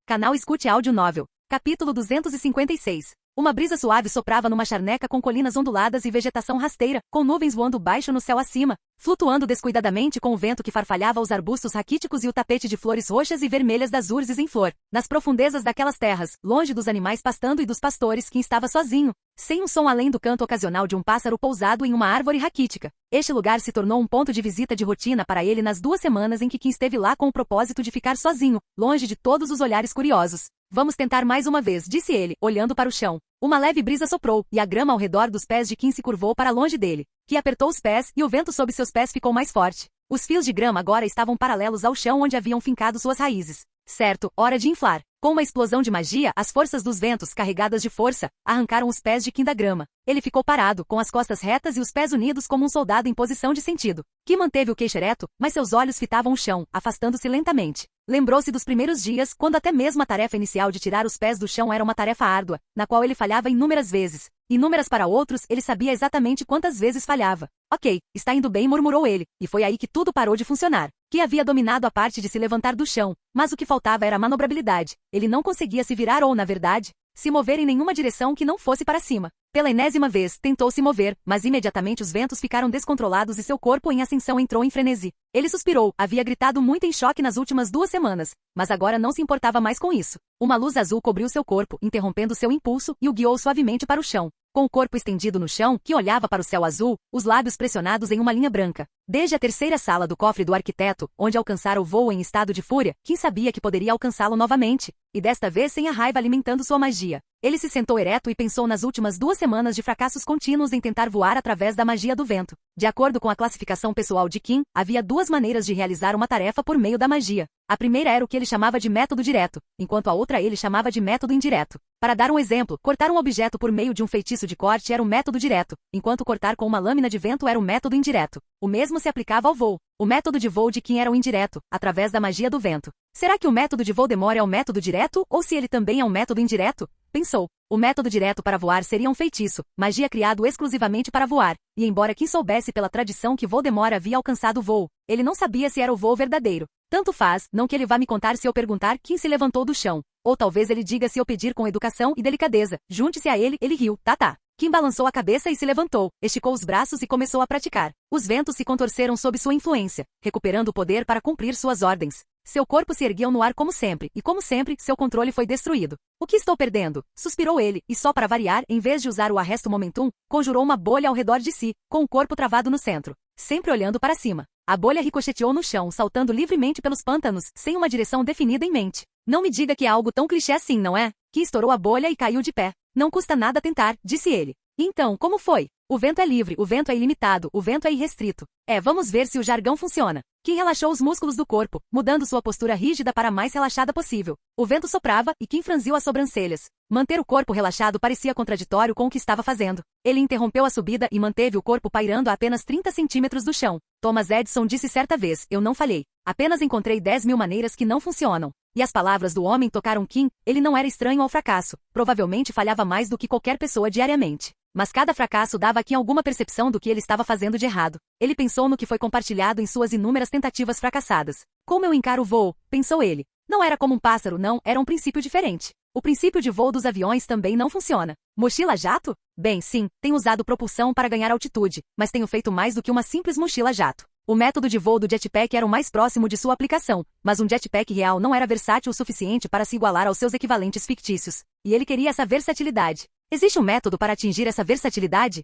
Canal Escute Áudio Novel. Capítulo 256. Uma brisa suave soprava numa charneca com colinas onduladas e vegetação rasteira, com nuvens voando baixo no céu acima, flutuando descuidadamente com o vento que farfalhava os arbustos raquíticos e o tapete de flores roxas e vermelhas das urzes em flor. Nas profundezas daquelas terras, longe dos animais pastando e dos pastores, Kim estava sozinho, sem um som além do canto ocasional de um pássaro pousado em uma árvore raquítica. Este lugar se tornou um ponto de visita de rotina para ele nas 2 semanas em que Kim esteve lá com o propósito de ficar sozinho, longe de todos os olhares curiosos. Vamos tentar mais uma vez, disse ele, olhando para o chão. Uma leve brisa soprou, e a grama ao redor dos pés de Kim se curvou para longe dele. Kim apertou os pés, e o vento sob seus pés ficou mais forte. Os fios de grama agora estavam paralelos ao chão onde haviam fincado suas raízes. Certo, hora de inflar. Com uma explosão de magia, as forças dos ventos, carregadas de força, arrancaram os pés de Kim da grama. Ele ficou parado, com as costas retas e os pés unidos como um soldado em posição de sentido. Kim manteve o queixo ereto, mas seus olhos fitavam o chão, afastando-se lentamente. Lembrou-se dos primeiros dias, quando até mesmo a tarefa inicial de tirar os pés do chão era uma tarefa árdua, na qual ele falhava inúmeras vezes. Inúmeras para outros, ele sabia exatamente quantas vezes falhava. Ok, está indo bem, murmurou ele, e foi aí que tudo parou de funcionar. Kim havia dominado a parte de se levantar do chão, mas o que faltava era a manobrabilidade. Ele não conseguia se virar ou, na verdade, se mover em nenhuma direção que não fosse para cima. Pela enésima vez, tentou se mover, mas imediatamente os ventos ficaram descontrolados e seu corpo em ascensão entrou em frenesi. Ele suspirou, havia gritado muito em choque nas últimas 2 semanas, mas agora não se importava mais com isso. Uma luz azul cobriu seu corpo, interrompendo seu impulso, e o guiou suavemente para o chão. Com o corpo estendido no chão, que olhava para o céu azul, os lábios pressionados em uma linha branca. Desde a 3ª sala do cofre do arquiteto, onde alcançara o voo em estado de fúria, Kim sabia que poderia alcançá-lo novamente, e desta vez sem a raiva alimentando sua magia. Ele se sentou ereto e pensou nas últimas 2 semanas de fracassos contínuos em tentar voar através da magia do vento. De acordo com a classificação pessoal de Kim, havia 2 maneiras de realizar uma tarefa por meio da magia. A primeira era o que ele chamava de método direto, enquanto a outra ele chamava de método indireto. Para dar um exemplo, cortar um objeto por meio de um feitiço de corte era o método direto, enquanto cortar com uma lâmina de vento era o método indireto. O mesmo se aplicava ao voo. O método de voo de Kim era o indireto, através da magia do vento. Será que o método de Voldemort é o método direto, ou se ele também é um método indireto? Pensou. O método direto para voar seria um feitiço, magia criado exclusivamente para voar, e embora Kim soubesse pela tradição que Voldemort havia alcançado o voo, ele não sabia se era o voo verdadeiro. Tanto faz, não que ele vá me contar se eu perguntar, Kim se levantou do chão. Ou talvez ele diga se eu pedir com educação e delicadeza. Junte-se a ele, ele riu, tá. Kim balançou a cabeça e se levantou, esticou os braços e começou a praticar. Os ventos se contorceram sob sua influência, recuperando o poder para cumprir suas ordens. Seu corpo se ergueu no ar como sempre, e como sempre, seu controle foi destruído. O que estou perdendo? Suspirou ele, e só para variar, em vez de usar o Arresto Momentum, conjurou uma bolha ao redor de si, com o corpo travado no centro, sempre olhando para cima. A bolha ricocheteou no chão, saltando livremente pelos pântanos, sem uma direção definida em mente. Não me diga que é algo tão clichê assim, não é? Que estourou a bolha e caiu de pé. Não custa nada tentar, disse ele. Então, como foi? O vento é livre, o vento é ilimitado, o vento é irrestrito. Vamos ver se o jargão funciona. Kim relaxou os músculos do corpo, mudando sua postura rígida para a mais relaxada possível. O vento soprava e Kim franziu as sobrancelhas. Manter o corpo relaxado parecia contraditório com o que estava fazendo. Ele interrompeu a subida e manteve o corpo pairando a apenas 30 centímetros do chão. Thomas Edison disse certa vez, eu não falhei. Apenas encontrei 10.000 maneiras que não funcionam. E as palavras do homem tocaram Kim, ele não era estranho ao fracasso. Provavelmente falhava mais do que qualquer pessoa diariamente. Mas cada fracasso dava a Kim alguma percepção do que ele estava fazendo de errado. Ele pensou no que foi compartilhado em suas inúmeras tentativas fracassadas. Como eu encaro o voo? Pensou ele. Não era como um pássaro, não, era um princípio diferente. O princípio de voo dos aviões também não funciona. Mochila jato? Bem, sim, tenho usado propulsão para ganhar altitude, mas tenho feito mais do que uma simples mochila jato. O método de voo do jetpack era o mais próximo de sua aplicação, mas um jetpack real não era versátil o suficiente para se igualar aos seus equivalentes fictícios. E ele queria essa versatilidade. Existe um método para atingir essa versatilidade?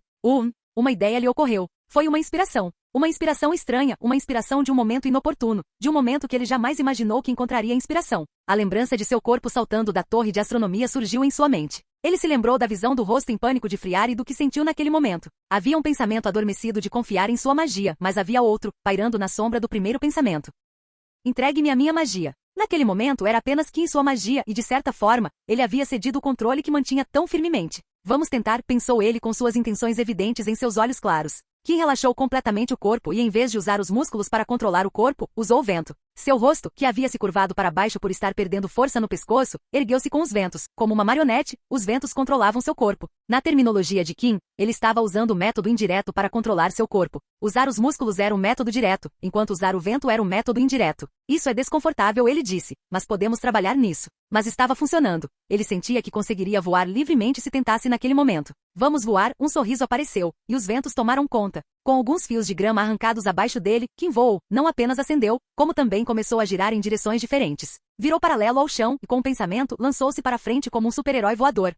Uma ideia lhe ocorreu. Foi uma inspiração. Uma inspiração estranha, uma inspiração de um momento inoportuno, de um momento que ele jamais imaginou que encontraria inspiração. A lembrança de seu corpo saltando da torre de astronomia surgiu em sua mente. Ele se lembrou da visão do rosto em pânico de Friar e do que sentiu naquele momento. Havia um pensamento adormecido de confiar em sua magia, mas havia outro, pairando na sombra do primeiro pensamento. Entregue-me a minha magia. Naquele momento era apenas Kim sua magia e, de certa forma, ele havia cedido o controle que mantinha tão firmemente. Vamos tentar, pensou ele com suas intenções evidentes em seus olhos claros. Kim relaxou completamente o corpo e, em vez de usar os músculos para controlar o corpo, usou o vento. Seu rosto, que havia se curvado para baixo por estar perdendo força no pescoço, ergueu-se com os ventos. Como uma marionete, os ventos controlavam seu corpo. Na terminologia de Kim, ele estava usando o método indireto para controlar seu corpo. Usar os músculos era um método direto, enquanto usar o vento era um método indireto. Isso é desconfortável, ele disse, mas podemos trabalhar nisso. Mas estava funcionando. Ele sentia que conseguiria voar livremente se tentasse naquele momento. Vamos voar, um sorriso apareceu, e os ventos tomaram conta. Com alguns fios de grama arrancados abaixo dele, Kim voou, não apenas acendeu, como também começou a girar em direções diferentes. Virou paralelo ao chão e, com um pensamento, lançou-se para frente como um super-herói voador.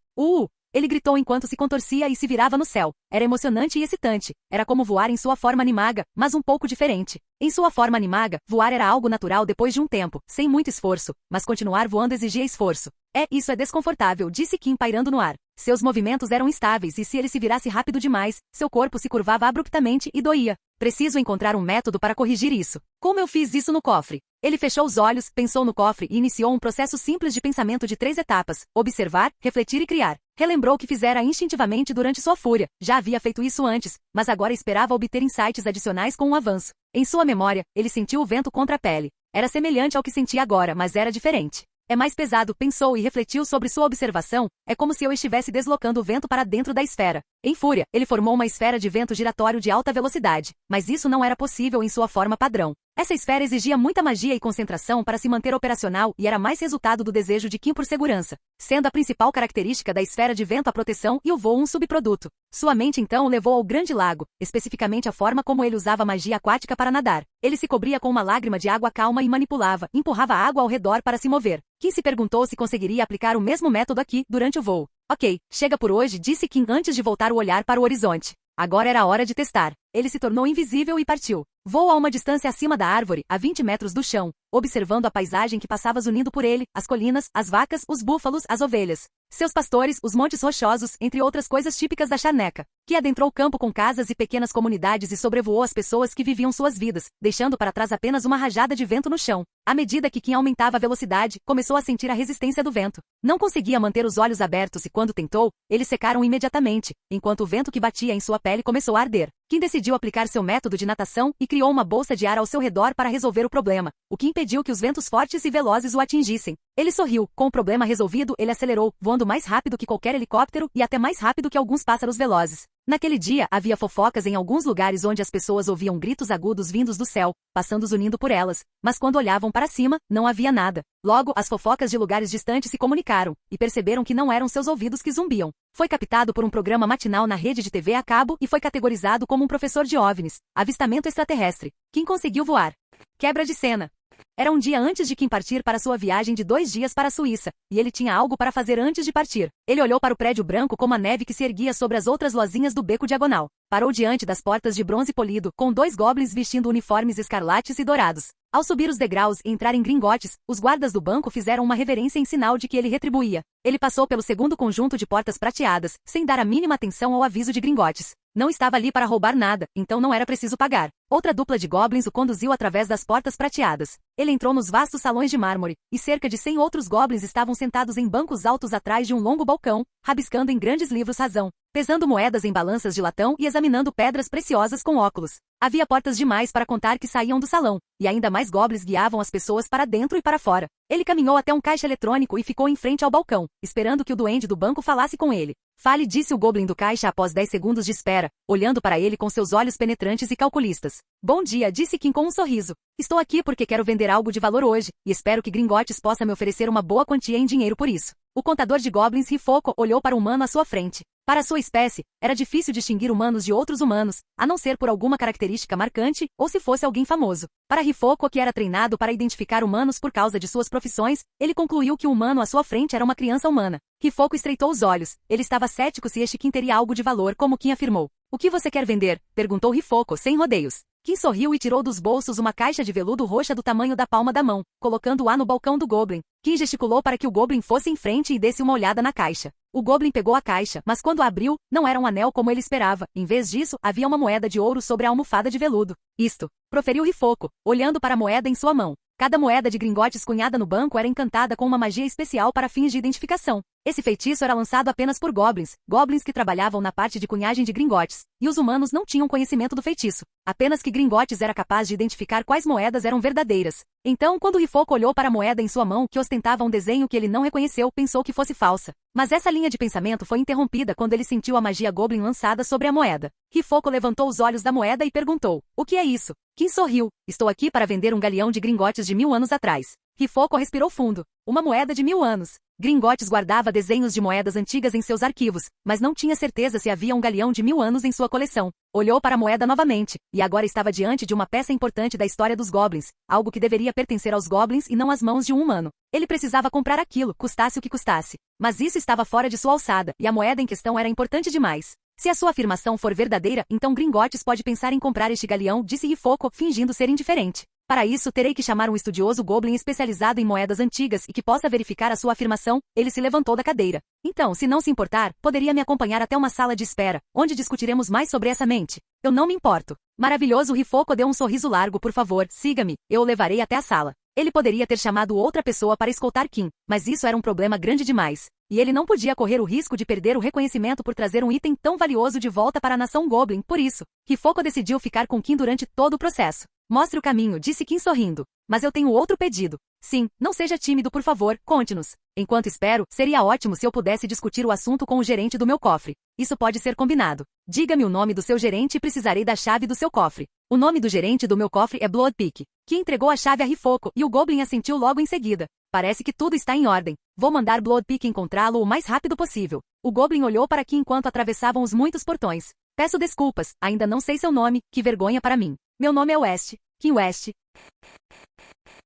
Ele gritou enquanto se contorcia e se virava no céu. Era emocionante e excitante. Era como voar em sua forma animaga, mas um pouco diferente. Em sua forma animaga, voar era algo natural depois de um tempo, sem muito esforço, mas continuar voando exigia esforço. Isso é desconfortável, disse Kim pairando no ar. Seus movimentos eram instáveis e se ele se virasse rápido demais, seu corpo se curvava abruptamente e doía. Preciso encontrar um método para corrigir isso. Como eu fiz isso no cofre? Ele fechou os olhos, pensou no cofre e iniciou um processo simples de pensamento de 3 etapas: observar, refletir e criar. Relembrou que fizera instintivamente durante sua fúria. Já havia feito isso antes, mas agora esperava obter insights adicionais com um avanço. Em sua memória, ele sentiu o vento contra a pele. Era semelhante ao que sentia agora, mas era diferente. É mais pesado, pensou e refletiu sobre sua observação. É como se eu estivesse deslocando o vento para dentro da esfera. Em fúria, ele formou uma esfera de vento giratório de alta velocidade, mas isso não era possível em sua forma padrão. Essa esfera exigia muita magia e concentração para se manter operacional e era mais resultado do desejo de Kim por segurança, sendo a principal característica da esfera de vento a proteção e o voo um subproduto. Sua mente então o levou ao grande lago, especificamente a forma como ele usava magia aquática para nadar. Ele se cobria com uma lágrima de água calma e manipulava, empurrava a água ao redor para se mover. Kim se perguntou se conseguiria aplicar o mesmo método aqui, durante o voo. Ok, chega por hoje, disse Kim antes de voltar o olhar para o horizonte. Agora era a hora de testar. Ele se tornou invisível e partiu. Voou a uma distância acima da árvore, a 20 metros do chão, observando a paisagem que passava zunindo por ele, as colinas, as vacas, os búfalos, as ovelhas. Seus pastores, os montes rochosos, entre outras coisas típicas da charneca. Que adentrou o campo com casas e pequenas comunidades e sobrevoou as pessoas que viviam suas vidas, deixando para trás apenas uma rajada de vento no chão. À medida que Kim aumentava a velocidade, começou a sentir a resistência do vento. Não conseguia manter os olhos abertos e quando tentou, eles secaram imediatamente, enquanto o vento que batia em sua pele começou a arder. Kim decidiu aplicar seu método de natação e criou uma bolsa de ar ao seu redor para resolver o problema, o que impediu que os ventos fortes e velozes o atingissem. Ele sorriu. Com o problema resolvido, ele acelerou, voando mais rápido que qualquer helicóptero e até mais rápido que alguns pássaros velozes. Naquele dia, havia fofocas em alguns lugares onde as pessoas ouviam gritos agudos vindos do céu, passando zunindo por elas, mas quando olhavam para cima, não havia nada. Logo, as fofocas de lugares distantes se comunicaram, e perceberam que não eram seus ouvidos que zumbiam. Foi captado por um programa matinal na rede de TV a cabo e foi categorizado como um professor de OVNIs, avistamento extraterrestre. Kim conseguiu voar. Quebra de cena. Era um dia antes de Kim partir para sua viagem de 2 dias para a Suíça, e ele tinha algo para fazer antes de partir. Ele olhou para o prédio branco como a neve que se erguia sobre as outras lozinhas do beco diagonal. Parou diante das portas de bronze polido, com 2 goblins vestindo uniformes escarlates e dourados. Ao subir os degraus e entrar em Gringotts, os guardas do banco fizeram uma reverência em sinal de que ele retribuía. Ele passou pelo segundo conjunto de portas prateadas, sem dar a mínima atenção ao aviso de Gringotts. Não estava ali para roubar nada, então não era preciso pagar. Outra dupla de goblins o conduziu através das portas prateadas. Ele entrou nos vastos salões de mármore, e cerca de 100 outros goblins estavam sentados em bancos altos atrás de um longo balcão, rabiscando em grandes livros razão, pesando moedas em balanças de latão e examinando pedras preciosas com óculos. Havia portas demais para contar que saíam do salão, e ainda mais goblins guiavam as pessoas para dentro e para fora. Ele caminhou até um caixa eletrônico e ficou em frente ao balcão, esperando que o duende do banco falasse com ele. Fale, disse o goblin do caixa após 10 segundos de espera, olhando para ele com seus olhos penetrantes e calculistas. Bom dia, disse Kim com um sorriso. Estou aqui porque quero vender algo de valor hoje, e espero que Gringotts possa me oferecer uma boa quantia em dinheiro por isso. O contador de goblins Hifoco olhou para o humano à sua frente. Para sua espécie, era difícil distinguir humanos de outros humanos, a não ser por alguma característica marcante, ou se fosse alguém famoso. Para Hifoco, que era treinado para identificar humanos por causa de suas profissões, ele concluiu que o humano à sua frente era uma criança humana. Hifoco estreitou os olhos. Ele estava cético se este Kim teria algo de valor, como Kim afirmou. O que você quer vender? Perguntou Hifoco, sem rodeios. Kim sorriu e tirou dos bolsos uma caixa de veludo roxa do tamanho da palma da mão, colocando-a no balcão do Goblin. Kim gesticulou para que o Goblin fosse em frente e desse uma olhada na caixa. O Goblin pegou a caixa, mas quando a abriu, não era um anel como ele esperava. Em vez disso, havia uma moeda de ouro sobre a almofada de veludo. Isto, proferiu Hifoco, olhando para a moeda em sua mão. Cada moeda de Gringotts cunhada no banco era encantada com uma magia especial para fins de identificação. Esse feitiço era lançado apenas por goblins que trabalhavam na parte de cunhagem de Gringotts, e os humanos não tinham conhecimento do feitiço. Apenas que Gringotts era capaz de identificar quais moedas eram verdadeiras. Então, quando Hifoco olhou para a moeda em sua mão, que ostentava um desenho que ele não reconheceu, pensou que fosse falsa. Mas essa linha de pensamento foi interrompida quando ele sentiu a magia Goblin lançada sobre a moeda. Hifoco levantou os olhos da moeda e perguntou: "O que é isso?" Kim sorriu. "Estou aqui para vender um galeão de Gringotts de 1000 anos atrás." Hifoco respirou fundo. Uma moeda de 1000 anos. Gringotts guardava desenhos de moedas antigas em seus arquivos, mas não tinha certeza se havia um galeão de 1000 anos em sua coleção. Olhou para a moeda novamente, e agora estava diante de uma peça importante da história dos goblins, algo que deveria pertencer aos goblins e não às mãos de um humano. Ele precisava comprar aquilo, custasse o que custasse. Mas isso estava fora de sua alçada, e a moeda em questão era importante demais. Se a sua afirmação for verdadeira, então Gringotts pode pensar em comprar este galeão, disse Hifoco, fingindo ser indiferente. Para isso, terei que chamar um estudioso Goblin especializado em moedas antigas e que possa verificar a sua afirmação. Ele se levantou da cadeira. Então, se não se importar, poderia me acompanhar até uma sala de espera, onde discutiremos mais sobre essa mente. Eu não me importo. Maravilhoso, Hifoco deu um sorriso largo. Por favor, siga-me, eu o levarei até a sala. Ele poderia ter chamado outra pessoa para escoltar Kim, mas isso era um problema grande demais. E ele não podia correr o risco de perder o reconhecimento por trazer um item tão valioso de volta para a nação Goblin. Por isso, Hifoco decidiu ficar com Kim durante todo o processo. Mostre o caminho, disse Kim sorrindo. Mas eu tenho outro pedido. Sim, não seja tímido, por favor, conte-nos. Enquanto espero, seria ótimo se eu pudesse discutir o assunto com o gerente do meu cofre. Isso pode ser combinado. Diga-me o nome do seu gerente e precisarei da chave do seu cofre. O nome do gerente do meu cofre é Bloodpeak. Kim entregou a chave a Hifoco e o Goblin assentiu logo em seguida. Parece que tudo está em ordem. Vou mandar Bloodpeak encontrá-lo o mais rápido possível. O Goblin olhou para Kim enquanto atravessavam os muitos portões. Peço desculpas, ainda não sei seu nome, que vergonha para mim. Meu nome é West, Kim West.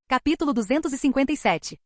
Capítulo 257.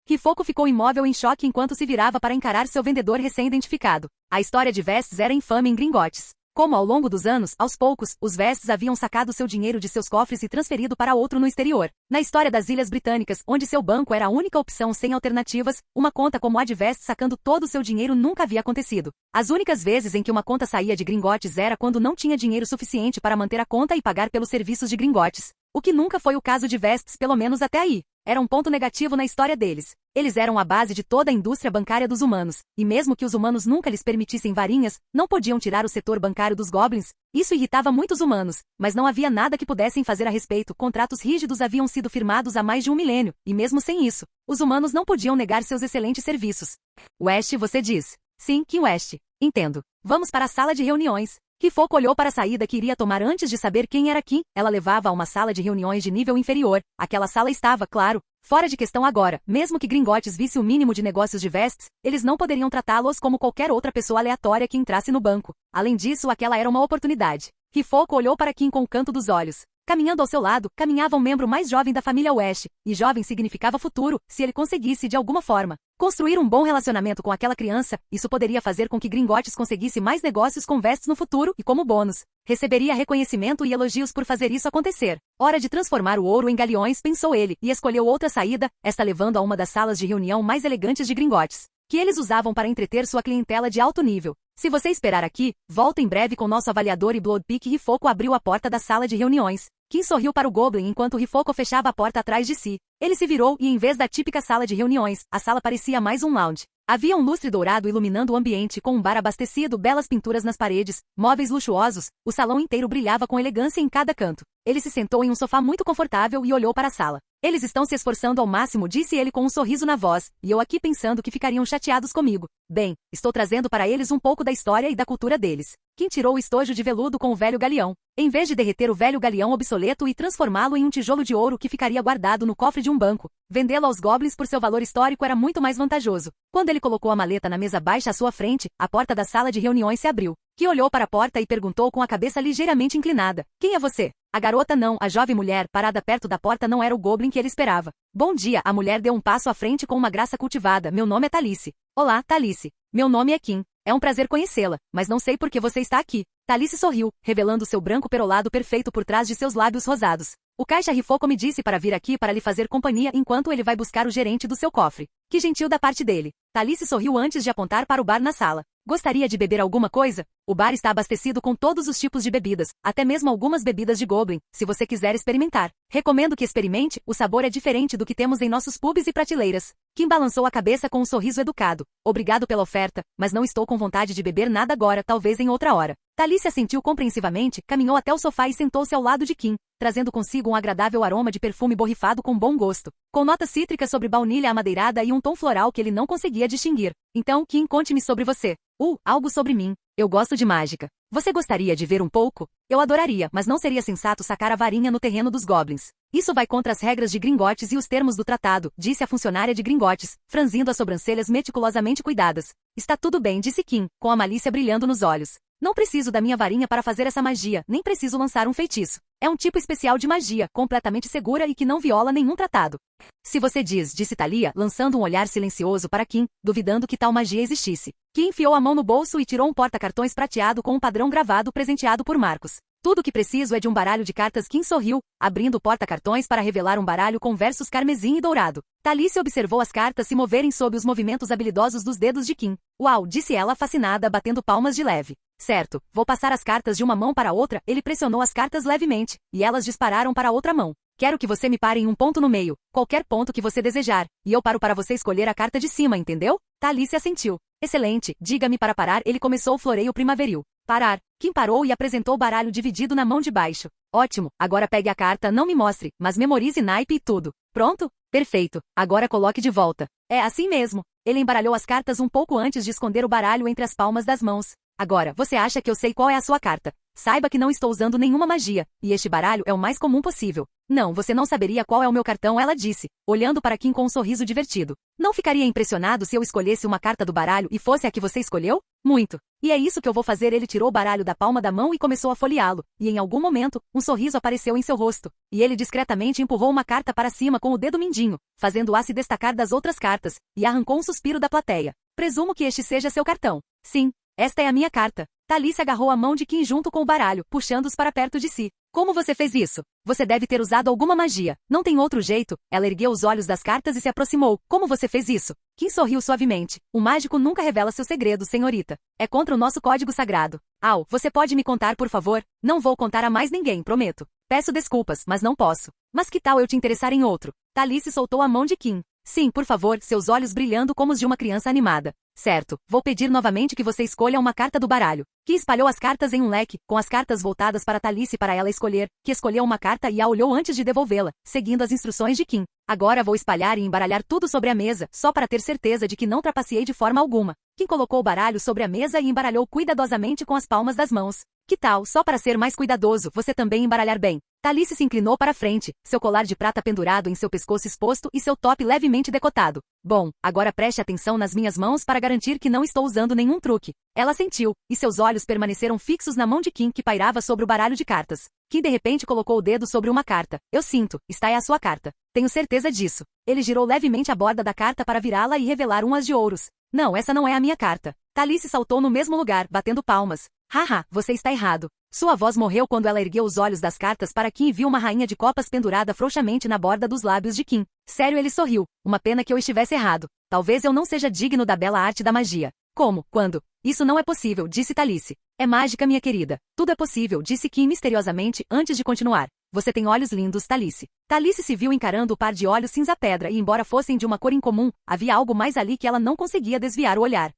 Hifoco ficou imóvel em choque enquanto se virava para encarar seu vendedor recém-identificado. A história de Vestes era infame em Gringotts. Como ao longo dos anos, aos poucos, os Vestes haviam sacado seu dinheiro de seus cofres e transferido para outro no exterior. Na história das Ilhas Britânicas, onde seu banco era a única opção sem alternativas, uma conta como a de Vestes sacando todo o seu dinheiro nunca havia acontecido. As únicas vezes em que uma conta saía de Gringotts era quando não tinha dinheiro suficiente para manter a conta e pagar pelos serviços de Gringotts. O que nunca foi o caso de Vestes, pelo menos até aí. Era um ponto negativo na história deles. Eles eram a base de toda a indústria bancária dos humanos, e mesmo que os humanos nunca lhes permitissem varinhas, não podiam tirar o setor bancário dos goblins. Isso irritava muitos humanos, mas não havia nada que pudessem fazer a respeito. Contratos rígidos haviam sido firmados há mais de um milênio, e mesmo sem isso, os humanos não podiam negar seus excelentes serviços. West, você diz? Sim, Kim West. Entendo. Vamos para a sala de reuniões. Hifoco olhou para a saída que iria tomar antes de saber quem era Kim. Ela levava a uma sala de reuniões de nível inferior. Aquela sala estava, claro, fora de questão agora. Mesmo que Gringotts visse o mínimo de negócios de Vestes, eles não poderiam tratá-los como qualquer outra pessoa aleatória que entrasse no banco. Além disso, aquela era uma oportunidade. Hifoco olhou para Kim com o canto dos olhos. Caminhando ao seu lado, caminhava um membro mais jovem da família West, e jovem significava futuro, se ele conseguisse, de alguma forma, construir um bom relacionamento com aquela criança. Isso poderia fazer com que Gringotts conseguisse mais negócios com Vestes no futuro, e como bônus, receberia reconhecimento e elogios por fazer isso acontecer. Hora de transformar o ouro em galeões, pensou ele, e escolheu outra saída, esta levando a uma das salas de reunião mais elegantes de Gringotts, que eles usavam para entreter sua clientela de alto nível. Se você esperar aqui, volto em breve com nosso avaliador e Bloodpeak. Rifoco abriu a porta da sala de reuniões. Kim sorriu para o Goblin enquanto Rifoco fechava a porta atrás de si. Ele se virou e, em vez da típica sala de reuniões, a sala parecia mais um lounge. Havia um lustre dourado iluminando o ambiente com um bar abastecido, belas pinturas nas paredes, móveis luxuosos, o salão inteiro brilhava com elegância em cada canto. Ele se sentou em um sofá muito confortável e olhou para a sala. Eles estão se esforçando ao máximo, disse ele com um sorriso na voz, e eu aqui pensando que ficariam chateados comigo. Bem, estou trazendo para eles um pouco da história e da cultura deles. Kim tirou o estojo de veludo com o velho galeão. Em vez de derreter o velho galeão obsoleto e transformá-lo em um tijolo de ouro que ficaria guardado no cofre de um banco, vendê-lo aos goblins por seu valor histórico era muito mais vantajoso. Quando ele colocou a maleta na mesa baixa à sua frente, a porta da sala de reuniões se abriu. Kim olhou para a porta e perguntou com a cabeça ligeiramente inclinada: quem é você? A garota não, a jovem mulher, parada perto da porta não era o Goblin que ele esperava. Bom dia, a mulher deu um passo à frente com uma graça cultivada. Meu nome é Talice. Olá, Talice. Meu nome é Kim. É um prazer conhecê-la, mas não sei por que você está aqui. Talice sorriu, revelando seu branco perolado perfeito por trás de seus lábios rosados. O caixa Rifoco me disse para vir aqui para lhe fazer companhia enquanto ele vai buscar o gerente do seu cofre. Que gentil da parte dele. Talice sorriu antes de apontar para o bar na sala. Gostaria de beber alguma coisa? O bar está abastecido com todos os tipos de bebidas, até mesmo algumas bebidas de Goblin, se você quiser experimentar. Recomendo que experimente, o sabor é diferente do que temos em nossos pubs e prateleiras. Kim balançou a cabeça com um sorriso educado. Obrigado pela oferta, mas não estou com vontade de beber nada agora, talvez em outra hora. Talice assentiu compreensivamente, caminhou até o sofá e sentou-se ao lado de Kim, trazendo consigo um agradável aroma de perfume borrifado com bom gosto, com notas cítricas sobre baunilha amadeirada e um tom floral que ele não conseguia distinguir. Então, Kim, conte-me sobre você. Algo sobre mim. Eu gosto de mágica. Você gostaria de ver um pouco? Eu adoraria, mas não seria sensato sacar a varinha no terreno dos goblins. Isso vai contra as regras de Gringotts e os termos do tratado, disse a funcionária de Gringotts, franzindo as sobrancelhas meticulosamente cuidadas. Está tudo bem, disse Kim, com a malícia brilhando nos olhos. Não preciso da minha varinha para fazer essa magia, nem preciso lançar um feitiço. É um tipo especial de magia, completamente segura e que não viola nenhum tratado. Se você diz, disse Thalia, lançando um olhar silencioso para Kim, duvidando que tal magia existisse. Kim enfiou a mão no bolso e tirou um porta-cartões prateado com um padrão gravado presenteado por Marcos. Tudo o que preciso é de um baralho de cartas. Kim sorriu, abrindo o porta-cartões para revelar um baralho com versos carmesim e dourado. Talice observou as cartas se moverem sob os movimentos habilidosos dos dedos de Kim. Uau, disse ela fascinada, batendo palmas de leve. Certo, vou passar as cartas de uma mão para outra. Ele pressionou as cartas levemente, e elas dispararam para a outra mão. Quero que você me pare em um ponto no meio, qualquer ponto que você desejar, e eu paro para você escolher a carta de cima, entendeu? Talice assentiu. Excelente, diga-me para parar. Ele começou o floreio primaveril. Parar. Kim parou e apresentou o baralho dividido na mão de baixo. Ótimo, agora pegue a carta, não me mostre, mas memorize naipe e tudo. Pronto? Perfeito. Agora coloque de volta. É assim mesmo. Ele embaralhou as cartas um pouco antes de esconder o baralho entre as palmas das mãos. Agora, você acha que eu sei qual é a sua carta? Saiba que não estou usando nenhuma magia, e este baralho é o mais comum possível. Não, você não saberia qual é o meu cartão, ela disse, olhando para Kim com um sorriso divertido. Não ficaria impressionado se eu escolhesse uma carta do baralho e fosse a que você escolheu? Muito. E é isso que eu vou fazer. Ele tirou o baralho da palma da mão e começou a folheá-lo, e em algum momento, um sorriso apareceu em seu rosto, e ele discretamente empurrou uma carta para cima com o dedo mindinho, fazendo-a se destacar das outras cartas, e arrancou um suspiro da plateia. Presumo que este seja seu cartão. Sim. Esta é a minha carta. Talice agarrou a mão de Kim junto com o baralho, puxando-os para perto de si. Como você fez isso? Você deve ter usado alguma magia. Não tem outro jeito. Ela ergueu os olhos das cartas e se aproximou. Como você fez isso? Kim sorriu suavemente. O mágico nunca revela seu segredo, senhorita. É contra o nosso código sagrado. Você pode me contar, por favor? Não vou contar a mais ninguém, prometo. Peço desculpas, mas não posso. Mas que tal eu te interessar em outro? Talice soltou a mão de Kim. Sim, por favor, seus olhos brilhando como os de uma criança animada. Certo, vou pedir novamente que você escolha uma carta do baralho. Kim espalhou as cartas em um leque, com as cartas voltadas para Talice para ela escolher, que escolheu uma carta e a olhou antes de devolvê-la, seguindo as instruções de Kim. Agora vou espalhar e embaralhar tudo sobre a mesa, só para ter certeza de que não trapaceei de forma alguma. Kim colocou o baralho sobre a mesa e embaralhou cuidadosamente com as palmas das mãos. Que tal, só para ser mais cuidadoso, você também embaralhar bem? Talice se inclinou para a frente, seu colar de prata pendurado em seu pescoço exposto e seu top levemente decotado. Bom, agora preste atenção nas minhas mãos para garantir que não estou usando nenhum truque. Ela sentiu, e seus olhos permaneceram fixos na mão de Kim que pairava sobre o baralho de cartas. Kim de repente colocou o dedo sobre uma carta. Eu sinto, está é a sua carta. Tenho certeza disso. Ele girou levemente a borda da carta para virá-la e revelar um as de ouros. Não, essa não é a minha carta. Talice saltou no mesmo lugar, batendo palmas. Haha, você está errado. Sua voz morreu quando ela ergueu os olhos das cartas para Kim e viu uma rainha de copas pendurada frouxamente na borda dos lábios de Kim. Sério, ele sorriu. Uma pena que eu estivesse errado. Talvez eu não seja digno da bela arte da magia. Como? Quando? Isso não é possível, disse Talice. É mágica, minha querida. Tudo é possível, disse Kim misteriosamente antes de continuar. Você tem olhos lindos, Talice. Talice se viu encarando o par de olhos cinza-pedra e embora fossem de uma cor incomum, havia algo mais ali que ela não conseguia desviar o olhar.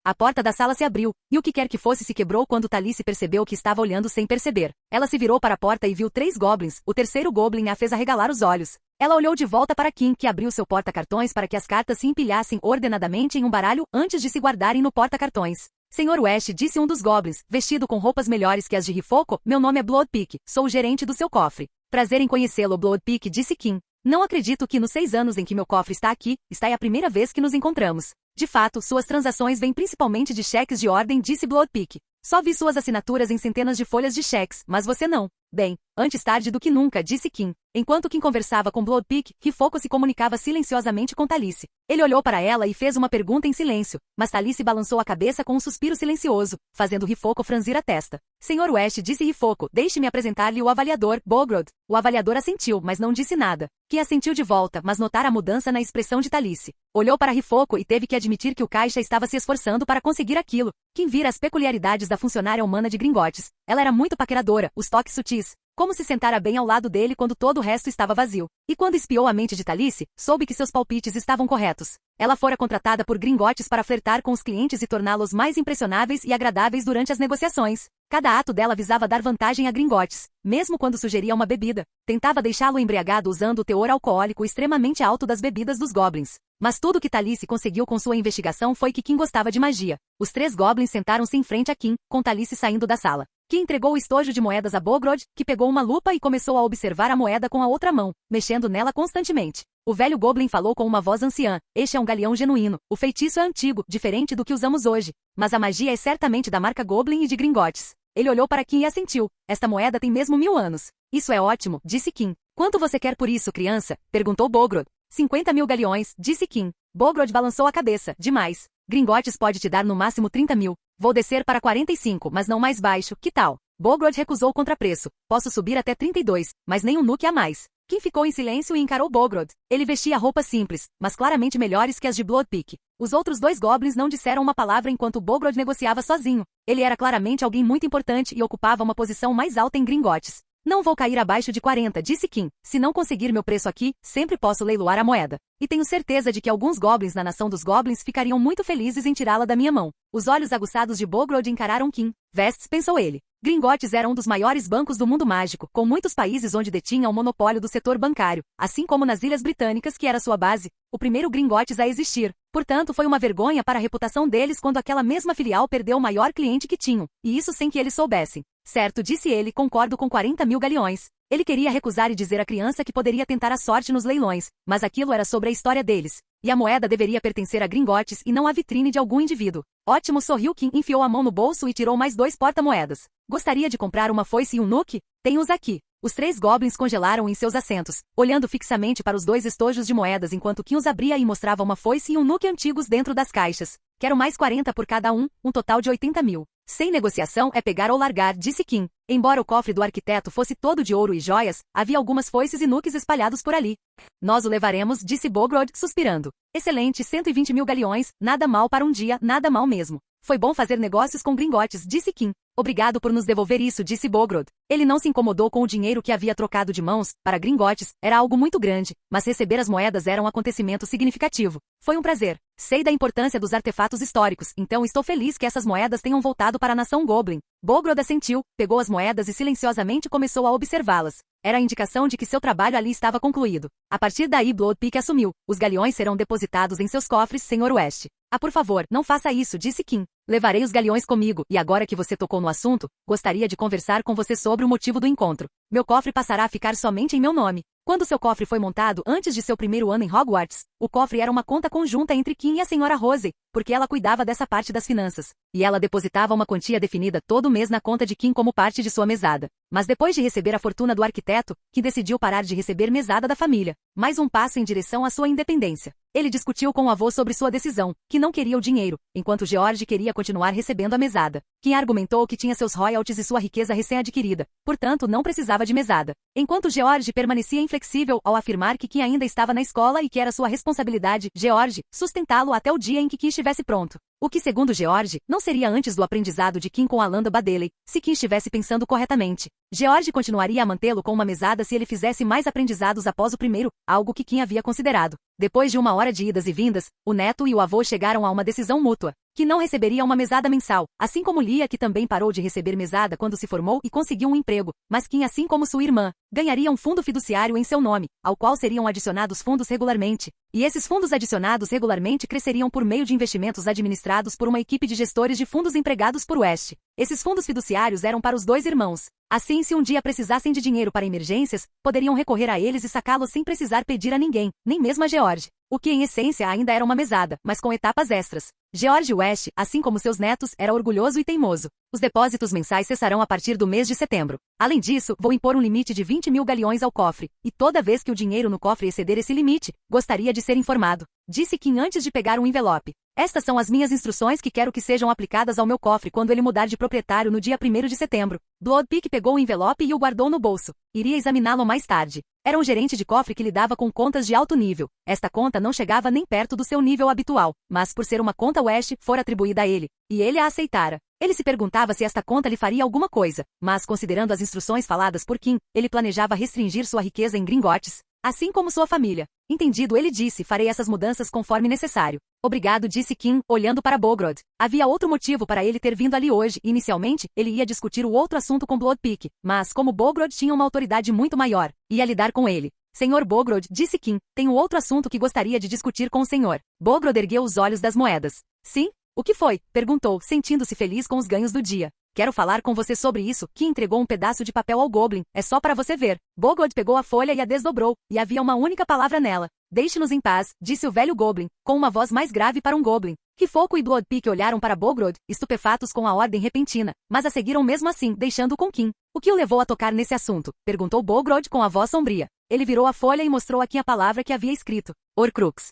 A porta da sala se abriu, e o que quer que fosse se quebrou quando Talice percebeu que estava olhando sem perceber. Ela se virou para a porta e viu 3 goblins, o terceiro goblin a fez arregalar os olhos. Ela olhou de volta para Kim, que abriu seu porta-cartões para que as cartas se empilhassem ordenadamente em um baralho antes de se guardarem no porta-cartões. Senhor West, disse um dos goblins, vestido com roupas melhores que as de Rifoco, meu nome é Bloodpick, sou o gerente do seu cofre. Prazer em conhecê-lo, Bloodpick, disse Kim. Não acredito que nos 6 anos em que meu cofre está aqui, está é a primeira vez que nos encontramos. De fato, suas transações vêm principalmente de cheques de ordem, disse Bloodpick. Só vi suas assinaturas em centenas de folhas de cheques, mas você não. Bem, antes tarde do que nunca, disse Kim. Enquanto Kim conversava com Bloodpick, Rifoco se comunicava silenciosamente com Talice. Ele olhou para ela e fez uma pergunta em silêncio, mas Talice balançou a cabeça com um suspiro silencioso, fazendo Rifoco franzir a testa. Senhor West, disse Rifoco, deixe-me apresentar-lhe o avaliador, Bogrod. O avaliador assentiu, mas não disse nada. Kim assentiu de volta, mas notara a mudança na expressão de Talice. Olhou para Rifoco e teve que admitir que o caixa estava se esforçando para conseguir aquilo. Kim vira as peculiaridades da funcionária humana de Gringotes. Ela era muito paqueradora, os toques sutis. Como se sentara bem ao lado dele quando todo o resto estava vazio. E quando espiou a mente de Talice, soube que seus palpites estavam corretos. Ela fora contratada por Gringotes para flertar com os clientes e torná-los mais impressionáveis e agradáveis durante as negociações. Cada ato dela visava dar vantagem a Gringotes, mesmo quando sugeria uma bebida. Tentava deixá-lo embriagado usando o teor alcoólico extremamente alto das bebidas dos goblins. Mas tudo que Talice conseguiu com sua investigação foi que Kim gostava de magia. Os 3 goblins sentaram-se em frente a Kim, com Talice saindo da sala. Kim entregou o estojo de moedas a Bogrod, que pegou uma lupa e começou a observar a moeda com a outra mão, mexendo nela constantemente. O velho goblin falou com uma voz anciã. Este é um galeão genuíno. O feitiço é antigo, diferente do que usamos hoje. Mas a magia é certamente da marca Goblin e de Gringotes. Ele olhou para Kim e assentiu. Esta moeda tem mesmo 1000 anos. Isso é ótimo, disse Kim. Quanto você quer por isso, criança? Perguntou Bogrod. 50.000 galeões, disse Kim. Bogrod balançou a cabeça. Demais. Gringotes pode te dar no máximo 30.000. Vou descer para 45, mas não mais baixo. Que tal? Bogrod recusou o contrapreço. Posso subir até 32, mas nem um nuke a mais. Kim ficou em silêncio e encarou Bogrod. Ele vestia roupas simples, mas claramente melhores que as de Bloodpick. Os outros 2 goblins não disseram uma palavra enquanto Bogrod negociava sozinho. Ele era claramente alguém muito importante e ocupava uma posição mais alta em Gringotes. Não vou cair abaixo de 40, disse Kim. Se não conseguir meu preço aqui, sempre posso leiloar a moeda. E tenho certeza de que alguns goblins na nação dos goblins ficariam muito felizes em tirá-la da minha mão. Os olhos aguçados de Bogrod encararam Kim. Vestes, pensou ele. Gringotes era um dos maiores bancos do mundo mágico, com muitos países onde detinha o monopólio do setor bancário, assim como nas Ilhas Britânicas, que era sua base, o primeiro Gringotes a existir. Portanto, foi uma vergonha para a reputação deles quando aquela mesma filial perdeu o maior cliente que tinham, e isso sem que eles soubessem. Certo, disse ele, concordo com 40.000 galeões. Ele queria recusar e dizer à criança que poderia tentar a sorte nos leilões, mas aquilo era sobre a história deles. E a moeda deveria pertencer a Gringotes e não à vitrine de algum indivíduo. Ótimo, sorriu Kim, enfiou a mão no bolso e tirou mais 2 porta-moedas. Gostaria de comprar uma foice e um nuke? Tenho-os aqui. Os 3 goblins congelaram em seus assentos, olhando fixamente para os 2 estojos de moedas enquanto Kim os abria e mostrava uma foice e um nuke antigos dentro das caixas. Quero mais 40 por cada um total de 80.000. Sem negociação é pegar ou largar, disse Kim. Embora o cofre do arquiteto fosse todo de ouro e joias, havia algumas foices e nukes espalhados por ali. Nós o levaremos, disse Bogrod, suspirando. Excelente, 120.000 galeões, nada mal para um dia, nada mal mesmo. Foi bom fazer negócios com Gringotes, disse Kim. Obrigado por nos devolver isso, disse Bogrod. Ele não se incomodou com o dinheiro que havia trocado de mãos, para Gringotes, era algo muito grande, mas receber as moedas era um acontecimento significativo. Foi um prazer. Sei da importância dos artefatos históricos, então estou feliz que essas moedas tenham voltado para a nação Goblin. Bogrod assentiu, pegou as moedas e silenciosamente começou a observá-las. Era a indicação de que seu trabalho ali estava concluído. A partir daí Bloodpick assumiu. Os galeões serão depositados em seus cofres, Sr. West. Ah, por favor, não faça isso, disse Kim. Levarei os galeões comigo, e agora que você tocou no assunto, gostaria de conversar com você sobre o motivo do encontro. Meu cofre passará a ficar somente em meu nome. Quando seu cofre foi montado antes de seu primeiro ano em Hogwarts, o cofre era uma conta conjunta entre Kim e a senhora Rose, porque ela cuidava dessa parte das finanças, e ela depositava uma quantia definida todo mês na conta de Kim como parte de sua mesada. Mas depois de receber a fortuna do arquiteto, Kim decidiu parar de receber mesada da família, mais um passo em direção à sua independência. Ele discutiu com o avô sobre sua decisão, que não queria o dinheiro, enquanto George queria continuar recebendo a mesada. Kim argumentou que tinha seus royalties e sua riqueza recém-adquirida, portanto não precisava de mesada. Enquanto George permanecia inflexível ao afirmar que Kim ainda estava na escola e que era sua responsabilidade, George, sustentá-lo até o dia em que Kim estivesse pronto. O que, segundo George, não seria antes do aprendizado de Kim com a Landa Badeley, se Kim estivesse pensando corretamente. George continuaria a mantê-lo com uma mesada se ele fizesse mais aprendizados após o primeiro, algo que Kim havia considerado. Depois de 1 hora de idas e vindas, o neto e o avô chegaram a uma decisão mútua, que não receberia uma mesada mensal, assim como Lia, que também parou de receber mesada quando se formou e conseguiu um emprego, mas Kim, assim como sua irmã, ganharia um fundo fiduciário em seu nome, ao qual seriam adicionados fundos regularmente. E esses fundos adicionados regularmente cresceriam por meio de investimentos administrados por uma equipe de gestores de fundos empregados por West. Esses fundos fiduciários eram para os dois irmãos. Assim, se um dia precisassem de dinheiro para emergências, poderiam recorrer a eles e sacá-los sem precisar pedir a ninguém, nem mesmo a George. O que em essência ainda era uma mesada, mas com etapas extras. George West, assim como seus netos, era orgulhoso e teimoso. Os depósitos mensais cessarão a partir do mês de setembro. Além disso, vou impor um limite de 20 mil galeões ao cofre, e toda vez que o dinheiro no cofre exceder esse limite, gostaria de ser informado. Disse Kim antes de pegar um envelope. Estas são as minhas instruções que quero que sejam aplicadas ao meu cofre quando ele mudar de proprietário no dia 1º de setembro. Bloodpeak pegou o envelope e o guardou no bolso. Iria examiná-lo mais tarde. Era um gerente de cofre que lidava com contas de alto nível. Esta conta não chegava nem perto do seu nível habitual, mas por ser uma conta West, fora atribuída a ele, e ele a aceitara. Ele se perguntava se esta conta lhe faria alguma coisa, mas considerando as instruções faladas por Kim, ele planejava restringir sua riqueza em Gringotts, assim como sua família. Entendido, ele disse, farei essas mudanças conforme necessário. Obrigado, disse Kim, olhando para Bogrod. Havia outro motivo para ele ter vindo ali hoje. Inicialmente, ele ia discutir o outro assunto com Bloodpeak, mas como Bogrod tinha uma autoridade muito maior, ia lidar com ele. Senhor Bogrod, disse Kim, tenho outro assunto que gostaria de discutir com o senhor. Bogrod ergueu os olhos das moedas. Sim? O que foi? Perguntou, sentindo-se feliz com os ganhos do dia. Quero falar com você sobre isso. Kim entregou um pedaço de papel ao Goblin. É só para você ver. Bogrod pegou a folha e a desdobrou, e havia uma única palavra nela. Deixe-nos em paz, disse o velho Goblin, com uma voz mais grave para um Goblin. Hifoco e Bloodpeak olharam para Bogrod, estupefatos com a ordem repentina, mas a seguiram mesmo assim, deixando com Kim. O que o levou a tocar nesse assunto? Perguntou Bogrod com a voz sombria. Ele virou a folha e mostrou a Kim a palavra que havia escrito. Horcrux.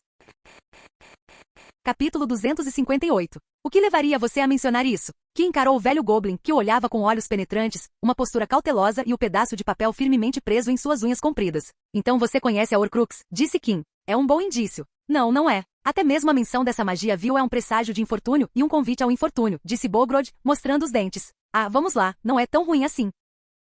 Capítulo 258. O que levaria você a mencionar isso? Kim encarou o velho Goblin, que o olhava com olhos penetrantes, uma postura cautelosa e o pedaço de papel firmemente preso em suas unhas compridas. Então você conhece a Horcrux, disse Kim. É um bom indício. Não, não é. Até mesmo a menção dessa magia vil é um presságio de infortúnio e um convite ao infortúnio, disse Bogrod, mostrando os dentes. Ah, vamos lá, não é tão ruim assim.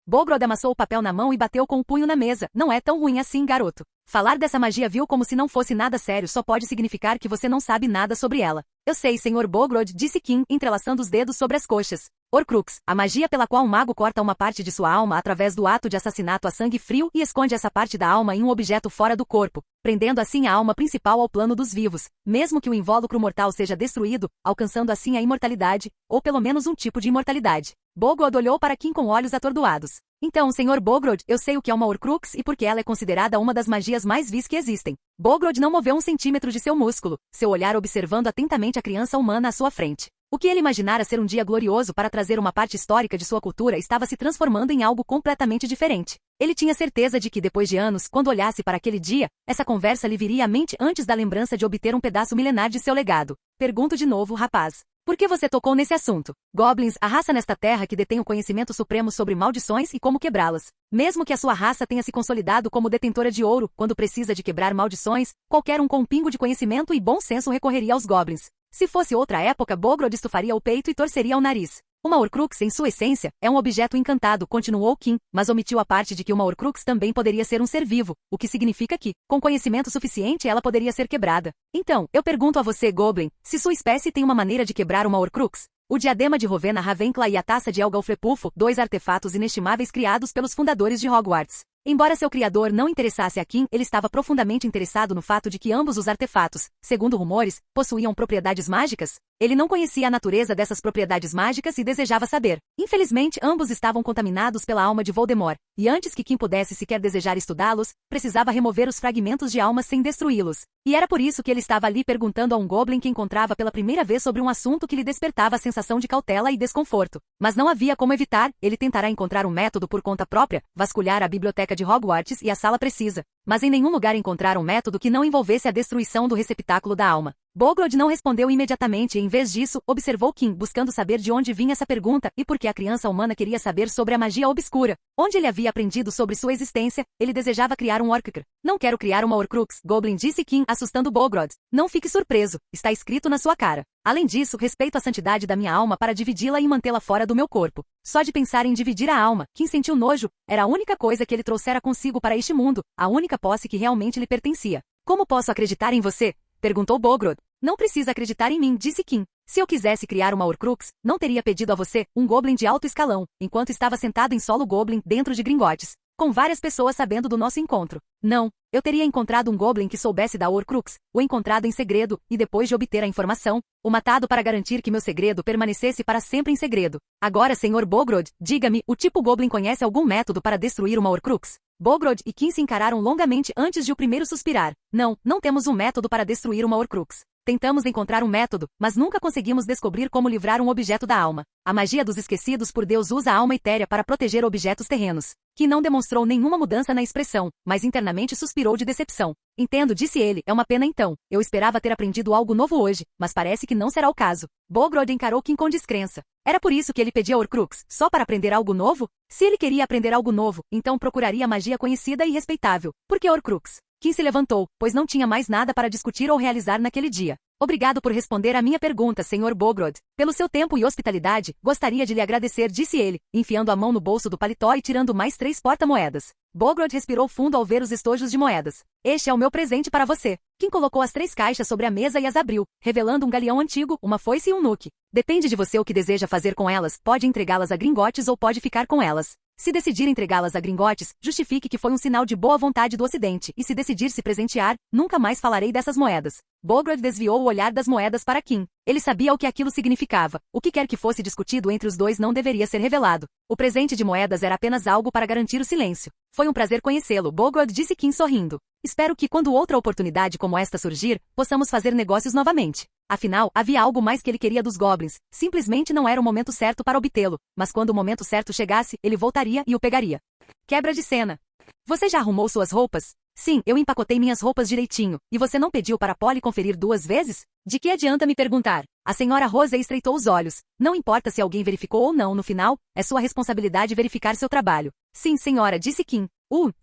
Bogrod amassou o papel na mão e bateu com o punho na mesa. Não é tão ruim assim, garoto. Falar dessa magia vil como se não fosse nada sério só pode significar que você não sabe nada sobre ela. Eu sei, Sr. Bogrod, disse Kim, entrelaçando os dedos sobre as coxas. Horcrux, a magia pela qual um mago corta uma parte de sua alma através do ato de assassinato a sangue frio e esconde essa parte da alma em um objeto fora do corpo, prendendo assim a alma principal ao plano dos vivos, mesmo que o invólucro mortal seja destruído, alcançando assim a imortalidade, ou pelo menos um tipo de imortalidade. Bogrod olhou para Kim com olhos atordoados. Então, Sr. Bogrod, eu sei o que é uma Horcrux e porque ela é considerada uma das magias mais vis que existem. Bogrod não moveu um centímetro de seu músculo, seu olhar observando atentamente a criança humana à sua frente. O que ele imaginara ser um dia glorioso para trazer uma parte histórica de sua cultura estava se transformando em algo completamente diferente. Ele tinha certeza de que, depois de anos, quando olhasse para aquele dia, essa conversa lhe viria à mente antes da lembrança de obter um pedaço milenar de seu legado. Pergunto de novo, rapaz. Por que você tocou nesse assunto? Goblins, a raça nesta terra que detém o conhecimento supremo sobre maldições e como quebrá-las. Mesmo que a sua raça tenha se consolidado como detentora de ouro, quando precisa de quebrar maldições, qualquer um com um pingo de conhecimento e bom senso recorreria aos Goblins. Se fosse outra época, Bogrod estufaria o peito e torceria o nariz. Uma Horcrux, em sua essência, é um objeto encantado, continuou Kim, mas omitiu a parte de que uma Horcrux também poderia ser um ser vivo, o que significa que, com conhecimento suficiente, ela poderia ser quebrada. Então, eu pergunto a você, Goblin, se sua espécie tem uma maneira de quebrar uma Horcrux? O diadema de Rowena Ravenclaw e a taça de Elga Flepufo, 2 artefatos inestimáveis criados pelos fundadores de Hogwarts. Embora seu criador não interessasse a Kim, ele estava profundamente interessado no fato de que ambos os artefatos, segundo rumores, possuíam propriedades mágicas. Ele não conhecia a natureza dessas propriedades mágicas e desejava saber. Infelizmente, ambos estavam contaminados pela alma de Voldemort, e antes que Kim pudesse sequer desejar estudá-los, precisava remover os fragmentos de alma sem destruí-los. E era por isso que ele estava ali perguntando a um Goblin que encontrava pela primeira vez sobre um assunto que lhe despertava a sensação de cautela e desconforto. Mas não havia como evitar, ele tentará encontrar um método por conta própria, vasculhar a biblioteca de Hogwarts e a sala precisa. Mas em nenhum lugar encontrar um método que não envolvesse a destruição do receptáculo da alma. Bogrod não respondeu imediatamente e em vez disso, observou Kim, buscando saber de onde vinha essa pergunta e por que a criança humana queria saber sobre a magia obscura. Onde ele havia aprendido sobre sua existência, ele desejava criar um Horcrux. Não quero criar uma Horcrux, Goblin disse Kim, assustando Bogrod. Não fique surpreso, está escrito na sua cara. Além disso, respeito a santidade da minha alma para dividi-la e mantê-la fora do meu corpo. Só de pensar em dividir a alma, Kim sentiu nojo, era a única coisa que ele trouxera consigo para este mundo, a única posse que realmente lhe pertencia. Como posso acreditar em você? Perguntou Bogrod. Não precisa acreditar em mim, disse Kim. Se eu quisesse criar uma Horcrux, não teria pedido a você, um Goblin de alto escalão, enquanto estava sentado em solo Goblin dentro de Gringotts, com várias pessoas sabendo do nosso encontro. Não, eu teria encontrado um Goblin que soubesse da Horcrux, o encontrado em segredo, e depois de obter a informação, o matado para garantir que meu segredo permanecesse para sempre em segredo. Agora, Sr. Bogrod, diga-me, o tipo Goblin conhece algum método para destruir uma Horcrux? Bogrod e Kim se encararam longamente antes de o primeiro suspirar. Não, não temos um método para destruir uma Horcrux. Tentamos encontrar um método, mas nunca conseguimos descobrir como livrar um objeto da alma. A magia dos esquecidos por Deus usa a alma etérea para proteger objetos terrenos. Kim não demonstrou nenhuma mudança na expressão, mas internamente suspirou de decepção. Entendo, disse ele, é uma pena então. Eu esperava ter aprendido algo novo hoje, mas parece que não será o caso. Bogrod encarou Kim com descrença. Era por isso que ele pedia Horcrux, só para aprender algo novo? Se ele queria aprender algo novo, então procuraria magia conhecida e respeitável. Por que Horcrux? Kim se levantou, pois não tinha mais nada para discutir ou realizar naquele dia. Obrigado por responder à minha pergunta, Sr. Bogrod. Pelo seu tempo e hospitalidade, gostaria de lhe agradecer, disse ele, enfiando a mão no bolso do paletó e tirando mais 3 porta-moedas. Bogrod respirou fundo ao ver os estojos de moedas. Este é o meu presente para você. Kim colocou as 3 caixas sobre a mesa e as abriu, revelando um galeão antigo, uma foice e um nuque. Depende de você o que deseja fazer com elas, pode entregá-las a Gringotts ou pode ficar com elas. Se decidir entregá-las a Gringotts, justifique que foi um sinal de boa vontade do Ocidente, e se decidir se presentear, nunca mais falarei dessas moedas. Bogrod desviou o olhar das moedas para Kim. Ele sabia o que aquilo significava. O que quer que fosse discutido entre os dois não deveria ser revelado. O presente de moedas era apenas algo para garantir o silêncio. Foi um prazer conhecê-lo, Bogrod disse Kim sorrindo. Espero que quando outra oportunidade como esta surgir, possamos fazer negócios novamente. Afinal, havia algo mais que ele queria dos Goblins. Simplesmente não era o momento certo para obtê-lo, mas quando o momento certo chegasse, ele voltaria e o pegaria. Quebra de cena. Você já arrumou suas roupas? Sim, eu empacotei minhas roupas direitinho. E você não pediu para Polly conferir 2 vezes? De que adianta me perguntar? A senhora Rose estreitou os olhos. Não importa se alguém verificou ou não no final, é sua responsabilidade verificar seu trabalho. Sim, senhora, disse Kim.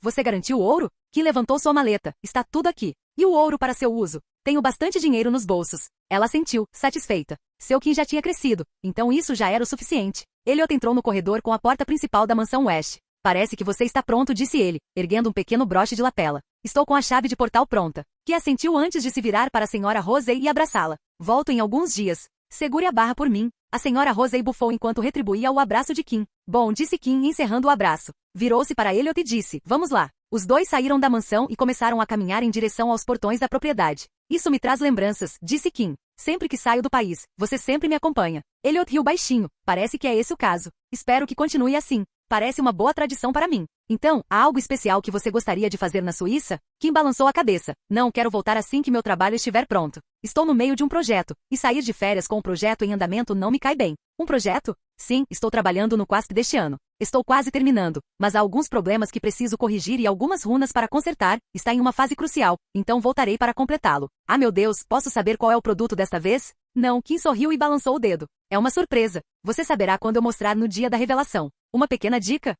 Você garantiu o ouro? Kim levantou sua maleta. Está tudo aqui. E o ouro para seu uso? Tenho bastante dinheiro nos bolsos. Ela assentiu, satisfeita. Seu Kim já tinha crescido, então isso já era o suficiente. Elliot entrou no corredor com a porta principal da mansão West. Parece que você está pronto, disse ele, erguendo um pequeno broche de lapela. Estou com a chave de portal pronta. Que assentiu antes de se virar para a senhora Rose e abraçá-la. Volto em alguns dias. Segure a barra por mim. A senhora Rose bufou enquanto retribuía o abraço de Kim. Bom, disse Kim encerrando o abraço. Virou-se para Elliot e disse, vamos lá. Os dois saíram da mansão e começaram a caminhar em direção aos portões da propriedade. Isso me traz lembranças, disse Kim. Sempre que saio do país, você sempre me acompanha. Elliot riu baixinho. Parece que é esse o caso. Espero que continue assim. Parece uma boa tradição para mim. Então, há algo especial que você gostaria de fazer na Suíça? Kim balançou a cabeça. Não, quero voltar assim que meu trabalho estiver pronto. Estou no meio de um projeto, e sair de férias com o projeto em andamento não me cai bem. Um projeto? Sim, estou trabalhando no QASP deste ano. Estou quase terminando, mas há alguns problemas que preciso corrigir e algumas runas para consertar. Está em uma fase crucial, então voltarei para completá-lo. Ah, meu Deus, posso saber qual é o produto desta vez? Não, Kim sorriu e balançou o dedo. É uma surpresa. Você saberá quando eu mostrar no dia da revelação. Uma pequena dica?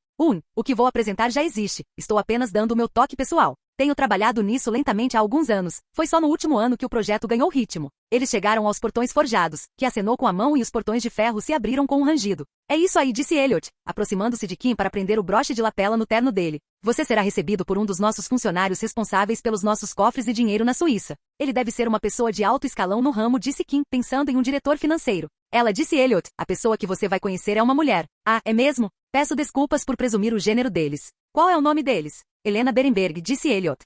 O que vou apresentar já existe. Estou apenas dando o meu toque pessoal. Tenho trabalhado nisso lentamente há alguns anos. Foi só no último ano que o projeto ganhou ritmo. Eles chegaram aos portões forjados, que acenou com a mão e os portões de ferro se abriram com um rangido. É isso aí, disse Elliot, aproximando-se de Kim para prender o broche de lapela no terno dele. Você será recebido por um dos nossos funcionários responsáveis pelos nossos cofres e dinheiro na Suíça. Ele deve ser uma pessoa de alto escalão no ramo, disse Kim, pensando em um diretor financeiro. Ela disse Elliot, a pessoa que você vai conhecer é uma mulher. Ah, é mesmo? Peço desculpas por presumir o gênero deles. Qual é o nome deles? Helena Berenberg, disse Elliot.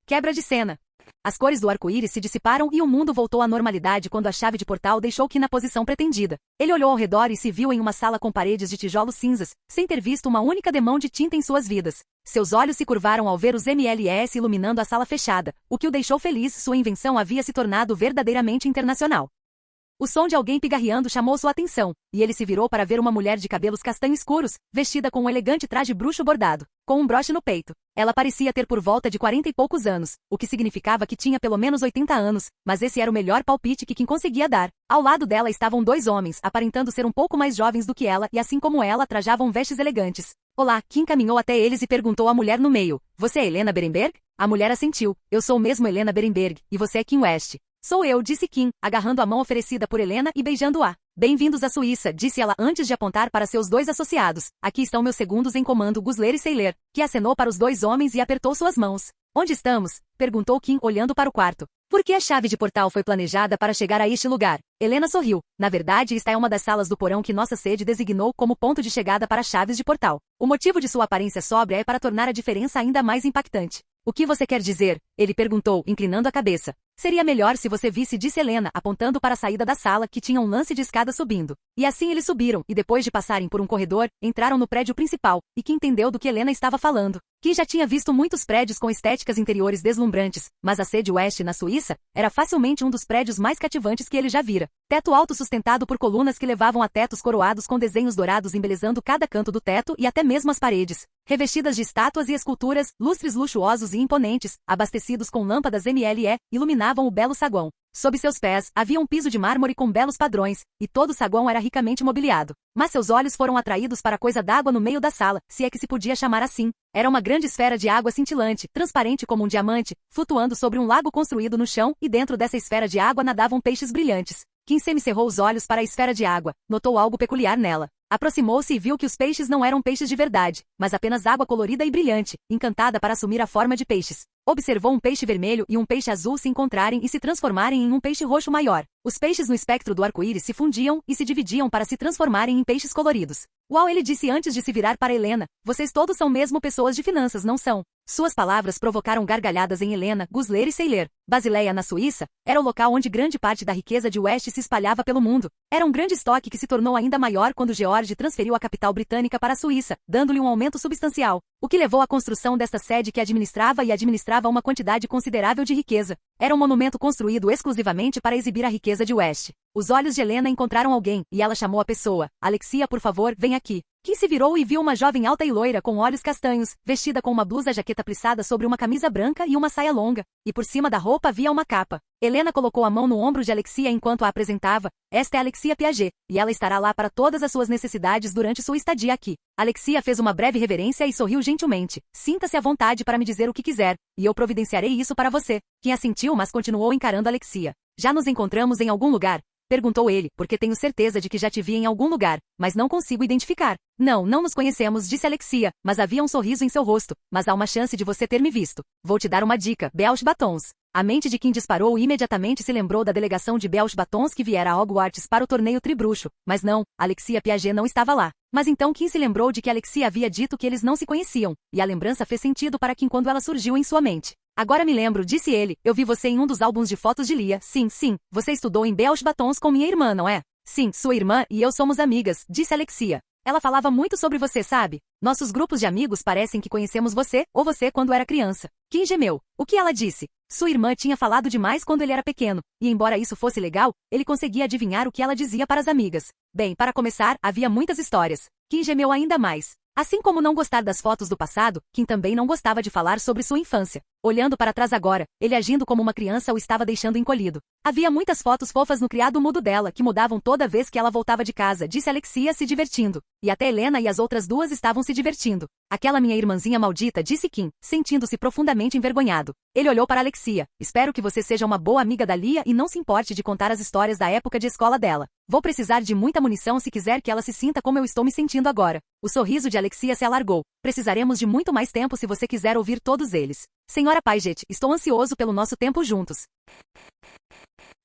Quebra de cena. As cores do arco-íris se dissiparam e o mundo voltou à normalidade quando a chave de portal deixou Kim na posição pretendida. Ele olhou ao redor e se viu em uma sala com paredes de tijolos cinzas, sem ter visto uma única demão de tinta em suas vidas. Seus olhos se curvaram ao ver os MLS iluminando a sala fechada, o que o deixou feliz. Sua invenção havia se tornado verdadeiramente internacional. O som de alguém pigarreando chamou sua atenção, e ele se virou para ver uma mulher de cabelos castanho escuros, vestida com um elegante traje bruxo bordado, com um broche no peito. Ela parecia ter por volta de 40 e poucos anos, o que significava que tinha pelo menos 80 anos, mas esse era o melhor palpite que Kim conseguia dar. Ao lado dela estavam dois homens, aparentando ser um pouco mais jovens do que ela e assim como ela trajavam vestes elegantes. Olá, Kim caminhou até eles e perguntou à mulher no meio, você é Helena Berenberg? A mulher assentiu, eu sou mesmo Helena Berenberg, e você é Kim West. Sou eu, disse Kim, agarrando a mão oferecida por Helena e beijando-a. Bem-vindos à Suíça, disse ela antes de apontar para seus dois associados. Aqui estão meus segundos em comando, Gusler e Seiler, que acenou para os dois homens e apertou suas mãos. Onde estamos? Perguntou Kim, olhando para o quarto. Por que a chave de portal foi planejada para chegar a este lugar? Helena sorriu. Na verdade, esta é uma das salas do porão que nossa sede designou como ponto de chegada para chaves de portal. O motivo de sua aparência sóbria é para tornar a diferença ainda mais impactante. O que você quer dizer? Ele perguntou, inclinando a cabeça. Seria melhor se você visse, disse Helena, apontando para a saída da sala que tinha um lance de escada subindo. E assim eles subiram, e depois de passarem por um corredor, entraram no prédio principal, e Kim entendeu do que Helena estava falando. Kim já tinha visto muitos prédios com estéticas interiores deslumbrantes, mas a sede West na Suíça era facilmente um dos prédios mais cativantes que ele já vira. Teto alto sustentado por colunas que levavam a tetos coroados com desenhos dourados embelezando cada canto do teto e até mesmo as paredes. Revestidas de estátuas e esculturas, lustres luxuosos e imponentes, abastecidos com lâmpadas MLE, iluminavam o belo saguão. Sob seus pés, havia um piso de mármore com belos padrões, e todo o saguão era ricamente mobiliado. Mas seus olhos foram atraídos para a coisa d'água no meio da sala, se é que se podia chamar assim. Era uma grande esfera de água cintilante, transparente como um diamante, flutuando sobre um lago construído no chão, e dentro dessa esfera de água nadavam peixes brilhantes. Kim semicerrou os olhos para a esfera de água, notou algo peculiar nela. Aproximou-se e viu que os peixes não eram peixes de verdade, mas apenas água colorida e brilhante, encantada para assumir a forma de peixes. Observou um peixe vermelho e um peixe azul se encontrarem e se transformarem em um peixe roxo maior. Os peixes no espectro do arco-íris se fundiam e se dividiam para se transformarem em peixes coloridos. Uau, ele disse antes de se virar para Helena. Vocês todos são mesmo pessoas de finanças, não são? Suas palavras provocaram gargalhadas em Helena, Gusler e Seiler. Basileia, na Suíça, era o local onde grande parte da riqueza de West se espalhava pelo mundo. Era um grande estoque que se tornou ainda maior quando George transferiu a capital britânica para a Suíça, dando-lhe um aumento substancial, o que levou à construção desta sede que administrava uma quantidade considerável de riqueza. Era um monumento construído exclusivamente para exibir a riqueza de West. Os olhos de Helena encontraram alguém, e ela chamou a pessoa. Alexia, por favor, vem aqui. Kim se virou e viu uma jovem alta e loira com olhos castanhos, vestida com uma blusa jaqueta plissada sobre uma camisa branca e uma saia longa, e por cima da roupa havia uma capa. Helena colocou a mão no ombro de Alexia enquanto a apresentava. Esta é Alexia Piaget, e ela estará lá para todas as suas necessidades durante sua estadia aqui. Alexia fez uma breve reverência e sorriu gentilmente. Sinta-se à vontade para me dizer o que quiser, e eu providenciarei isso para você. Kim assentiu, mas continuou encarando Alexia. Já nos encontramos em algum lugar? Perguntou ele, porque tenho certeza de que já te vi em algum lugar, mas não consigo identificar. Não nos conhecemos, disse Alexia, mas havia um sorriso em seu rosto. Mas há uma chance de você ter me visto. Vou te dar uma dica, Belch Batons. A mente de Kim disparou e imediatamente se lembrou da delegação de Belch Batons que viera a Hogwarts para o torneio tribruxo. Mas não, Alexia Piaget não estava lá. Mas então Kim se lembrou de que Alexia havia dito que eles não se conheciam, e a lembrança fez sentido para Kim quando ela surgiu em sua mente. Agora me lembro, disse ele, eu vi você em um dos álbuns de fotos de Lia. Sim, você estudou em Belch Batons com minha irmã, não é? Sim, sua irmã e eu somos amigas, disse Alexia. Ela falava muito sobre você, sabe? Nossos grupos de amigos parecem que conhecemos você, ou você quando era criança. Kim gemeu. O que ela disse? Sua irmã tinha falado demais quando ele era pequeno, e embora isso fosse legal, ele conseguia adivinhar o que ela dizia para as amigas. Bem, para começar, havia muitas histórias. Kim gemeu ainda mais. Assim como não gostar das fotos do passado, Kim também não gostava de falar sobre sua infância. Olhando para trás agora, ele agindo como uma criança o estava deixando encolhido. Havia muitas fotos fofas no criado mudo dela que mudavam toda vez que ela voltava de casa, disse Alexia se divertindo. E até Helena e as outras duas estavam se divertindo. Aquela minha irmãzinha maldita, disse Kim, sentindo-se profundamente envergonhado. Ele olhou para Alexia. Espero que você seja uma boa amiga da Lia e não se importe de contar as histórias da época de escola dela. Vou precisar de muita munição se quiser que ela se sinta como eu estou me sentindo agora. O sorriso de Alexia se alargou. Precisaremos de muito mais tempo se você quiser ouvir todos eles. Senhora Piaget, estou ansioso pelo nosso tempo juntos.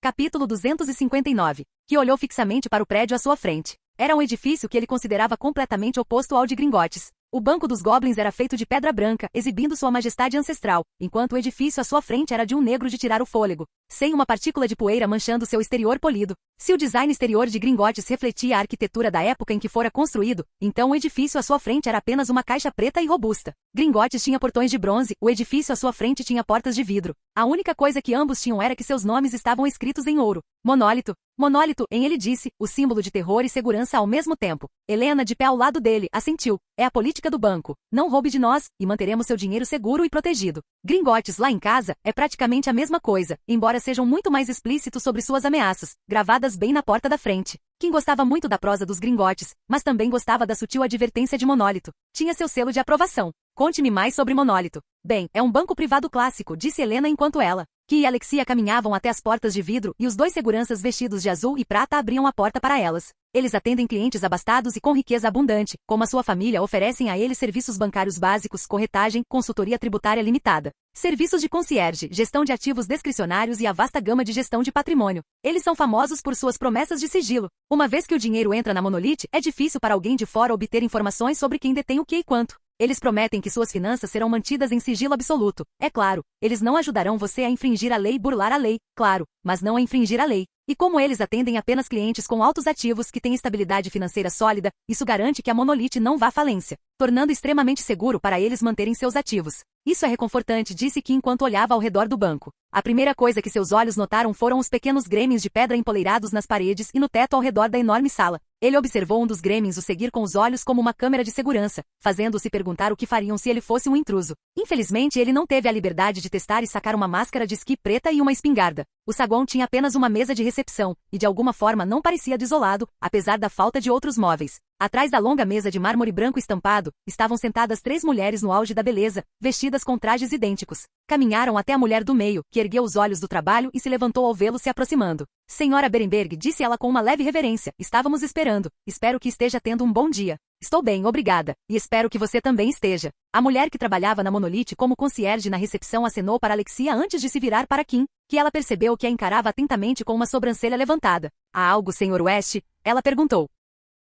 Capítulo 259. Que olhou fixamente para o prédio à sua frente. Era um edifício que ele considerava completamente oposto ao de Gringotts. O banco dos goblins era feito de pedra branca, exibindo sua majestade ancestral, enquanto o edifício à sua frente era de um negro de tirar o fôlego, sem uma partícula de poeira manchando seu exterior polido. Se o design exterior de Gringotts refletia a arquitetura da época em que fora construído, então o edifício à sua frente era apenas uma caixa preta e robusta. Gringotts tinha portões de bronze, o edifício à sua frente tinha portas de vidro. A única coisa que ambos tinham era que seus nomes estavam escritos em ouro. Monólito. Monólito, em ele disse, o símbolo de terror e segurança ao mesmo tempo. Helena, de pé ao lado dele, assentiu. É a política do banco. Não roube de nós, e manteremos seu dinheiro seguro e protegido. Gringotts, lá em casa, é praticamente a mesma coisa, embora sejam muito mais explícitos sobre suas ameaças, gravadas bem na porta da frente. Kim gostava muito da prosa dos Gringotts, mas também gostava da sutil advertência de Monólito. Tinha seu selo de aprovação. Conte-me mais sobre Monólito. Bem, é um banco privado clássico, disse Helena enquanto ela, Ki e Alexia caminhavam até as portas de vidro e os dois seguranças vestidos de azul e prata abriam a porta para elas. Eles atendem clientes abastados e com riqueza abundante, como a sua família oferecem a eles serviços bancários básicos, corretagem, consultoria tributária limitada, serviços de concierge, gestão de ativos discricionários e a vasta gama de gestão de patrimônio. Eles são famosos por suas promessas de sigilo. Uma vez que o dinheiro entra na Monolith, é difícil para alguém de fora obter informações sobre quem detém o que e quanto. Eles prometem que suas finanças serão mantidas em sigilo absoluto. É claro, eles não ajudarão você a infringir a lei e burlar a lei, claro, mas não a infringir a lei. E como eles atendem apenas clientes com altos ativos que têm estabilidade financeira sólida, isso garante que a Monolith não vá à falência, tornando extremamente seguro para eles manterem seus ativos. Isso é reconfortante, disse Kim enquanto olhava ao redor do banco. A primeira coisa que seus olhos notaram foram os pequenos gremlins de pedra empoleirados nas paredes e no teto ao redor da enorme sala. Ele observou um dos gremlins o seguir com os olhos como uma câmera de segurança, fazendo-se perguntar o que fariam se ele fosse um intruso. Infelizmente, ele não teve a liberdade de testar e sacar uma máscara de esqui preta e uma espingarda. O saguão tinha apenas uma mesa de recepção, e de alguma forma não parecia desolado, apesar da falta de outros móveis. Atrás da longa mesa de mármore branco estampado, estavam sentadas 3 mulheres no auge da beleza, vestidas com trajes idênticos. Caminharam até a mulher do meio, que ergueu os olhos do trabalho e se levantou ao vê-lo se aproximando. Senhora Berenberg, disse ela com uma leve reverência, estávamos esperando. Espero que esteja tendo um bom dia. Estou bem, obrigada, e espero que você também esteja. A mulher que trabalhava na Monolith como concierge na recepção acenou para Alexia antes de se virar para Kim, que ela percebeu que a encarava atentamente com uma sobrancelha levantada. Há algo, Sr. West? Ela perguntou.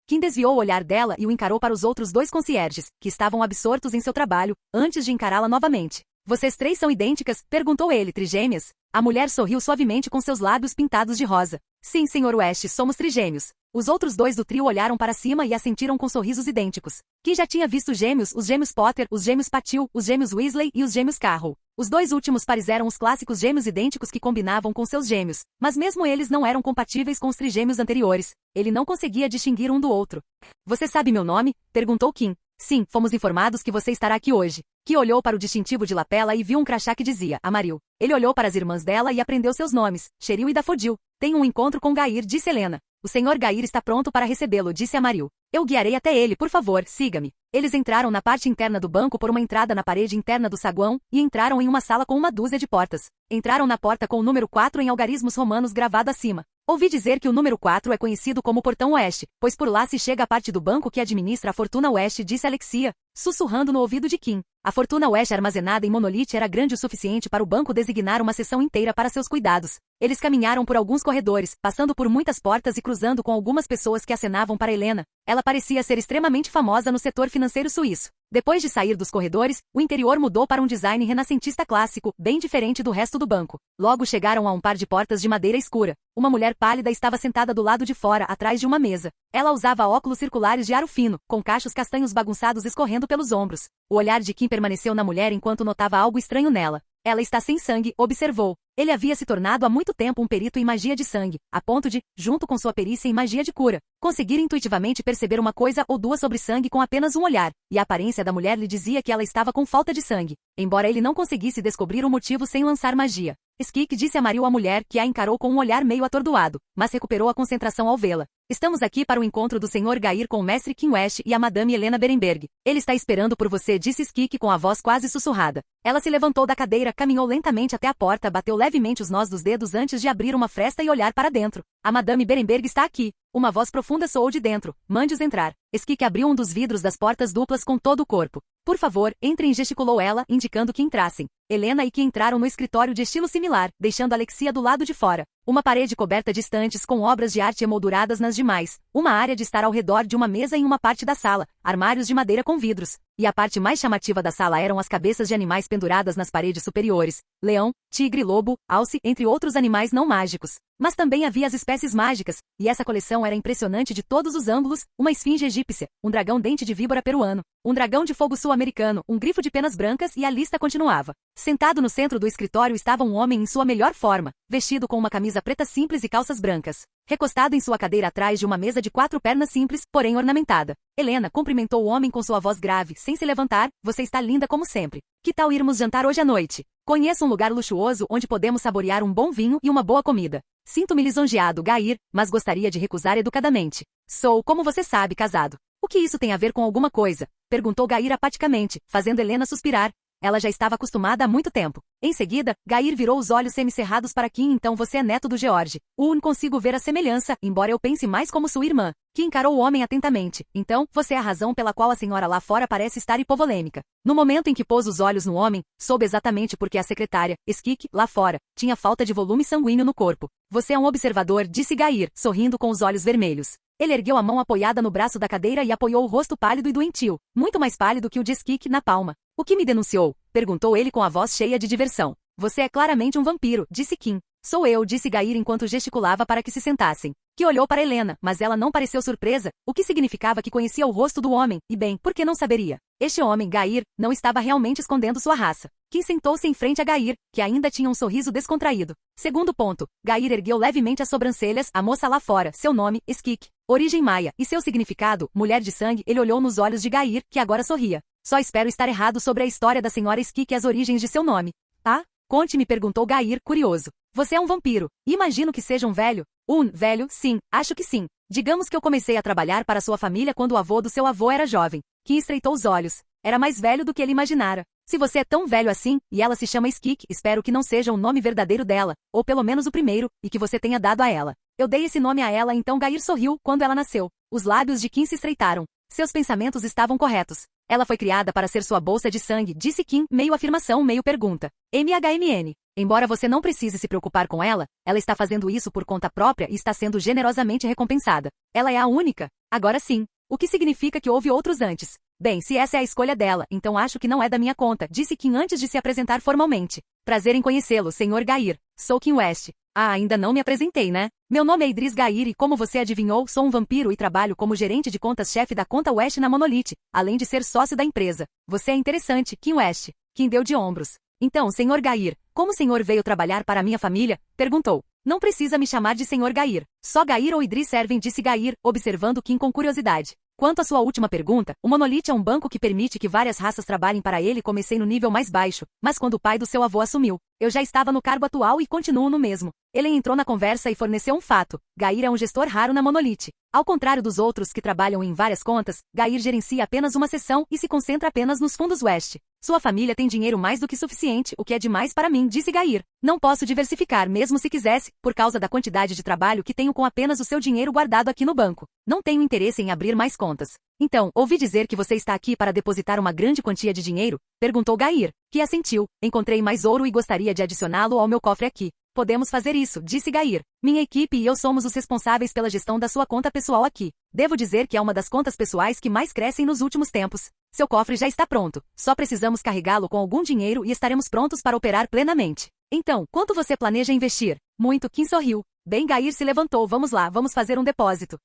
Kim desviou o olhar dela e o encarou para os outros 2 concierges, que estavam absortos em seu trabalho, antes de encará-la novamente. Vocês 3 são idênticas? Perguntou ele, trigêmeas. A mulher sorriu suavemente com seus lábios pintados de rosa. Sim, Sr. West, somos trigêmeos. Os outros 2 do trio olharam para cima e assentiram com sorrisos idênticos. Kim já tinha visto gêmeos, os gêmeos Potter, os gêmeos Patil, os gêmeos Weasley e os gêmeos Carroll. Os 2 últimos pares eram os clássicos gêmeos idênticos que combinavam com seus gêmeos, mas mesmo eles não eram compatíveis com os trigêmeos anteriores. Ele não conseguia distinguir um do outro. Você sabe meu nome? Perguntou Kim. Sim, fomos informados que você estará aqui hoje. Kim olhou para o distintivo de lapela e viu um crachá que dizia, Amaril. Ele olhou para as irmãs dela e aprendeu seus nomes, Cheryl e Daffodil. Tenho um encontro com Gair, disse Helena. O Sr. Gair está pronto para recebê-lo, disse Amaril. Eu guiarei até ele, por favor, siga-me. Eles entraram na parte interna do banco por uma entrada na parede interna do saguão, e entraram em uma sala com uma dúzia de portas. Entraram na porta com o número 4 em algarismos romanos gravado acima. Ouvi dizer que o número 4 é conhecido como Portão Oeste, pois por lá se chega a parte do banco que administra a Fortuna Oeste, disse Alexia, sussurrando no ouvido de Kim. A Fortuna Oeste armazenada em Monolith era grande o suficiente para o banco designar uma seção inteira para seus cuidados. Eles caminharam por alguns corredores, passando por muitas portas e cruzando com algumas pessoas que acenavam para Helena. Ela parecia ser extremamente famosa no setor financeiro suíço. Depois de sair dos corredores, o interior mudou para um design renascentista clássico, bem diferente do resto do banco. Logo chegaram a um par de portas de madeira escura. Uma mulher pálida estava sentada do lado de fora, atrás de uma mesa. Ela usava óculos circulares de aro fino, com cachos castanhos bagunçados escorrendo pelos ombros. O olhar de Kim permaneceu na mulher enquanto notava algo estranho nela. Ela está sem sangue, observou. Ele havia se tornado há muito tempo um perito em magia de sangue, a ponto de, junto com sua perícia em magia de cura, conseguir intuitivamente perceber uma coisa ou duas sobre sangue com apenas um olhar, e a aparência da mulher lhe dizia que ela estava com falta de sangue, embora ele não conseguisse descobrir o motivo sem lançar magia. Skik disse a Maril à mulher, que a encarou com um olhar meio atordoado, mas recuperou a concentração ao vê-la. Estamos aqui para o encontro do Sr. Gair com o mestre Kim West e a Madame Helena Berenberg. Ele está esperando por você, disse Skik com a voz quase sussurrada. Ela se levantou da cadeira, caminhou lentamente até a porta, bateu levemente os nós dos dedos antes de abrir uma fresta e olhar para dentro. A Madame Berenberg está aqui. Uma voz profunda soou de dentro. Mande-os entrar. Skik abriu um dos vidros das portas duplas com todo o corpo. Por favor, entrem, gesticulou ela, indicando que entrassem. Helena e Kim entraram no escritório de estilo similar, deixando Alexia do lado de fora. Uma parede coberta de estantes com obras de arte emolduradas nas demais. Uma área de estar ao redor de uma mesa em uma parte da sala. Armários de madeira com vidros. E a parte mais chamativa da sala eram as cabeças de animais penduradas nas paredes superiores. Leão, tigre, lobo, alce, entre outros animais não mágicos. Mas também havia as espécies mágicas, e essa coleção era impressionante de todos os ângulos: uma esfinge egípcia, um dragão dente de víbora peruano, um dragão de fogo sul-americano, um grifo de penas brancas e a lista continuava. Sentado no centro do escritório estava um homem em sua melhor forma, vestido com uma camisa preta simples e calças brancas. Recostado em sua cadeira atrás de uma mesa de 4 pernas simples, porém ornamentada. Helena cumprimentou o homem com sua voz grave, sem se levantar: você está linda como sempre. Que tal irmos jantar hoje à noite? Conheço um lugar luxuoso onde podemos saborear um bom vinho e uma boa comida. Sinto-me lisonjeado, Gair, mas gostaria de recusar educadamente. Sou, como você sabe, casado. O que isso tem a ver com alguma coisa? Perguntou Gair apaticamente, fazendo Helena suspirar. Ela já estava acostumada há muito tempo. Em seguida, Gair virou os olhos semicerrados para Kim. Então você é neto do George. Consigo ver a semelhança, embora eu pense mais como sua irmã. Kim encarou o homem atentamente. Então, você é a razão pela qual a senhora lá fora parece estar hipovolêmica. No momento em que pôs os olhos no homem, soube exatamente porque a secretária, Skik, lá fora, tinha falta de volume sanguíneo no corpo. Você é um observador, disse Gair, sorrindo com os olhos vermelhos. Ele ergueu a mão apoiada no braço da cadeira e apoiou o rosto pálido e doentio, muito mais pálido que o de Skik, na palma. O que me denunciou? Perguntou ele com a voz cheia de diversão. Você é claramente um vampiro, disse Kim. Sou eu, disse Gair enquanto gesticulava para que se sentassem. Que olhou para Helena, mas ela não pareceu surpresa, o que significava que conhecia o rosto do homem, e bem, por que não saberia? Este homem, Gair, não estava realmente escondendo sua raça. Kim sentou-se em frente a Gair, que ainda tinha um sorriso descontraído. Segundo ponto, Gair ergueu levemente as sobrancelhas: a moça lá fora, seu nome, Skik. Origem maia, e seu significado, mulher de sangue. Ele olhou nos olhos de Gair, que agora sorria. Só espero estar errado sobre a história da senhora Skik e as origens de seu nome. Ah? Conte-me, perguntou Gair, curioso. Você é um vampiro. Imagino que seja um velho. Velho, sim, acho que sim. Digamos que eu comecei a trabalhar para sua família quando o avô do seu avô era jovem. Kim estreitou os olhos. Era mais velho do que ele imaginara. Se você é tão velho assim, e ela se chama Skik, espero que não seja o nome verdadeiro dela, ou pelo menos o primeiro, e que você tenha dado a ela. Eu dei esse nome a ela, então Gair sorriu quando ela nasceu. Os lábios de Kim se estreitaram. Seus pensamentos estavam corretos. Ela foi criada para ser sua bolsa de sangue, disse Kim, meio afirmação, meio pergunta. MHMN. Embora você não precise se preocupar com ela, ela está fazendo isso por conta própria e está sendo generosamente recompensada. Ela é a única. Agora sim. O que significa que houve outros antes. Bem, se essa é a escolha dela, então acho que não é da minha conta, disse Kim antes de se apresentar formalmente. Prazer em conhecê-lo, Sr. Gair. Sou Kim West. Ah, ainda não me apresentei, né? Meu nome é Idris Gair e, como você adivinhou, sou um vampiro e trabalho como gerente de contas-chefe da conta West na Monolith, além de ser sócio da empresa. Você é interessante, Kim West. Kim deu de ombros. Então, Sr. Gair, como o senhor veio trabalhar para a minha família? Perguntou. Não precisa me chamar de Sr. Gair. Só Gair ou Idris servem, disse Gair, observando Kim com curiosidade. Quanto à sua última pergunta, o Monolith é um banco que permite que várias raças trabalhem para ele. Comecei no nível mais baixo, mas quando o pai do seu avô assumiu, eu já estava no cargo atual e continuo no mesmo. Ele entrou na conversa e forneceu um fato. Gair é um gestor raro na Monolith. Ao contrário dos outros que trabalham em várias contas, Gair gerencia apenas uma seção e se concentra apenas nos fundos West. Sua família tem dinheiro mais do que suficiente, o que é demais para mim, disse Gair. Não posso diversificar mesmo se quisesse, por causa da quantidade de trabalho que tenho com apenas o seu dinheiro guardado aqui no banco. Não tenho interesse em abrir mais contas. Então, ouvi dizer que você está aqui para depositar uma grande quantia de dinheiro? Perguntou Gair, que assentiu. Encontrei mais ouro e gostaria de adicioná-lo ao meu cofre aqui. Podemos fazer isso, disse Gair. Minha equipe e eu somos os responsáveis pela gestão da sua conta pessoal aqui. Devo dizer que é uma das contas pessoais que mais crescem nos últimos tempos. Seu cofre já está pronto. Só precisamos carregá-lo com algum dinheiro e estaremos prontos para operar plenamente. Então, quanto você planeja investir? Muito, Kim sorriu. Bem, Gair se levantou. Vamos lá, vamos fazer um depósito.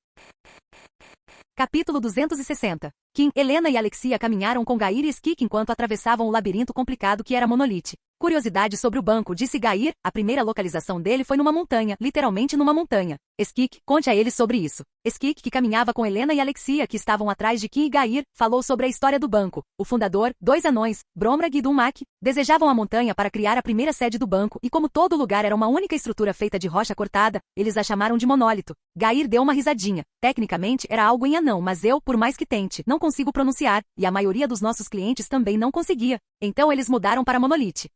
Capítulo 260. Kim, Helena e Alexia caminharam com Gair e Skik enquanto atravessavam o labirinto complicado que era Monolith. Curiosidade sobre o banco, disse Gair, a primeira localização dele foi numa montanha, literalmente numa montanha. Skik, conte a eles sobre isso. Skik, que caminhava com Helena e Alexia, que estavam atrás de Kim e Gair, falou sobre a história do banco. O fundador, 2 anões, Bromrag e Dunmak, desejavam a montanha para criar a primeira sede do banco e como todo lugar era uma única estrutura feita de rocha cortada, eles a chamaram de monólito. Gair deu uma risadinha. Tecnicamente era algo em anão, mas eu, por mais que tente, não consigo pronunciar, e a maioria dos nossos clientes também não conseguia. Então eles mudaram para Monolith.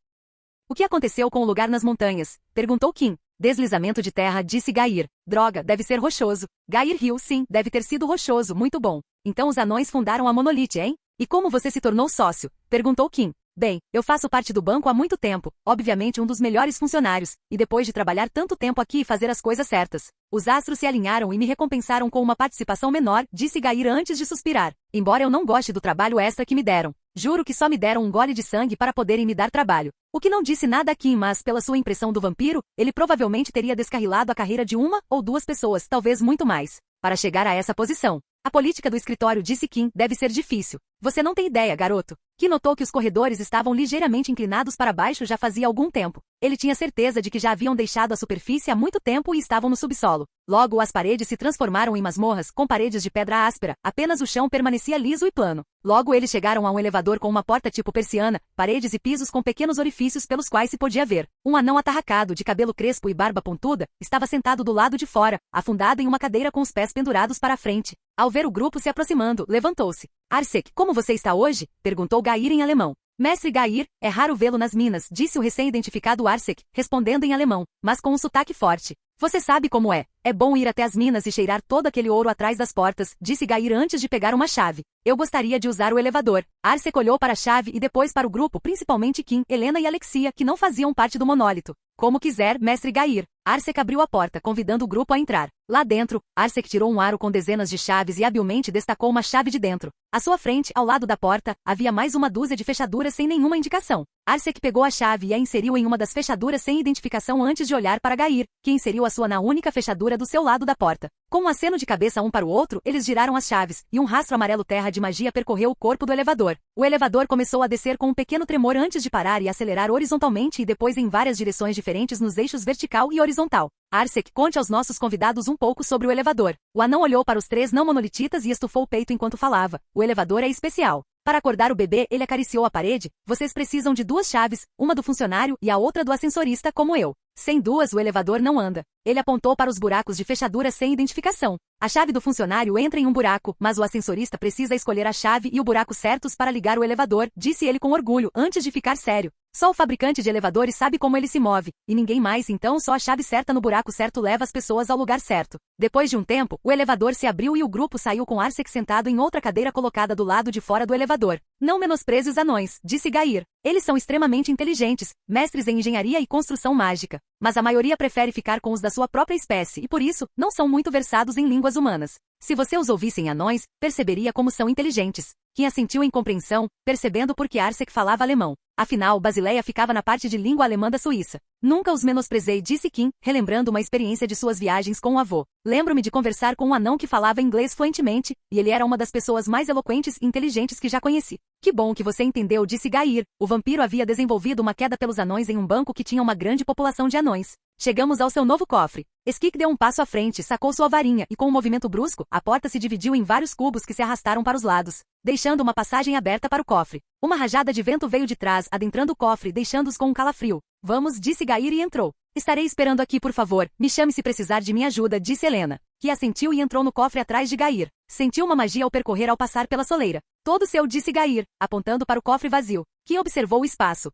O que aconteceu com o lugar nas montanhas? Perguntou Kim. Deslizamento de terra, disse Gair. Droga, deve ser rochoso. Gair riu, sim, deve ter sido rochoso, muito bom. Então os anões fundaram a Monolith, hein? E como você se tornou sócio? Perguntou Kim. Bem, eu faço parte do banco há muito tempo, obviamente um dos melhores funcionários, e depois de trabalhar tanto tempo aqui e fazer as coisas certas, os astros se alinharam e me recompensaram com uma participação menor, disse Gair antes de suspirar. Embora eu não goste do trabalho extra que me deram. Juro que só me deram um gole de sangue para poderem me dar trabalho. O que não disse nada a Kim, mas pela sua impressão do vampiro, ele provavelmente teria descarrilado a carreira de uma ou duas pessoas, talvez muito mais, para chegar a essa posição. A política do escritório, disse Kim, deve ser difícil. Você não tem ideia, garoto. Kim notou que os corredores estavam ligeiramente inclinados para baixo já fazia algum tempo. Ele tinha certeza de que já haviam deixado a superfície há muito tempo e estavam no subsolo. Logo, as paredes se transformaram em masmorras, com paredes de pedra áspera, apenas o chão permanecia liso e plano. Logo, eles chegaram a um elevador com uma porta tipo persiana, paredes e pisos com pequenos orifícios pelos quais se podia ver. Um anão atarracado, de cabelo crespo e barba pontuda, estava sentado do lado de fora, afundado em uma cadeira com os pés pendurados para a frente. Ao ver o grupo se aproximando, levantou-se. Arsek, como você está hoje? Perguntou Gair em alemão. Mestre Gair, é raro vê-lo nas minas, disse o recém-identificado Arsek, respondendo em alemão, mas com um sotaque forte. Você sabe como é. É bom ir até as minas e cheirar todo aquele ouro atrás das portas, disse Gair antes de pegar uma chave. Eu gostaria de usar o elevador. Arsek olhou para a chave e depois para o grupo, principalmente Kim, Helena e Alexia, que não faziam parte do monólito. Como quiser, mestre Gair. Arsek abriu a porta, convidando o grupo a entrar. Lá dentro, Arsek tirou um aro com dezenas de chaves e habilmente destacou uma chave de dentro. À sua frente, ao lado da porta, havia mais uma dúzia de fechaduras sem nenhuma indicação. Arsek pegou a chave e a inseriu em uma das fechaduras sem identificação antes de olhar para Gair, que inseriu a sua na única fechadura do seu lado da porta. Com um aceno de cabeça um para o outro, eles giraram as chaves, e um rastro amarelo terra de magia percorreu o corpo do elevador. O elevador começou a descer com um pequeno tremor antes de parar e acelerar horizontalmente e depois em várias direções diferentes nos eixos vertical e horizontal. Arsek, conte aos nossos convidados um pouco sobre o elevador. O anão olhou para os três não monolititas e estufou o peito enquanto falava. O elevador é especial. Para acordar o bebê, ele acariciou a parede. Vocês precisam de duas chaves, uma do funcionário e a outra do ascensorista como eu. Sem duas, o elevador não anda. Ele apontou para os buracos de fechadura sem identificação. A chave do funcionário entra em um buraco, mas o ascensorista precisa escolher a chave e o buraco certos para ligar o elevador, disse ele com orgulho, antes de ficar sério. Só o fabricante de elevadores sabe como ele se move, e ninguém mais, então só a chave certa no buraco certo leva as pessoas ao lugar certo. Depois de um tempo, o elevador se abriu e o grupo saiu com Arsek sentado em outra cadeira colocada do lado de fora do elevador. Não menospreze os anões, disse Gair. Eles são extremamente inteligentes, mestres em engenharia e construção mágica. Mas a maioria prefere ficar com os da sua própria espécie e, por isso, não são muito versados em línguas humanas. Se você os ouvisse em anões, perceberia como são inteligentes. Kim assentiu em compreensão, percebendo por que Arsek falava alemão. Afinal, Basileia ficava na parte de língua alemã da Suíça. Nunca os menosprezei, disse Kim, relembrando uma experiência de suas viagens com o avô. Lembro-me de conversar com um anão que falava inglês fluentemente, e ele era uma das pessoas mais eloquentes e inteligentes que já conheci. Que bom que você entendeu, disse Gair. O vampiro havia desenvolvido uma queda pelos anões em um banco que tinha uma grande população de anões. Chegamos ao seu novo cofre. Skik deu um passo à frente, sacou sua varinha e com um movimento brusco, a porta se dividiu em vários cubos que se arrastaram para os lados, deixando uma passagem aberta para o cofre. Uma rajada de vento veio de trás, adentrando o cofre, deixando-os com um calafrio. Vamos, disse Gair e entrou. Estarei esperando aqui, por favor. Me chame se precisar de minha ajuda, disse Helena, que assentiu e entrou no cofre atrás de Gair. Sentiu uma magia ao percorrer ao passar pela soleira. Todo seu, disse Gair, apontando para o cofre vazio. Kim observou o espaço.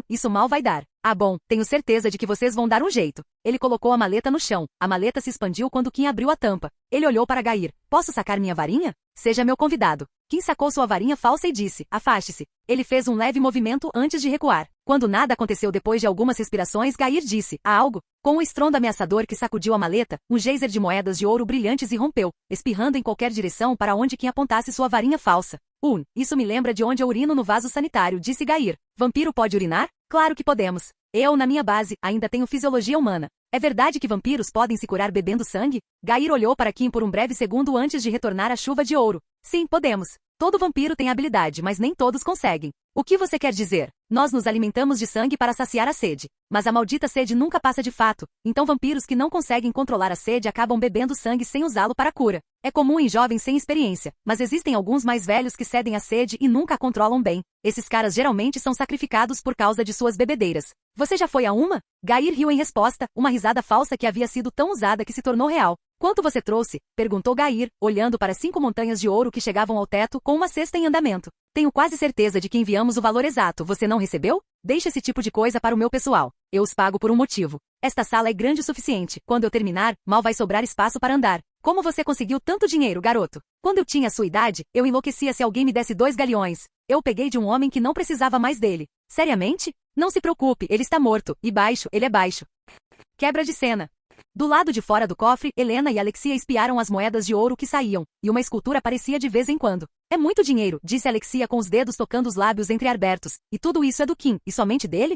Isso mal vai dar. Ah bom, tenho certeza de que vocês vão dar um jeito. Ele colocou a maleta no chão. A maleta se expandiu quando Kim abriu a tampa. Ele olhou para Gair. Posso sacar minha varinha? Seja meu convidado. Kim sacou sua varinha falsa e disse, afaste-se. Ele fez um leve movimento antes de recuar. Quando nada aconteceu depois de algumas respirações, Gair disse, há algo? Com um estrondo ameaçador que sacudiu a maleta, um geyser de moedas de ouro brilhantes irrompeu, espirrando em qualquer direção para onde Kim apontasse sua varinha falsa. Isso me lembra de onde eu urino no vaso sanitário, disse Gair. Vampiro pode urinar? Claro que podemos. Eu, na minha base, ainda tenho fisiologia humana. É verdade que vampiros podem se curar bebendo sangue? Gair olhou para Kim por um breve segundo antes de retornar à chuva de ouro. Sim, podemos. Todo vampiro tem habilidade, mas nem todos conseguem. O que você quer dizer? Nós nos alimentamos de sangue para saciar a sede. Mas a maldita sede nunca passa de fato, então vampiros que não conseguem controlar a sede acabam bebendo sangue sem usá-lo para a cura. É comum em jovens sem experiência, mas existem alguns mais velhos que cedem à sede e nunca a controlam bem. Esses caras geralmente são sacrificados por causa de suas bebedeiras. Você já foi a uma? Gair riu em resposta, uma risada falsa que havia sido tão usada que se tornou real. Quanto você trouxe? Perguntou Gair, olhando para 5 montanhas de ouro que chegavam ao teto com uma cesta em andamento. Tenho quase certeza de que enviamos o valor exato, você não recebeu? Deixe esse tipo de coisa para o meu pessoal. Eu os pago por um motivo. Esta sala é grande o suficiente. Quando eu terminar, mal vai sobrar espaço para andar. Como você conseguiu tanto dinheiro, garoto? Quando eu tinha a sua idade, eu enlouquecia se alguém me desse 2 galeões. Eu peguei de um homem que não precisava mais dele. Seriamente? Não se preocupe, ele está morto. E baixo, ele é baixo. Quebra de cena. Do lado de fora do cofre, Helena e Alexia espiaram as moedas de ouro que saíam, e uma escultura aparecia de vez em quando. É muito dinheiro, disse Alexia com os dedos tocando os lábios entreabertos. E tudo isso é do Kim, e somente dele?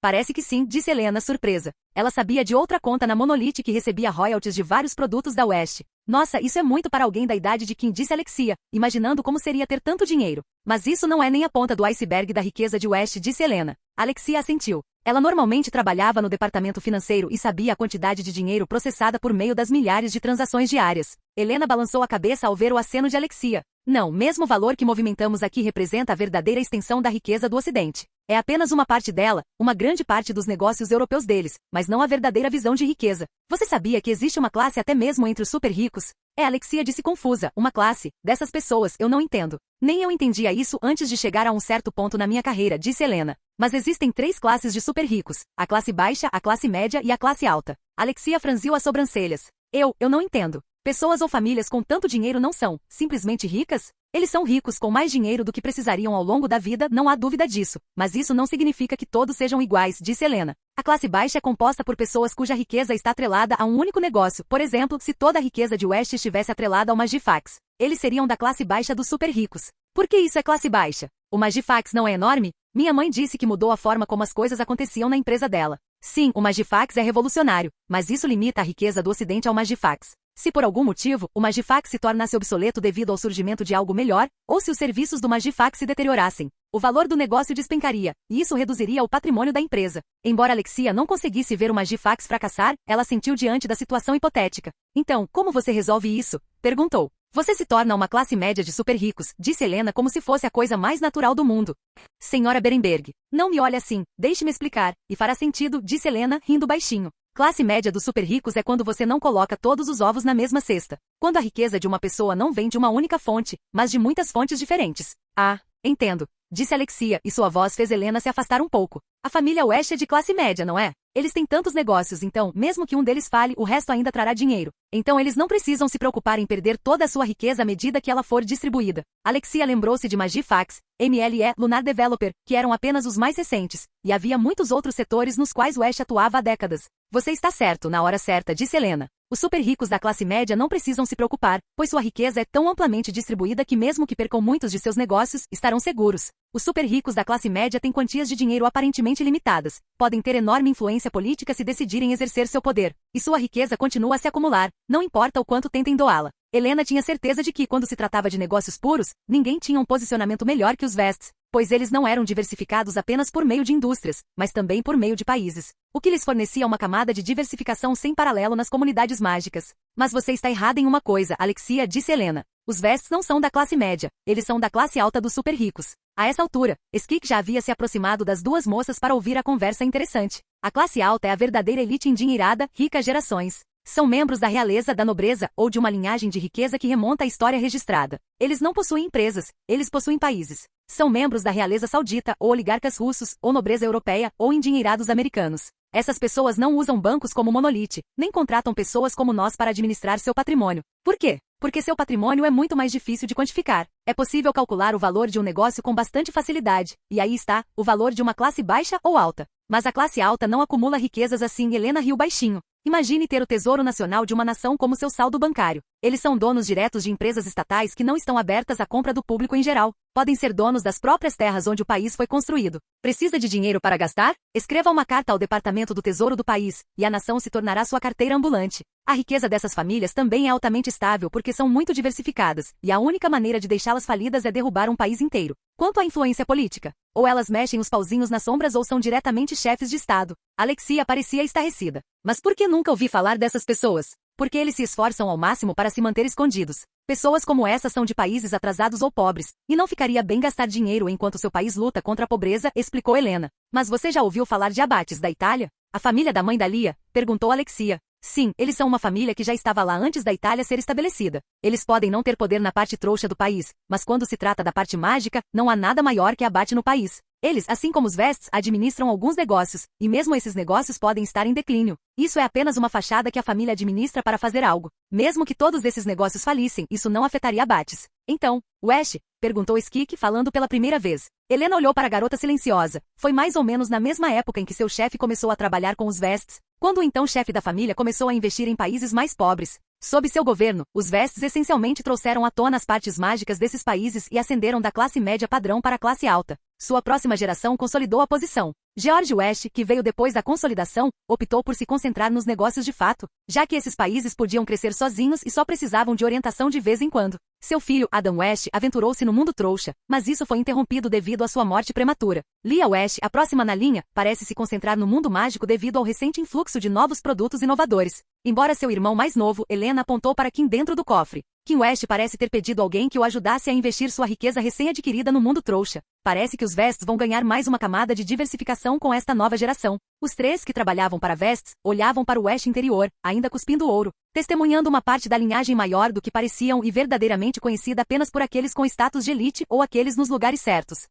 Parece que sim, disse Helena surpresa. Ela sabia de outra conta na Monolith que recebia royalties de vários produtos da West. Nossa, isso é muito para alguém da idade de Kim, disse Alexia, imaginando como seria ter tanto dinheiro. Mas isso não é nem a ponta do iceberg da riqueza de West, disse Helena. Alexia assentiu. Ela normalmente trabalhava no departamento financeiro e sabia a quantidade de dinheiro processada por meio das milhares de transações diárias. Helena balançou a cabeça ao ver o aceno de Alexia. Não, mesmo o valor que movimentamos aqui representa a verdadeira extensão da riqueza do Ocidente. É apenas uma parte dela, uma grande parte dos negócios europeus deles, mas não a verdadeira visão de riqueza. Você sabia que existe uma classe até mesmo entre os super ricos? Alexia disse confusa, uma classe, dessas pessoas, eu não entendo. Nem eu entendia isso antes de chegar a um certo ponto na minha carreira, disse Helena. Mas existem 3 classes de super ricos, a classe baixa, a classe média e a classe alta. Alexia franziu as sobrancelhas. Eu não entendo. Pessoas ou famílias com tanto dinheiro não são, simplesmente ricas? Eles são ricos com mais dinheiro do que precisariam ao longo da vida, não há dúvida disso. Mas isso não significa que todos sejam iguais, disse Helena. A classe baixa é composta por pessoas cuja riqueza está atrelada a um único negócio. Por exemplo, se toda a riqueza de West estivesse atrelada ao Magifax, eles seriam da classe baixa dos super ricos. Por que isso é classe baixa? O Magifax não é enorme? Minha mãe disse que mudou a forma como as coisas aconteciam na empresa dela. Sim, o Magifax é revolucionário, mas isso limita a riqueza do Ocidente ao Magifax. Se por algum motivo, o Magifax se tornasse obsoleto devido ao surgimento de algo melhor, ou se os serviços do Magifax se deteriorassem, o valor do negócio despencaria, e isso reduziria o patrimônio da empresa. Embora Alexia não conseguisse ver o Magifax fracassar, ela sentiu diante da situação hipotética. Então, como você resolve isso? Perguntou. Você se torna uma classe média de super ricos, disse Helena como se fosse a coisa mais natural do mundo. Senhora Berenberg, não me olhe assim, deixe-me explicar, e fará sentido, disse Helena, rindo baixinho. Classe média dos super ricos é quando você não coloca todos os ovos na mesma cesta. Quando a riqueza de uma pessoa não vem de uma única fonte, mas de muitas fontes diferentes. Ah, entendo, disse Alexia, e sua voz fez Helena se afastar um pouco. A família West é de classe média, não é? Eles têm tantos negócios, então, mesmo que um deles fale, o resto ainda trará dinheiro. Então eles não precisam se preocupar em perder toda a sua riqueza à medida que ela for distribuída. Alexia lembrou-se de Magifax, MLE, Lunar Developer, que eram apenas os mais recentes, e havia muitos outros setores nos quais West atuava há décadas. Você está certo, na hora certa, disse Helena. Os super ricos da classe média não precisam se preocupar, pois sua riqueza é tão amplamente distribuída que mesmo que percam muitos de seus negócios, estarão seguros. Os super ricos da classe média têm quantias de dinheiro aparentemente limitadas, podem ter enorme influência política se decidirem exercer seu poder, e sua riqueza continua a se acumular, não importa o quanto tentem doá-la. Helena tinha certeza de que, quando se tratava de negócios puros, ninguém tinha um posicionamento melhor que os Vests, pois eles não eram diversificados apenas por meio de indústrias, mas também por meio de países, o que lhes fornecia uma camada de diversificação sem paralelo nas comunidades mágicas. Mas você está errada em uma coisa, Alexia, disse Helena. Os Vests não são da classe média, eles são da classe alta dos super ricos. A essa altura, Skik já havia se aproximado das 2 moças para ouvir a conversa interessante. A classe alta é a verdadeira elite endinheirada, rica há gerações. São membros da realeza, da nobreza, ou de uma linhagem de riqueza que remonta à história registrada. Eles não possuem empresas, eles possuem países. São membros da realeza saudita, ou oligarcas russos, ou nobreza europeia, ou endinheirados americanos. Essas pessoas não usam bancos como Monolith, nem contratam pessoas como nós para administrar seu patrimônio. Por quê? Porque seu patrimônio é muito mais difícil de quantificar. É possível calcular o valor de um negócio com bastante facilidade, e aí está, o valor de uma classe baixa ou alta. Mas a classe alta não acumula riquezas assim. Helena riu baixinho. Imagine ter o Tesouro Nacional de uma nação como seu saldo bancário. Eles são donos diretos de empresas estatais que não estão abertas à compra do público em geral. Podem ser donos das próprias terras onde o país foi construído. Precisa de dinheiro para gastar? Escreva uma carta ao Departamento do Tesouro do país, e a nação se tornará sua carteira ambulante. A riqueza dessas famílias também é altamente estável porque são muito diversificadas, e a única maneira de deixá-las falidas é derrubar um país inteiro. Quanto à influência política, ou elas mexem os pauzinhos nas sombras ou são diretamente chefes de Estado. Alexia parecia estarrecida. Mas por que nunca ouvi falar dessas pessoas? Porque eles se esforçam ao máximo para se manter escondidos. Pessoas como essas são de países atrasados ou pobres, e não ficaria bem gastar dinheiro enquanto seu país luta contra a pobreza, explicou Helena. Mas você já ouviu falar de abates da Itália? A família da mãe da Lia? Perguntou Alexia. Sim, eles são uma família que já estava lá antes da Itália ser estabelecida. Eles podem não ter poder na parte trouxa do país, mas quando se trata da parte mágica, não há nada maior que abate no país. Eles, assim como os Vests, administram alguns negócios, e mesmo esses negócios podem estar em declínio. Isso é apenas uma fachada que a família administra para fazer algo. Mesmo que todos esses negócios falissem, isso não afetaria Bates. Então, West? Perguntou Skik, falando pela primeira vez. Helena olhou para a garota silenciosa. Foi mais ou menos na mesma época em que seu chefe começou a trabalhar com os Vests, quando o então chefe da família começou a investir em países mais pobres. Sob seu governo, os Vests essencialmente trouxeram à tona as partes mágicas desses países e ascenderam da classe média padrão para a classe alta. Sua próxima geração consolidou a posição. George West, que veio depois da consolidação, optou por se concentrar nos negócios de fato, já que esses países podiam crescer sozinhos e só precisavam de orientação de vez em quando. Seu filho, Adam West, aventurou-se no mundo trouxa, mas isso foi interrompido devido à sua morte prematura. Leah West, a próxima na linha, parece se concentrar no mundo mágico devido ao recente influxo de novos produtos inovadores. Embora seu irmão mais novo, Helena, apontou para Kim dentro do cofre. Kim West parece ter pedido alguém que o ajudasse a investir sua riqueza recém-adquirida no mundo trouxa. Parece que os Vests vão ganhar mais uma camada de diversificação com esta nova geração. Os três que trabalhavam para Vests olhavam para o West interior, ainda cuspindo ouro, testemunhando uma parte da linhagem maior do que pareciam e verdadeiramente conhecida apenas por aqueles com status de elite ou aqueles nos lugares certos.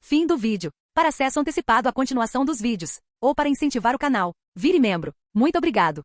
Fim do vídeo. Para acesso antecipado à continuação dos vídeos, ou para incentivar o canal, vire membro. Muito obrigado.